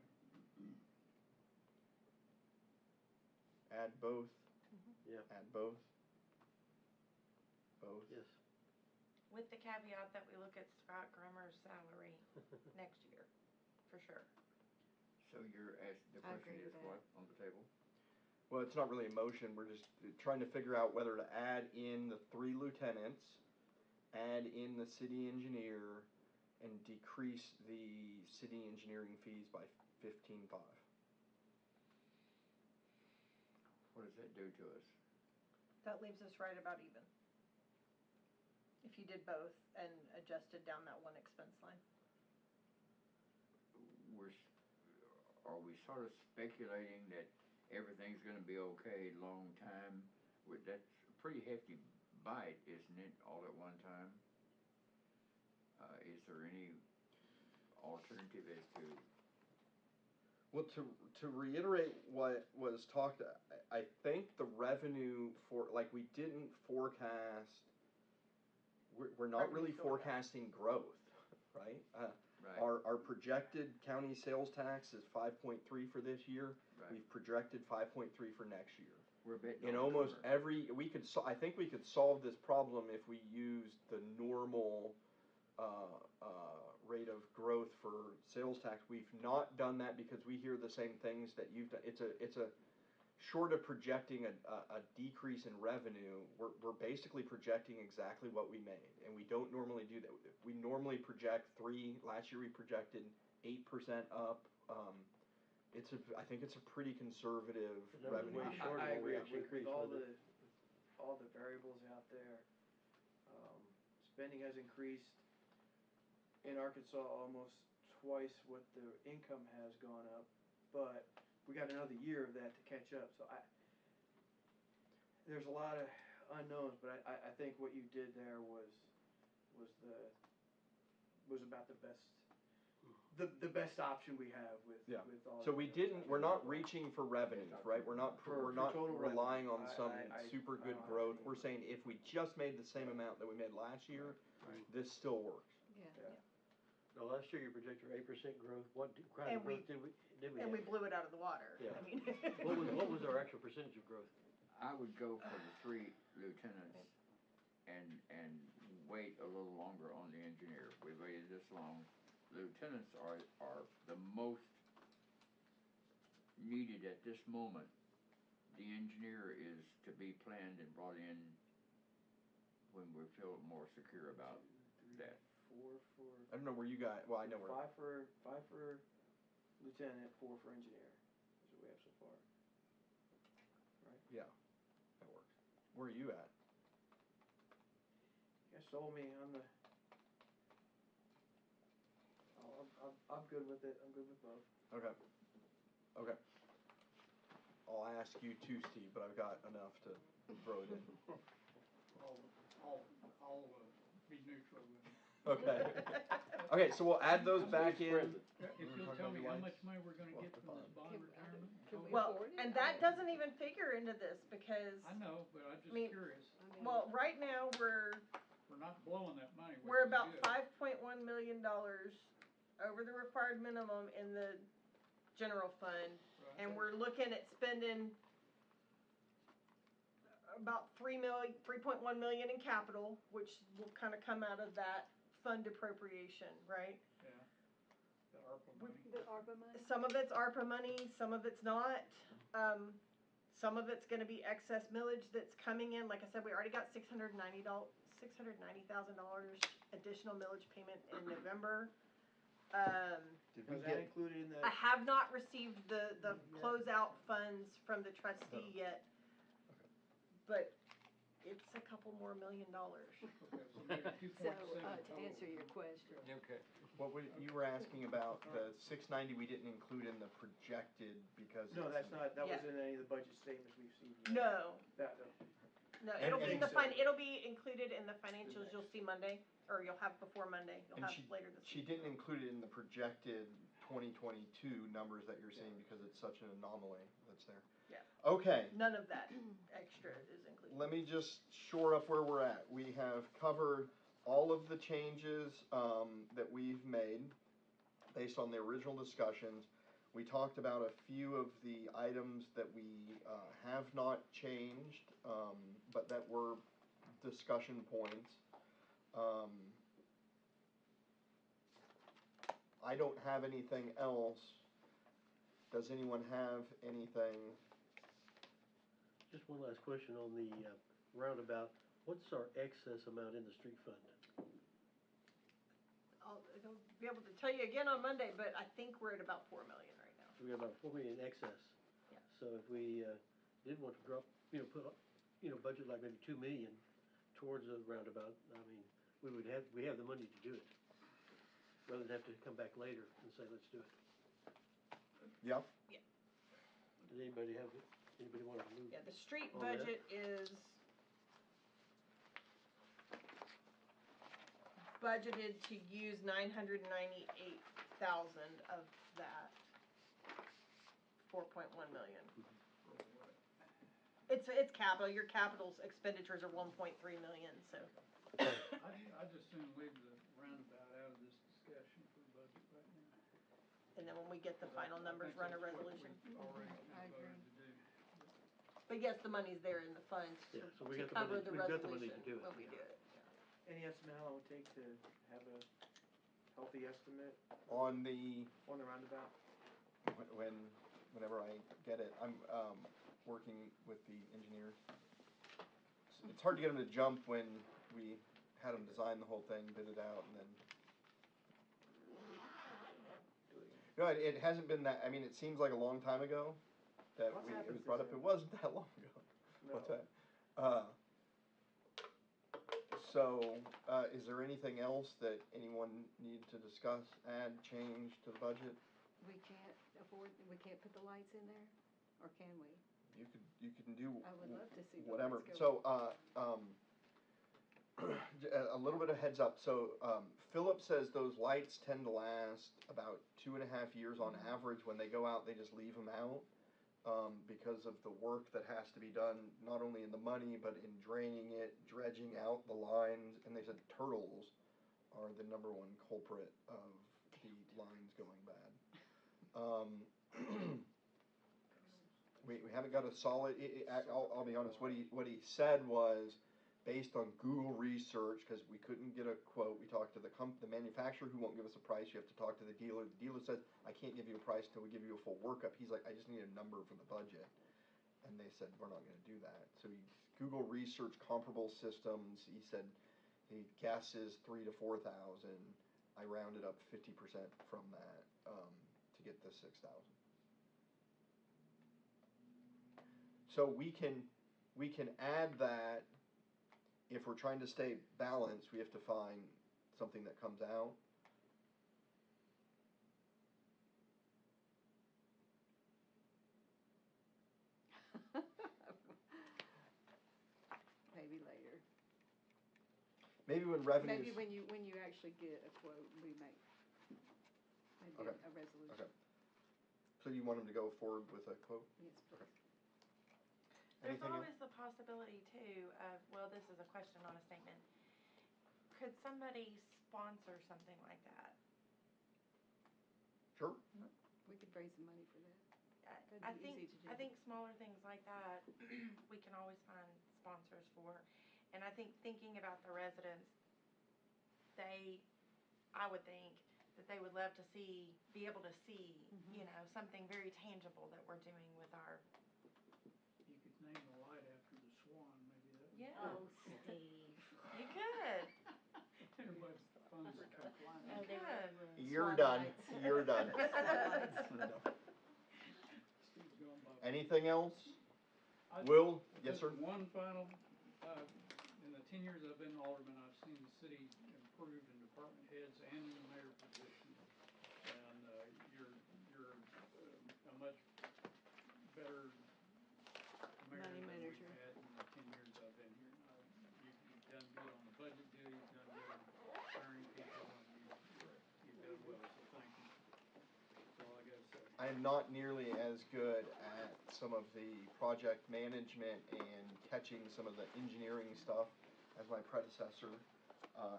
Add both? Yeah. Add both? Both? Yes. With the caveat that we look at Scott Grummer's salary next year, for sure. So the I question agree is with what that. on the table? Well, it's not really a motion, we're just trying to figure out whether to add in the 3 lieutenants, add in the city engineer, and decrease the city engineering fees by 15.5. What does that do to us? That leaves us right about even. If you did both and adjusted down that one expense line. Are we sort of speculating that everything's gonna be okay long time? That's a pretty hefty bite, isn't it, all at one time? Is there any alternative as to? Well, to reiterate what was talked, I think the revenue we didn't forecast, we're not really forecasting growth, right? Right. Our projected county sales tax is 5.3 for this year. Right. We've projected 5.3 for next year. We're betting In on almost summer. every, I think we could solve this problem if we used the normal rate of growth for sales tax. We've not done that because we hear the same things that you've done. It's a short of projecting a decrease in revenue. We're basically projecting exactly what we made, and we don't normally do that. We normally project 3. Last year we projected 8% up. I think it's a pretty conservative That was revenue. way short of I what we agree, actually with increased, wasn't it? all the variables out there, spending has increased in Arkansas almost twice what the income has gone up, but we got another year of that to catch up, so there's a lot of unknowns, but I think what you did there was about the best option we have with all. So we're not reaching for revenues, right? We're not For total relying revenue. on some I super good don't have growth. any- We're saying if we just made the same amount that we made last year, this still works. No, last year you projected 8% growth. What kind And of growth did we And we have? blew it out of the water. Yeah. I mean. What was our actual percentage of growth? I would go for the 3 lieutenants and wait a little longer on the engineer. We waited this long. Lieutenants are the most needed at this moment. The engineer is to be planned and brought in when we feel more secure about that. 4 for. I don't know where you got. Well, I know where. 5 for lieutenant, 4 for engineer, is what we have so far. Right? Yeah, that works. Where are you at? You guys sold me on the. I'm good with it. I'm good with both. Okay. Okay. I'll ask you too, Steve, but I've got enough to throw it in. I'll be neutral with it. Okay. Okay, so we'll add those back in. If you'll tell me how much money we're gonna get from this bond retirement. Can we Well, afford it? and that doesn't even figure into this because, I know, but I'm just I mean, curious. well, right now we're Not blowing that money, which We're is about good. $5.1 million over the required minimum in the general fund, Right. and we're looking at spending about $3.1 million in capital, which will kind of come out of that fund appropriation, right? Yeah. The ARPA money. The ARPA money? Some of it's ARPA money, some of it's not. Some of it's gonna be excess millage that's coming in. Like I said, we already got $690,000 additional millage payment in November. Did we Was that get, included in the? I have not received the closeout funds from the trustee yet, but it's a couple more $1 million. Okay, so maybe 2.7 So, to total. answer your question, Okay. what were, you were asking about the 690 we didn't include in the projected because. No, that's not, that Yeah. wasn't in any of the budget statements we've seen yet. No, No, it'll be in the so- it'll be included in the financials you'll see Monday, or you'll have before Monday, you'll And have later this She week. didn't include it in the projected 2022 numbers that you're seeing because it's such an anomaly that's there. Yeah. Okay. None of that extra is included. Let me just shore up where we're at. We have covered all of the changes that we've made based on the original discussions. We talked about a few of the items that we have not changed, but that were discussion points. I don't have anything else. Does anyone have anything? Just one last question on the roundabout. What's our excess amount in the street fund? I'll be able to tell you again on Monday, but I think we're at about 4 million right now. So we have about 4 million in excess. Yeah. So if we did want to drop, put, budget like maybe 2 million towards a roundabout, I mean, we have the money to do it. Rather than have to come back later and say, let's do it. Yeah. Does anybody want to move? Yeah, the street On that? budget is budgeted to use 998,000 of that 4.1 million. It's capital. Your capital's expenditures are 1.3 million. So I just soon leave the roundabout out of this discussion for budget. and then when we get the final numbers, run a resolution. Already I agree. voted to do. But yes, the money's there in the funds Yeah, so we to got the cover money- the we've got the money resolution to do it, when we yeah. do it. Any estimate how long it would take to have a healthy estimate On the, on the roundabout? whenever I get it, I'm, working with the engineers. It's hard to get them to jump when we had them design the whole thing, bid it out, and then. No, it hasn't been that, I mean, it seems like a long time ago that What's it happened was brought up, since it then? wasn't that long ago. No. What's that? Is there anything else that anyone needed to discuss, add, change to the budget? We can't afford, we can't put the lights in there, or can we? You can do I would love to see the whatever. lights go. So, a little bit of heads up. So, Philip says those lights tend to last about 2.5 years on average. When they go out, they just leave them out, because of the work that has to be done, not only in the money, but in draining it, dredging out the lines. And they said turtles are the #1 culprit of the lines going bad. We haven't got a solid, I'll be honest, what he said was, based on Google research, because we couldn't get a quote, we talked to the manufacturer who won't give us a price, you have to talk to the dealer said, I can't give you a price till we give you a full workup. He's like, I just need a number for the budget. And they said, we're not gonna do that. So Google research comparable systems, he said, he guesses 3,000 to 4,000. I rounded up 50% from that, to get the 6,000. So we can add that. If we're trying to stay balanced, we have to find something that comes out. Maybe later. Maybe when revenues. Maybe when you actually get a quote, we make maybe Okay. a resolution. Okay. So you want them to go forward with a quote? Yes, please. There's Anything else? always the possibility too of, well, this is a question, not a statement. Could somebody sponsor something like that? Sure. We could raise some money for that. That'd I be think, easy to do. I think smaller things like that, we can always find sponsors for. And I think thinking about the residents, I would think that they would love to be able to see, you know, something very tangible that we're doing with our. You could name the light after the swan, maybe that. Yeah. Oh, Steve. You could. Everybody's funds would come flying. You could. You're Swan done. lights. You're done. Steve's going by. Anything else? I- Will? Yes, just sir. One final, in the 10 years I've been alderman, I've seen the city improve in department heads and in the mayor position. And, you're a much better mayor Money than we've manager. had in the 10 years I've been here. You've done good on the budget deal, you've done good hiring people, and you've done well, so thank you. That's all I gotta say. I am not nearly as good at some of the project management and catching some of the engineering stuff as my predecessor.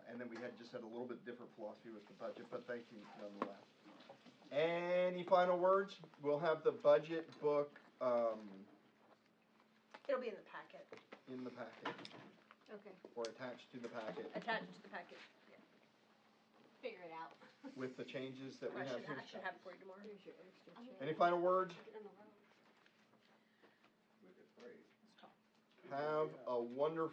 And then we just had a little bit different philosophy with the budget, but thank you nonetheless. Any final words? We'll have the budget book It'll be in the packet, in the packet, Okay. or attached to the packet, attached to the packet. Figure it out. with the changes that we I have should, here. I should have it for you tomorrow. Here's your extra check. Any final words? Get on the road. Look at Ray. Have a wonderful